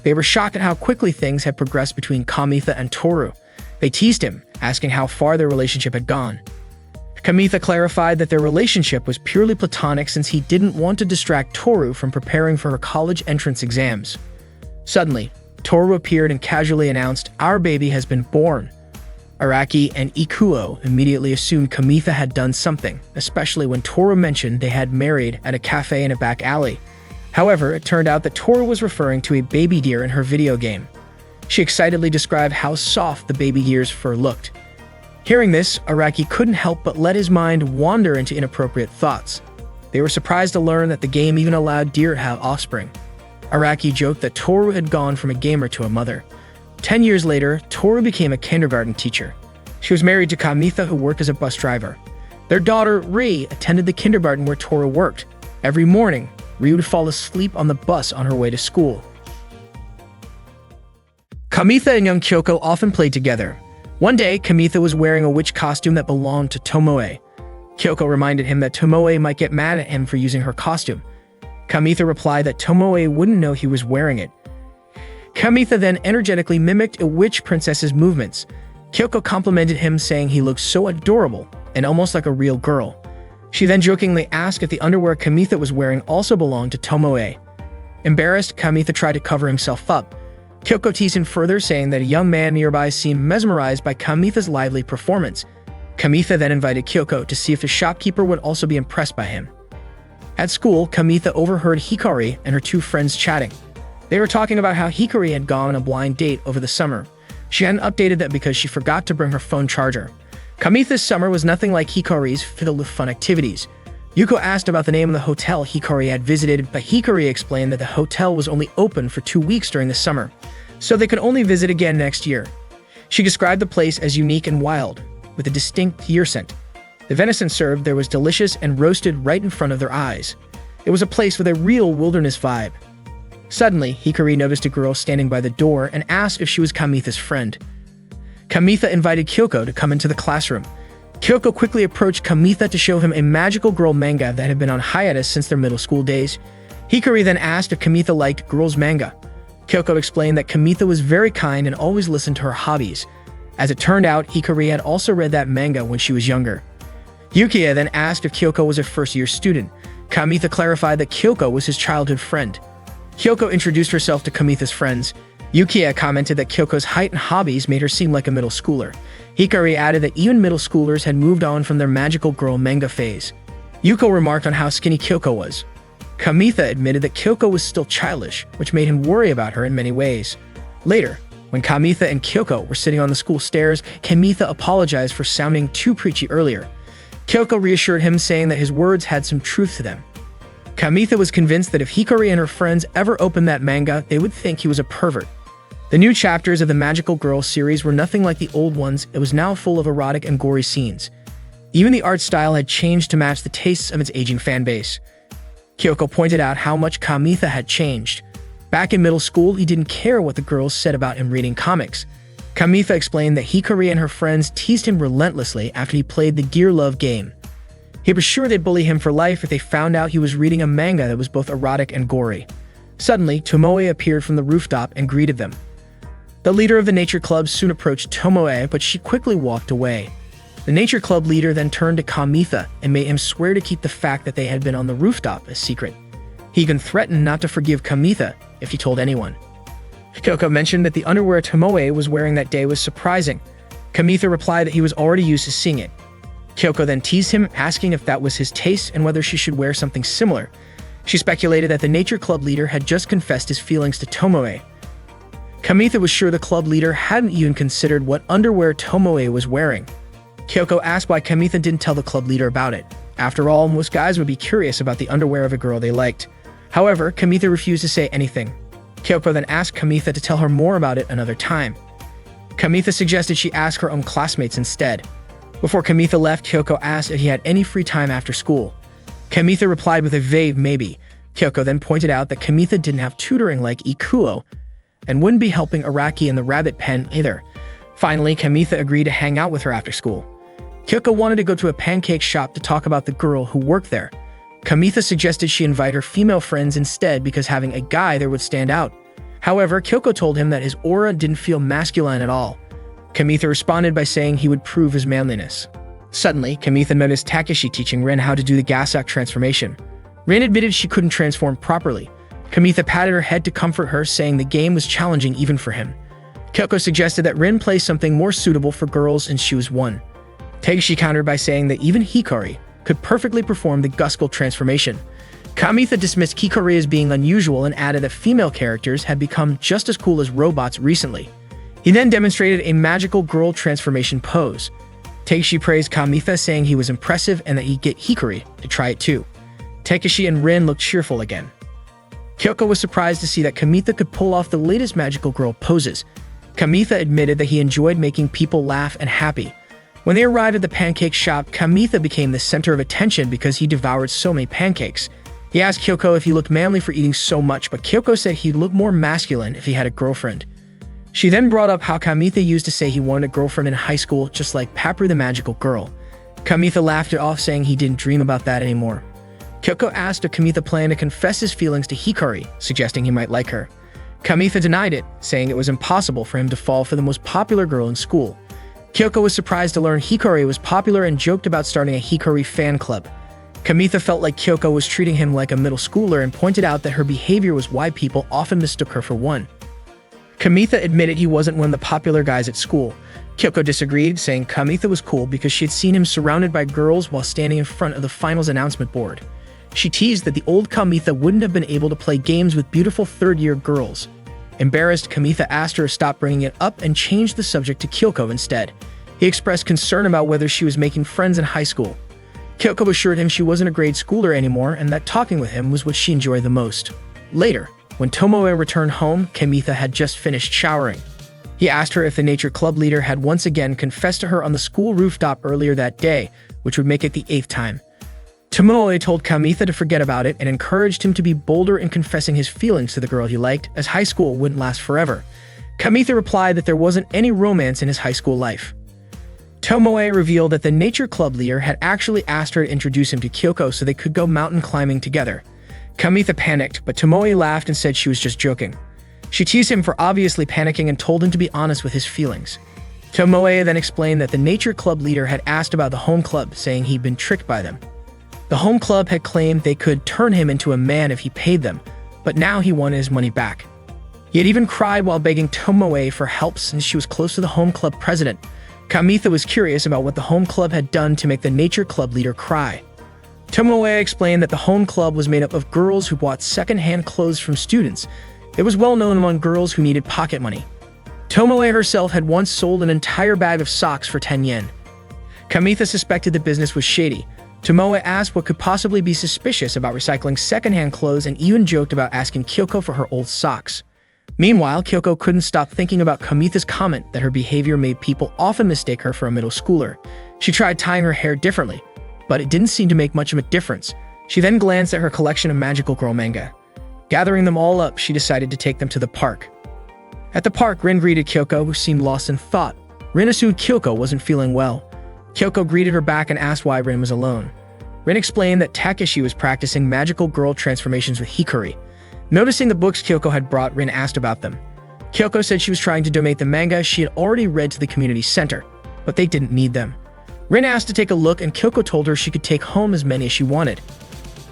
They were shocked at how quickly things had progressed between Kamitha and Toru. They teased him, asking how far their relationship had gone. Kamitha clarified that their relationship was purely platonic since he didn't want to distract Toru from preparing for her college entrance exams. Suddenly, Toru appeared and casually announced, our baby has been born. Araki and Ikuo immediately assumed Kamitha had done something, especially when Toru mentioned they had married at a cafe in a back alley. However, it turned out that Toru was referring to a baby deer in her video game. She excitedly described how soft the baby deer's fur looked. Hearing this, Araki couldn't help but let his mind wander into inappropriate thoughts. They were surprised to learn that the game even allowed deer to have offspring. Araki joked that Toru had gone from a gamer to a mother. 10 years later, Toru became a kindergarten teacher. She was married to Kamitha, who worked as a bus driver. Their daughter, Ri, attended the kindergarten where Toru worked. Every morning, Ri would fall asleep on the bus on her way to school. Kamitha and young Kyoko often played together. One day, Kamitha was wearing a witch costume that belonged to Tomoe. Kyoko reminded him that Tomoe might get mad at him for using her costume. Kamitha replied that Tomoe wouldn't know he was wearing it. Kamitha then energetically mimicked a witch princess's movements. Kyoko complimented him, saying he looked so adorable and almost like a real girl. She then jokingly asked if the underwear Kamitha was wearing also belonged to Tomoe. Embarrassed, Kamitha tried to cover himself up. Kyoko teased him further, saying that a young man nearby seemed mesmerized by Kamitha's lively performance. Kamitha then invited Kyoko to see if the shopkeeper would also be impressed by him. At school, Kamitha overheard Hikari and her two friends chatting. They were talking about how Hikari had gone on a blind date over the summer. She hadn't updated that because she forgot to bring her phone charger. Kamitha's summer was nothing like Hikari's, filled with fun activities. Yuko asked about the name of the hotel Hikari had visited, but Hikari explained that the hotel was only open for 2 weeks during the summer, so they could only visit again next year. She described the place as unique and wild, with a distinct deer scent. The venison served there was delicious and roasted right in front of their eyes. It was a place with a real wilderness vibe. Suddenly, Hikari noticed a girl standing by the door and asked if she was Kamitha's friend. Kamitha invited Kyoko to come into the classroom. Kyoko quickly approached Kamitha to show him a magical girl manga that had been on hiatus since their middle school days. Hikari then asked if Kamitha liked girls' manga. Kyoko explained that Kamitha was very kind and always listened to her hobbies. As it turned out, Hikari had also read that manga when she was younger. Yukiya then asked if Kyoko was a first-year student. Kamitha clarified that Kyoko was his childhood friend. Kyoko introduced herself to Kamitha's friends. Yukiya commented that Kyoko's height and hobbies made her seem like a middle schooler. Hikari added that even middle schoolers had moved on from their magical girl manga phase. Yuko remarked on how skinny Kyoko was. Kamitha admitted that Kyoko was still childish, which made him worry about her in many ways. Later, when Kamitha and Kyoko were sitting on the school stairs, Kamitha apologized for sounding too preachy earlier. Kyoko reassured him, saying that his words had some truth to them. Kamitha was convinced that if Hikari and her friends ever opened that manga, they would think he was a pervert. The new chapters of the Magical Girl series were nothing like the old ones. It was now full of erotic and gory scenes. Even the art style had changed to match the tastes of its aging fanbase. Kyoko pointed out how much Kamitha had changed. Back in middle school, he didn't care what the girls said about him reading comics. Kamitha explained that Hikari and her friends teased him relentlessly after he played the Gear Love game. He was sure they'd bully him for life if they found out he was reading a manga that was both erotic and gory. Suddenly, Tomoe appeared from the rooftop and greeted them. The leader of the nature club soon approached Tomoe, but she quickly walked away. The nature club leader then turned to Kamitha and made him swear to keep the fact that they had been on the rooftop a secret. He even threatened not to forgive Kamitha if he told anyone. Kyoko mentioned that the underwear Tomoe was wearing that day was surprising. Kamitha replied that he was already used to seeing it. Kyoko then teased him, asking if that was his taste and whether she should wear something similar. She speculated that the nature club leader had just confessed his feelings to Tomoe. Kamitha was sure the club leader hadn't even considered what underwear Tomoe was wearing. Kyoko asked why Kamitha didn't tell the club leader about it. After all, most guys would be curious about the underwear of a girl they liked. However, Kamitha refused to say anything. Kyoko then asked Kamitha to tell her more about it another time. Kamitha suggested she ask her own classmates instead. Before Kamitha left, Kyoko asked if he had any free time after school. Kamitha replied with a vague maybe. Kyoko then pointed out that Kamitha didn't have tutoring like Ikuo, and wouldn't be helping Araki in the rabbit pen either. Finally, Kamitha agreed to hang out with her after school. Kyoko wanted to go to a pancake shop to talk about the girl who worked there. Kamitha suggested she invite her female friends instead because having a guy there would stand out. However, Kyoko told him that his aura didn't feel masculine at all. Kamitha responded by saying he would prove his manliness. Suddenly, Kamitha noticed Takeshi teaching Rin how to do the Gasak transformation. Rin admitted she couldn't transform properly. Kamitha patted her head to comfort her, saying the game was challenging even for him. Kyoko suggested that Rin play something more suitable for girls and choose one. Takeshi countered by saying that even Hikari could perfectly perform the Guskull transformation. Kamitha dismissed Hikari as being unusual and added that female characters had become just as cool as robots recently. He then demonstrated a magical girl transformation pose. Takeshi praised Kamitha, saying he was impressive and that he'd get Hikari to try it too. Takeshi and Rin looked cheerful again. Kyoko was surprised to see that Kamitha could pull off the latest magical girl poses. Kamitha admitted that he enjoyed making people laugh and happy. When they arrived at the pancake shop, Kamitha became the center of attention because he devoured so many pancakes. He asked Kyoko if he looked manly for eating so much, but Kyoko said he'd look more masculine if he had a girlfriend. She then brought up how Kamitha used to say he wanted a girlfriend in high school, just like Papru the magical girl. Kamitha laughed it off, saying he didn't dream about that anymore. Kyoko asked if Kamitha planned to confess his feelings to Hikari, suggesting he might like her. Kamitha denied it, saying it was impossible for him to fall for the most popular girl in school. Kyoko was surprised to learn Hikari was popular and joked about starting a Hikari fan club. Kamitha felt like Kyoko was treating him like a middle schooler and pointed out that her behavior was why people often mistook her for one. Kamitha admitted he wasn't one of the popular guys at school. Kyoko disagreed, saying Kamitha was cool because she had seen him surrounded by girls while standing in front of the finals announcement board. She teased that the old Kamitha wouldn't have been able to play games with beautiful third-year girls. Embarrassed, Kamitha asked her to stop bringing it up and changed the subject to Kyoko instead. He expressed concern about whether she was making friends in high school. Kyoko assured him she wasn't a grade schooler anymore and that talking with him was what she enjoyed the most. Later, when Tomoe returned home, Kamitha had just finished showering. He asked her if the nature club leader had once again confessed to her on the school rooftop earlier that day, which would make it the 8th time. Tomoe told Kamitha to forget about it and encouraged him to be bolder in confessing his feelings to the girl he liked, as high school wouldn't last forever. Kamitha replied that there wasn't any romance in his high school life. Tomoe revealed that the nature club leader had actually asked her to introduce him to Kyoko so they could go mountain climbing together. Kamitha panicked, but Tomoe laughed and said she was just joking. She teased him for obviously panicking and told him to be honest with his feelings. Tomoe then explained that the nature club leader had asked about the home club, saying he'd been tricked by them. The home club had claimed they could turn him into a man if he paid them, but now he wanted his money back. He had even cried while begging Tomoe for help since she was close to the home club president. Kamitha was curious about what the home club had done to make the nature club leader cry. Tomoe explained that the home club was made up of girls who bought second-hand clothes from students. It was well known among girls who needed pocket money. Tomoe herself had once sold an entire bag of socks for 10 yen. Kamitha suspected the business was shady. Tomoe asked what could possibly be suspicious about recycling second-hand clothes and even joked about asking Kyoko for her old socks. Meanwhile, Kyoko couldn't stop thinking about Kamitha's comment that her behavior made people often mistake her for a middle schooler. She tried tying her hair differently, but it didn't seem to make much of a difference. She then glanced at her collection of magical girl manga. Gathering them all up, she decided to take them to the park. At the park, Rin greeted Kyoko, who seemed lost in thought. Rin assumed Kyoko wasn't feeling well. Kyoko greeted her back and asked why Rin was alone. Rin explained that Takeshi was practicing magical girl transformations with Hikari. Noticing the books Kyoko had brought, Rin asked about them. Kyoko said she was trying to donate the manga she had already read to the community center, but they didn't need them. Rin asked to take a look, and Kyoko told her she could take home as many as she wanted.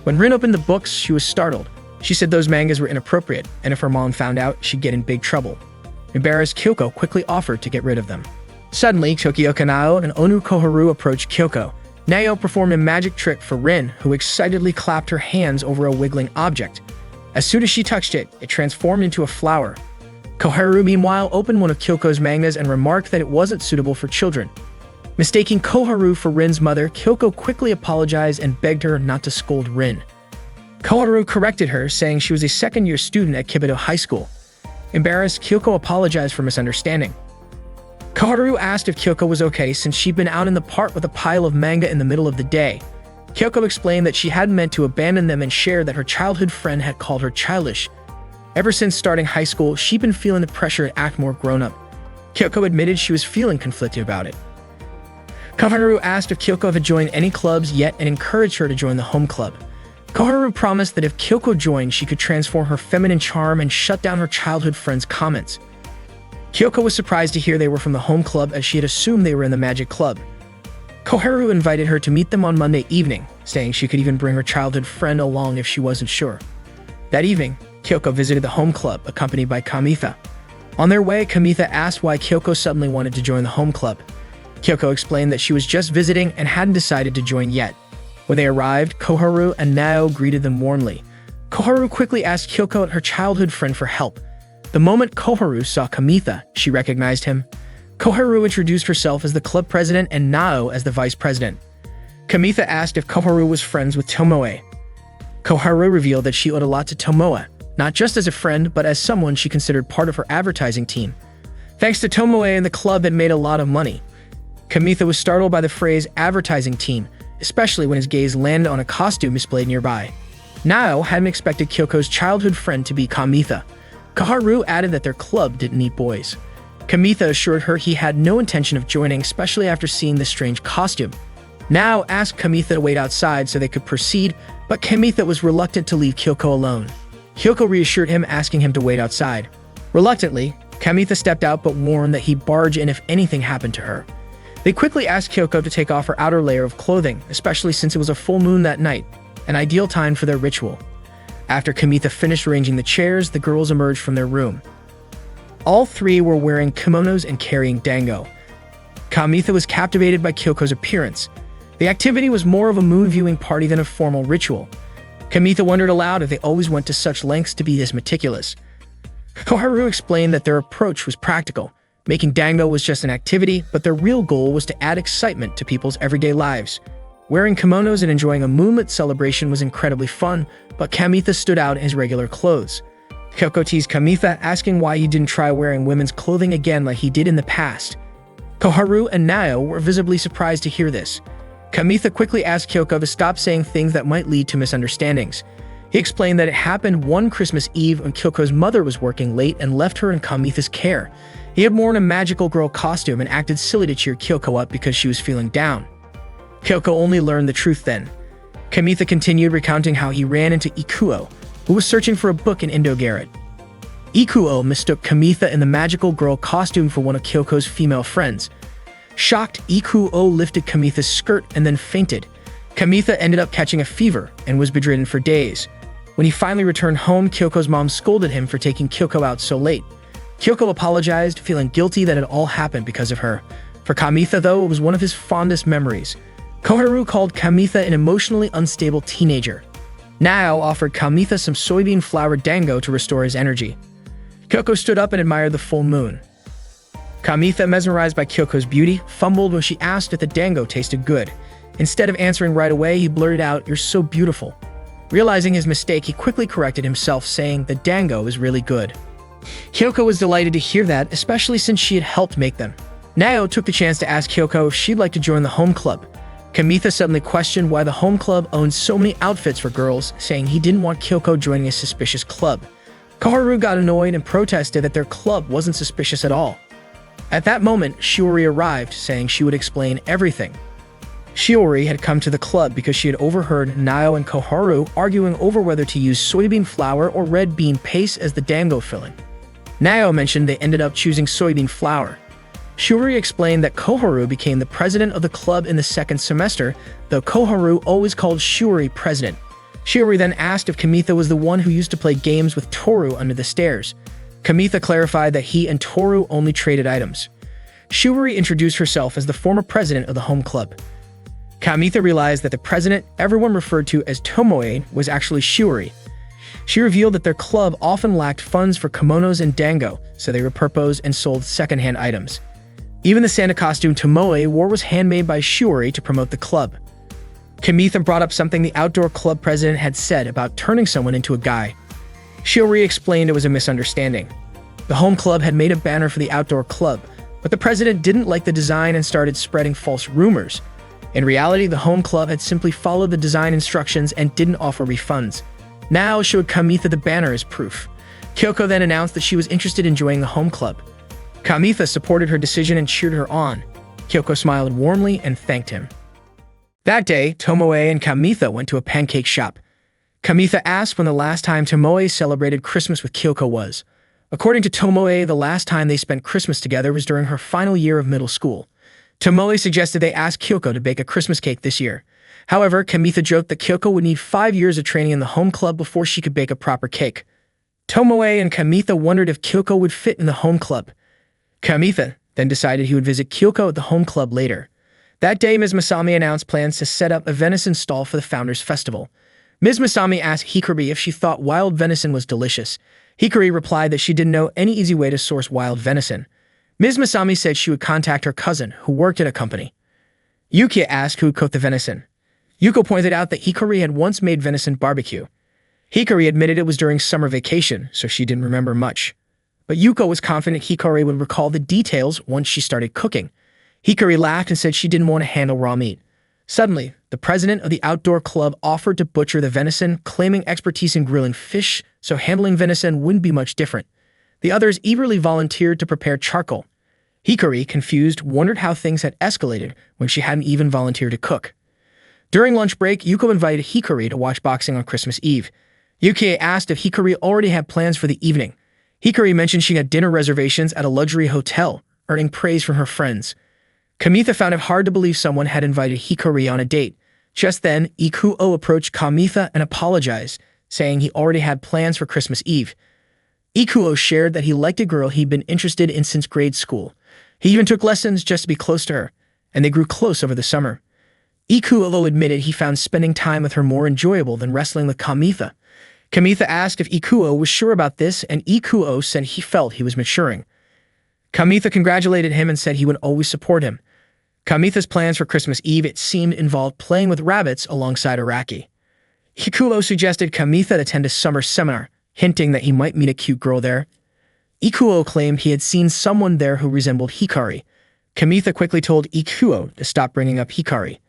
When Rin opened the books, she was startled. She said those mangas were inappropriate, and if her mom found out, she'd get in big trouble. Embarrassed, Kyoko quickly offered to get rid of them. Suddenly, Tokioka Nao and Onu Koharu approached Kyoko. Nao performed a magic trick for Rin, who excitedly clapped her hands over a wiggling object. As soon as she touched it, it transformed into a flower. Koharu, meanwhile, opened one of Kyoko's mangas and remarked that it wasn't suitable for children. Mistaking Koharu for Rin's mother, Kyoko quickly apologized and begged her not to scold Rin. Koharu corrected her, saying she was a second-year student at Kibido High School. Embarrassed, Kyoko apologized for misunderstanding. Koharu asked if Kyoko was okay since she'd been out in the park with a pile of manga in the middle of the day. Kyoko explained that she hadn't meant to abandon them and shared that her childhood friend had called her childish. Ever since starting high school, she'd been feeling the pressure to act more grown-up. Kyoko admitted she was feeling conflicted about it. Koharu asked if Kyoko had joined any clubs yet and encouraged her to join the home club. Koharu promised that if Kyoko joined, she could transform her feminine charm and shut down her childhood friend's comments. Kyoko was surprised to hear they were from the home club, as she had assumed they were in the magic club. Koharu invited her to meet them on Monday evening, saying she could even bring her childhood friend along if she wasn't sure. That evening, Kyoko visited the home club, accompanied by Kamitha. On their way, Kamitha asked why Kyoko suddenly wanted to join the home club. Kyoko explained that she was just visiting and hadn't decided to join yet. When they arrived, Koharu and Nao greeted them warmly. Koharu quickly asked Kyoko and her childhood friend for help. The moment Koharu saw Kamitha, she recognized him. Koharu introduced herself as the club president and Nao as the vice president. Kamitha asked if Koharu was friends with Tomoe. Koharu revealed that she owed a lot to Tomoe, not just as a friend, but as someone she considered part of her advertising team. Thanks to Tomoe, and the club had made a lot of money. Kamitha was startled by the phrase advertising team, especially when his gaze landed on a costume displayed nearby. Nao hadn't expected Kyoko's childhood friend to be Kamitha. Koharu added that their club didn't need boys. Kamitha assured her he had no intention of joining, especially after seeing the strange costume. Nao asked Kamitha to wait outside so they could proceed, but Kamitha was reluctant to leave Kyoko alone. Kyoko reassured him, asking him to wait outside. Reluctantly, Kamitha stepped out but warned that he'd barge in if anything happened to her. They quickly asked Kyoko to take off her outer layer of clothing, especially since it was a full moon that night, an ideal time for their ritual. After Kamitha finished arranging the chairs, the girls emerged from their room. All three were wearing kimonos and carrying dango. Kamitha was captivated by Kyoko's appearance. The activity was more of a moon viewing party than a formal ritual. Kamitha wondered aloud if they always went to such lengths to be this meticulous. Koharu explained that their approach was practical. Making dango was just an activity, but their real goal was to add excitement to people's everyday lives. Wearing kimonos and enjoying a moonlit celebration was incredibly fun, but Kamitha stood out in his regular clothes. Kyoko teased Kamitha, asking why he didn't try wearing women's clothing again like he did in the past. Koharu and Nao were visibly surprised to hear this. Kamitha quickly asked Kyoko to stop saying things that might lead to misunderstandings. He explained that it happened one Christmas Eve when Kyoko's mother was working late and left her in Kamitha's care. He had worn a magical girl costume and acted silly to cheer Kyoko up because she was feeling down. Kyoko only learned the truth then. Kamitha continued recounting how he ran into Ikuo, who was searching for a book in Indo-Garret. Ikuo mistook Kamitha in the magical girl costume for one of Kyoko's female friends. Shocked, Ikuo lifted Kamitha's skirt and then fainted. Kamitha ended up catching a fever and was bedridden for days. When he finally returned home, Kyoko's mom scolded him for taking Kyoko out so late. Kyoko apologized, feeling guilty that it all happened because of her. For Kamitha, though, it was one of his fondest memories. Koharu called Kamitha an emotionally unstable teenager. Nao offered Kamitha some soybean flour dango to restore his energy. Kyoko stood up and admired the full moon. Kamitha, mesmerized by Kyoko's beauty, fumbled when she asked if the dango tasted good. Instead of answering right away, he blurted out, "You're so beautiful." Realizing his mistake, he quickly corrected himself, saying the dango is really good. Kyoko was delighted to hear that, especially since she had helped make them. Nao took the chance to ask Kyoko if she'd like to join the home club. Kamitha suddenly questioned why the home club owned so many outfits for girls, saying he didn't want Kyoko joining a suspicious club. Koharu got annoyed and protested that their club wasn't suspicious at all. At that moment, Shiori arrived, saying she would explain everything. Shiori had come to the club because she had overheard Nao and Koharu arguing over whether to use soybean flour or red bean paste as the dango filling. Nao mentioned they ended up choosing soybean flour. Shiori explained that Koharu became the president of the club in the second semester, though Koharu always called Shiori president. Shiori then asked if Kamitha was the one who used to play games with Toru under the stairs. Kamitha clarified that he and Toru only traded items. Shiori introduced herself as the former president of the home club. Kamitha realized that the president everyone referred to as Tomoe was actually Shiori. She revealed that their club often lacked funds for kimonos and dango, so they repurposed and sold secondhand items. Even the Santa costume Tomoe wore was handmade by Shiori to promote the club. Kamitha brought up something the outdoor club president had said about turning someone into a guy. Shiori explained it was a misunderstanding. The home club had made a banner for the outdoor club, but the president didn't like the design and started spreading false rumors. In reality, the home club had simply followed the design instructions and didn't offer refunds. Nao showed Kamitha the banner as proof. Kyoko then announced that she was interested in joining the home club. Kamitha supported her decision and cheered her on. Kyoko smiled warmly and thanked him. That day, Tomoe and Kamitha went to a pancake shop. Kamitha asked when the last time Tomoe celebrated Christmas with Kyoko was. According to Tomoe, the last time they spent Christmas together was during her final year of middle school. Tomoe suggested they ask Kyoko to bake a Christmas cake this year. However, Kamitha joked that Kyoko would need 5 years of training in the home club before she could bake a proper cake. Tomoe and Kamitha wondered if Kyoko would fit in the home club. Kamitha then decided he would visit Kyoko at the home club later. That day, Ms. Masami announced plans to set up a venison stall for the Founders Festival. Ms. Masami asked Hikari if she thought wild venison was delicious. Hikari replied that she didn't know any easy way to source wild venison. Ms. Masami said she would contact her cousin, who worked at a company. Yuki asked who would cook the venison. Yuko pointed out that Hikari had once made venison barbecue. Hikari admitted it was during summer vacation, so she didn't remember much. But Yuko was confident Hikari would recall the details once she started cooking. Hikari laughed and said she didn't want to handle raw meat. Suddenly, the president of the outdoor club offered to butcher the venison, claiming expertise in grilling fish, so handling venison wouldn't be much different. The others eagerly volunteered to prepare charcoal. Hikari, confused, wondered how things had escalated when she hadn't even volunteered to cook. During lunch break, Yuko invited Hikari to watch boxing on Christmas Eve. Yuki asked if Hikari already had plans for the evening. Hikari mentioned she had dinner reservations at a luxury hotel, earning praise from her friends. Kamitha found it hard to believe someone had invited Hikari on a date. Just then, Ikuo approached Kamitha and apologized, saying he already had plans for Christmas Eve. Ikuo shared that he liked a girl he'd been interested in since grade school. He even took lessons just to be close to her, and they grew close over the summer. Ikuo admitted he found spending time with her more enjoyable than wrestling with Kamitha. Kamitha asked if Ikuo was sure about this, and Ikuo said he felt he was maturing. Kamitha congratulated him and said he would always support him. Kamitha's plans for Christmas Eve, it seemed, involved playing with rabbits alongside Araki. Ikuo suggested Kamitha attend a summer seminar, hinting that he might meet a cute girl there. Ikuo claimed he had seen someone there who resembled Hikari. Kamitha quickly told Ikuo to stop bringing up Hikari.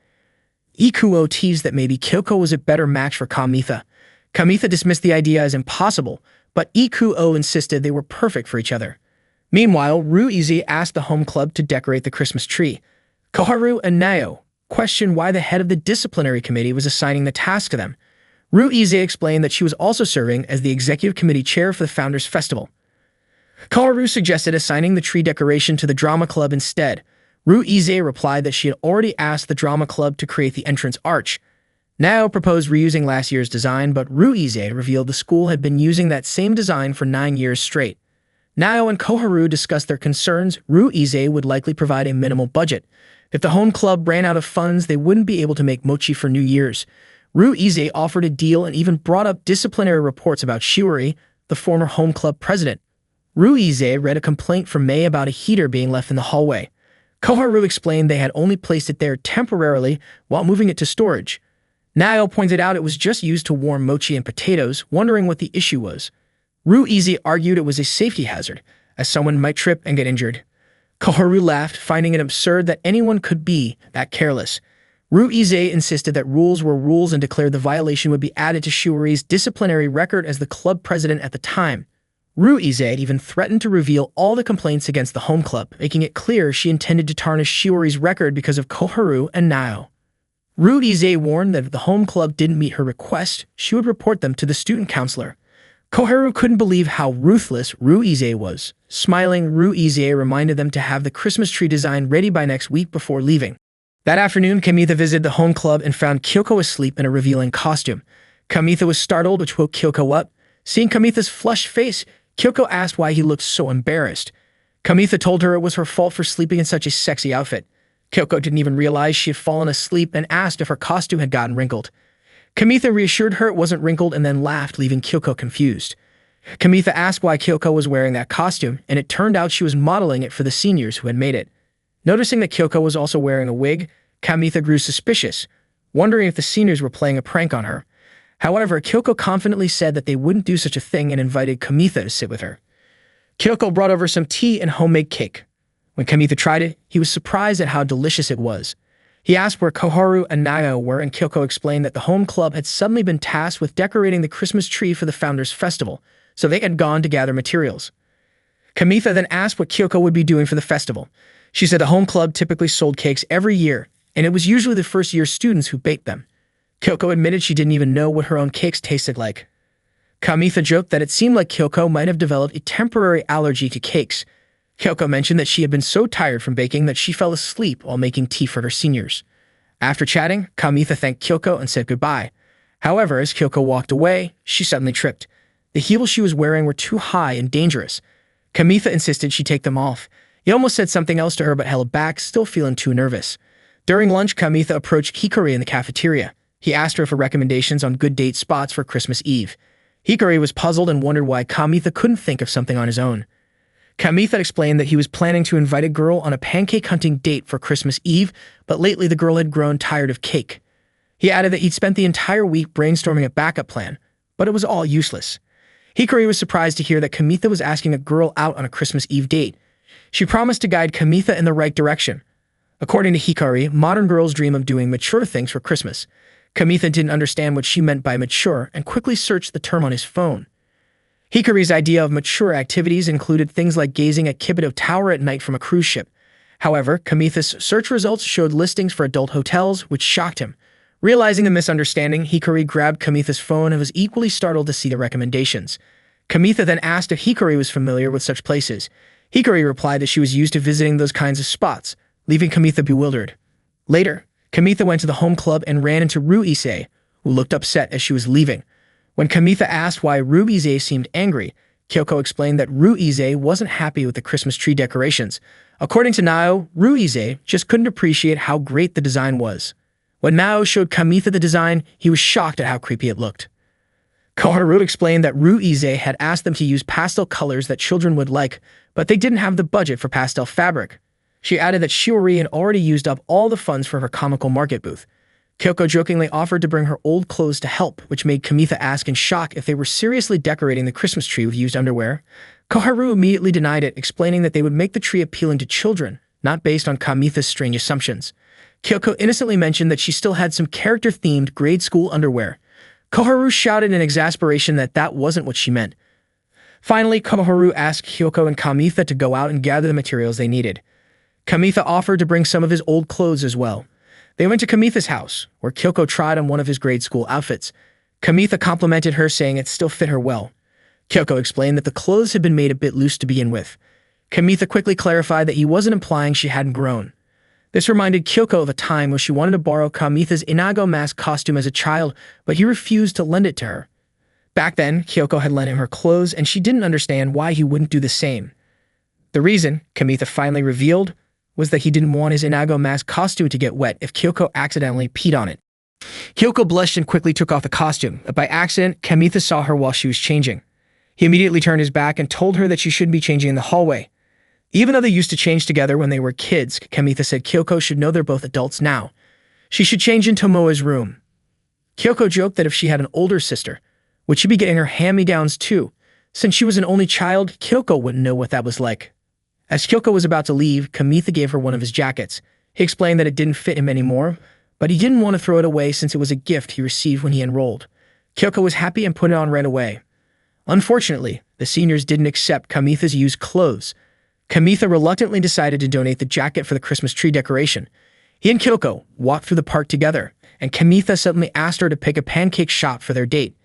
Ikuo teased that maybe Kyoko was a better match for Kamitha. Kamitha dismissed the idea as impossible, but Ikuo insisted they were perfect for each other. Meanwhile, Ruizi asked the home club to decorate the Christmas tree. Koharu and Nao questioned why the head of the disciplinary committee was assigning the task to them. Ruizi explained that she was also serving as the executive committee chair for the Founders Festival. Koharu suggested assigning the tree decoration to the drama club instead. Ruize replied that she had already asked the drama club to create the entrance arch. Nao proposed reusing last year's design, but Ruize revealed the school had been using that same design for 9 years straight. Nao and Koharu discussed their concerns. Ruize would likely provide a minimal budget. If the home club ran out of funds, they wouldn't be able to make mochi for New Year's. Ruize offered a deal and even brought up disciplinary reports about Shiori, the former home club president. Ruize read a complaint from May about a heater being left in the hallway. Koharu explained they had only placed it there temporarily while moving it to storage. Nao pointed out it was just used to warm mochi and potatoes, wondering what the issue was. Ruize argued it was a safety hazard, as someone might trip and get injured. Koharu laughed, finding it absurd that anyone could be that careless. Ruize insisted that rules were rules and declared the violation would be added to Shiori's disciplinary record as the club president at the time. Ruize even threatened to reveal all the complaints against the home club, making it clear she intended to tarnish Shiori's record because of Koharu and Nao. Ruize warned that if the home club didn't meet her request, she would report them to the student counselor. Koharu couldn't believe how ruthless Ruize was. Smiling, Ruize reminded them to have the Christmas tree design ready by next week before leaving. That afternoon, Kamitha visited the home club and found Kyoko asleep in a revealing costume. Kamitha was startled, which woke Kyoko up. Seeing Kamitha's flushed face, Kyoko asked why he looked so embarrassed. Kamitha told her it was her fault for sleeping in such a sexy outfit. Kyoko didn't even realize she had fallen asleep and asked if her costume had gotten wrinkled. Kamitha reassured her it wasn't wrinkled and then laughed, leaving Kyoko confused. Kamitha asked why Kyoko was wearing that costume, and it turned out she was modeling it for the seniors who had made it. Noticing that Kyoko was also wearing a wig, Kamitha grew suspicious, wondering if the seniors were playing a prank on her. However, Kyoko confidently said that they wouldn't do such a thing and invited Kamitha to sit with her. Kyoko brought over some tea and homemade cake. When Kamitha tried it, he was surprised at how delicious it was. He asked where Koharu and Nao were, and Kyoko explained that the home club had suddenly been tasked with decorating the Christmas tree for the Founders' Festival, so they had gone to gather materials. Kamitha then asked what Kyoko would be doing for the festival. She said the home club typically sold cakes every year, and it was usually the first-year students who baked them. Kyoko admitted she didn't even know what her own cakes tasted like. Kamitha joked that it seemed like Kyoko might have developed a temporary allergy to cakes. Kyoko mentioned that she had been so tired from baking that she fell asleep while making tea for her seniors. After chatting, Kamitha thanked Kyoko and said goodbye. However, as Kyoko walked away, she suddenly tripped. The heels she was wearing were too high and dangerous. Kamitha insisted she take them off. He almost said something else to her but held back, still feeling too nervous. During lunch, Kamitha approached Hikari in the cafeteria. He asked her for recommendations on good date spots for Christmas Eve. Hikari was puzzled and wondered why Kamitha couldn't think of something on his own. Kamitha explained that he was planning to invite a girl on a pancake hunting date for Christmas Eve, but lately the girl had grown tired of cake. He added that he'd spent the entire week brainstorming a backup plan, but it was all useless. Hikari was surprised to hear that Kamitha was asking a girl out on a Christmas Eve date. She promised to guide Kamitha in the right direction. According to Hikari, modern girls dream of doing mature things for Christmas. Kamitha didn't understand what she meant by mature and quickly searched the term on his phone. Hikari's idea of mature activities included things like gazing at Kibito Tower at night from a cruise ship. However, Kamitha's search results showed listings for adult hotels, which shocked him. Realizing the misunderstanding, Hikari grabbed Kamitha's phone and was equally startled to see the recommendations. Kamitha then asked if Hikari was familiar with such places. Hikari replied that she was used to visiting those kinds of spots, leaving Kamitha bewildered. Later, Kamitha went to the home club and ran into Ruize, who looked upset as she was leaving. When Kamitha asked why Ruize seemed angry, Kyoko explained that Ruize wasn't happy with the Christmas tree decorations. According to Nao, Ruize just couldn't appreciate how great the design was. When Nao showed Kamitha the design, he was shocked at how creepy it looked. Koharu explained that Ruize had asked them to use pastel colors that children would like, but they didn't have the budget for pastel fabric. She added that Shiori had already used up all the funds for her comical market booth. Kyoko jokingly offered to bring her old clothes to help, which made Kamitha ask in shock if they were seriously decorating the Christmas tree with used underwear. Koharu immediately denied it, explaining that they would make the tree appealing to children, not based on Kamitha's strange assumptions. Kyoko innocently mentioned that she still had some character-themed grade school underwear. Koharu shouted in exasperation that that wasn't what she meant. Finally, Koharu asked Kyoko and Kamitha to go out and gather the materials they needed. Kamitha offered to bring some of his old clothes as well. They went to Kamitha's house, where Kyoko tried on one of his grade school outfits. Kamitha complimented her, saying it still fit her well. Kyoko explained that the clothes had been made a bit loose to begin with. Kamitha quickly clarified that he wasn't implying she hadn't grown. This reminded Kyoko of a time when she wanted to borrow Kamitha's Inago mask costume as a child, but he refused to lend it to her. Back then, Kyoko had lent him her clothes, and she didn't understand why he wouldn't do the same. The reason, Kamitha finally revealed, was that he didn't want his Inago mask costume to get wet if Kyoko accidentally peed on it. Kyoko blushed and quickly took off the costume, but by accident, Kamitha saw her while she was changing. He immediately turned his back and told her that she shouldn't be changing in the hallway. Even though they used to change together when they were kids, Kamitha said Kyoko should know they're both adults now. She should change in Tomoe's room. Kyoko joked that if she had an older sister, would she be getting her hand-me-downs too? Since she was an only child, Kyoko wouldn't know what that was like. As Kyoko was about to leave, Kamitha gave her one of his jackets. He explained that it didn't fit him anymore, but he didn't want to throw it away since it was a gift he received when he enrolled. Kyoko was happy and put it on right away. Unfortunately, the seniors didn't accept Kamitha's used clothes. Kamitha reluctantly decided to donate the jacket for the Christmas tree decoration. He and Kyoko walked through the park together, and Kamitha suddenly asked her to pick a pancake shop for their date.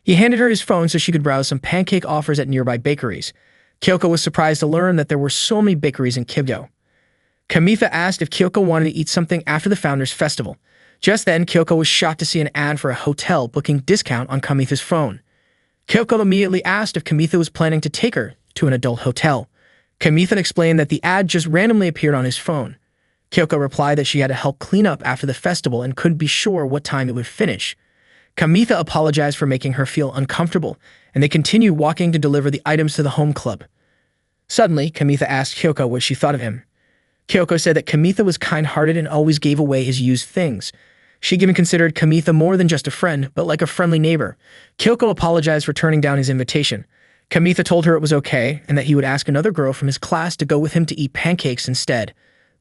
He handed her his phone so she could browse some pancake offers at nearby bakeries. Kyoko was surprised to learn that there were so many bakeries in Kibyo. Kamitha asked if Kyoko wanted to eat something after the Founders Festival. Just then, Kyoko was shocked to see an ad for a hotel booking discount on Kamitha's phone. Kyoko immediately asked if Kamitha was planning to take her to an adult hotel. Kamitha explained that the ad just randomly appeared on his phone. Kyoko replied that she had to help clean up after the festival and couldn't be sure what time it would finish. Kamitha apologized for making her feel uncomfortable, and they continued walking to deliver the items to the home club. Suddenly, Kamitha asked Kyoko what she thought of him. Kyoko said that Kamitha was kind-hearted and always gave away his used things. She even considered Kamitha more than just a friend, but like a friendly neighbor. Kyoko apologized for turning down his invitation. Kamitha told her it was okay, and that he would ask another girl from his class to go with him to eat pancakes instead.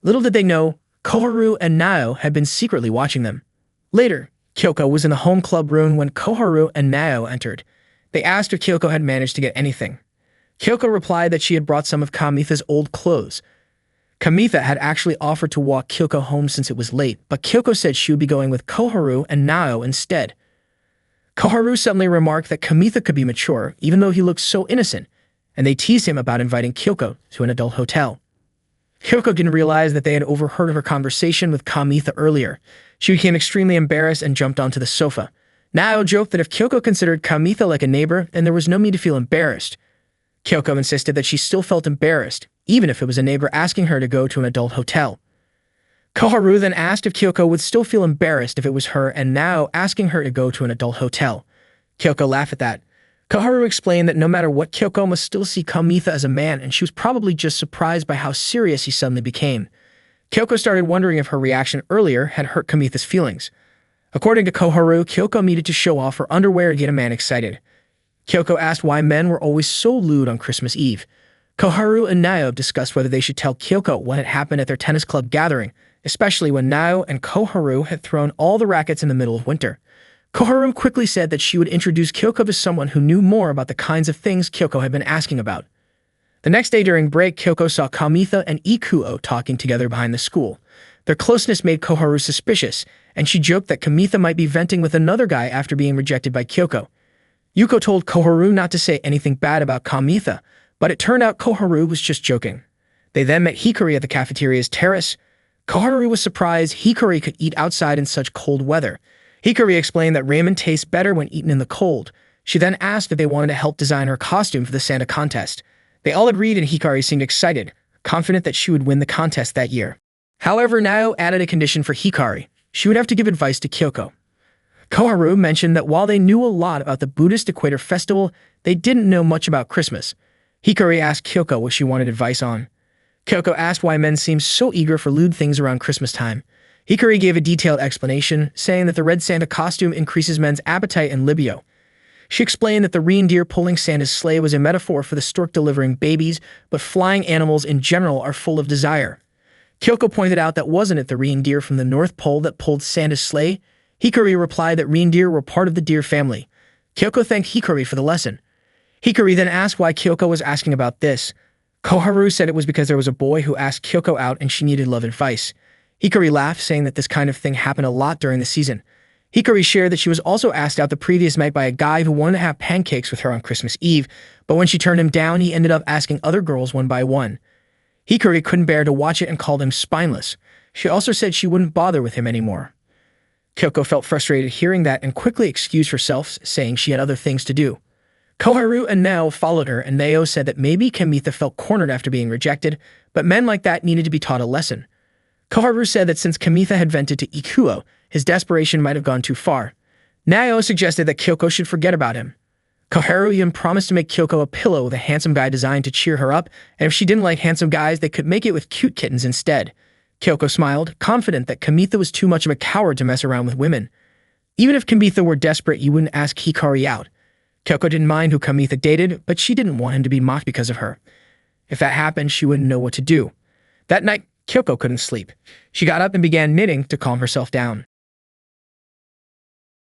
Little did they know, Koharu and Nao had been secretly watching them. Later, Kyoko was in the home club room when Koharu and Nao entered. They asked if Kyoko had managed to get anything. Kyoko replied that she had brought some of Kamitha's old clothes. Kamitha had actually offered to walk Kyoko home since it was late, but Kyoko said she would be going with Koharu and Nao instead. Koharu suddenly remarked that Kamitha could be mature, even though he looked so innocent, and they teased him about inviting Kyoko to an adult hotel. Kyoko didn't realize that they had overheard her conversation with Kamitha earlier. She became extremely embarrassed and jumped onto the sofa. Nao joked that if Kyoko considered Kamitha like a neighbor, then there was no need to feel embarrassed. Kyoko insisted that she still felt embarrassed, even if it was a neighbor asking her to go to an adult hotel. Koharu then asked if Kyoko would still feel embarrassed if it was her and Nao asking her to go to an adult hotel. Kyoko laughed at that. Koharu explained that no matter what, Kyoko must still see Kamitha as a man, and she was probably just surprised by how serious he suddenly became. Kyoko started wondering if her reaction earlier had hurt Kamitha's feelings. According to Koharu, Kyoko needed to show off her underwear to get a man excited. Kyoko asked why men were always so lewd on Christmas Eve. Koharu and Nao discussed whether they should tell Kyoko what had happened at their tennis club gathering, especially when Nao and Koharu had thrown all the rackets in the middle of winter. Koharu quickly said that she would introduce Kyoko to someone who knew more about the kinds of things Kyoko had been asking about. The next day during break, Kyoko saw Kamitha and Ikuo talking together behind the school. Their closeness made Koharu suspicious, and she joked that Kamitha might be venting with another guy after being rejected by Kyoko. Yuko told Koharu not to say anything bad about Kamitha, but it turned out Koharu was just joking. They then met Hikari at the cafeteria's terrace. Koharu was surprised Hikari could eat outside in such cold weather. Hikari explained that ramen tastes better when eaten in the cold. She then asked if they wanted to help design her costume for the Santa contest. They all agreed, and Hikari seemed excited, confident that she would win the contest that year. However, Nao added a condition for Hikari. She would have to give advice to Kyoko. Koharu mentioned that while they knew a lot about the Buddhist Equator Festival, they didn't know much about Christmas. Hikari asked Kyoko what she wanted advice on. Kyoko asked why men seem so eager for lewd things around Christmas time. Hikari gave a detailed explanation, saying that the red Santa costume increases men's appetite and libido. She explained that the reindeer pulling Santa's sleigh was a metaphor for the stork delivering babies, but flying animals in general are full of desire. Kyoko pointed out that wasn't it the reindeer from the North Pole that pulled Santa's sleigh? Hikari replied that reindeer were part of the deer family. Kyoko thanked Hikari for the lesson. Hikari then asked why Kyoko was asking about this. Koharu said it was because there was a boy who asked Kyoko out and she needed love advice. Hikari laughed, saying that this kind of thing happened a lot during the season. Hikari shared that she was also asked out the previous night by a guy who wanted to have pancakes with her on Christmas Eve, but when she turned him down, he ended up asking other girls one by one. Hikari couldn't bear to watch it and called him spineless. She also said she wouldn't bother with him anymore. Kyoko felt frustrated hearing that and quickly excused herself, saying she had other things to do. Koharu and Nao followed her, and Nao said that maybe Kamitha felt cornered after being rejected, but men like that needed to be taught a lesson. Koharu said that since Kamitha had vented to Ikuo, his desperation might have gone too far. Nao suggested that Kyoko should forget about him. Koharu even promised to make Kyoko a pillow with a handsome guy designed to cheer her up, and if she didn't like handsome guys, they could make it with cute kittens instead. Kyoko smiled, confident that Kamitha was too much of a coward to mess around with women. Even if Kamitha were desperate, you wouldn't ask Hikari out. Kyoko didn't mind who Kamitha dated, but she didn't want him to be mocked because of her. If that happened, she wouldn't know what to do. That night, Kyoko couldn't sleep. She got up and began knitting to calm herself down.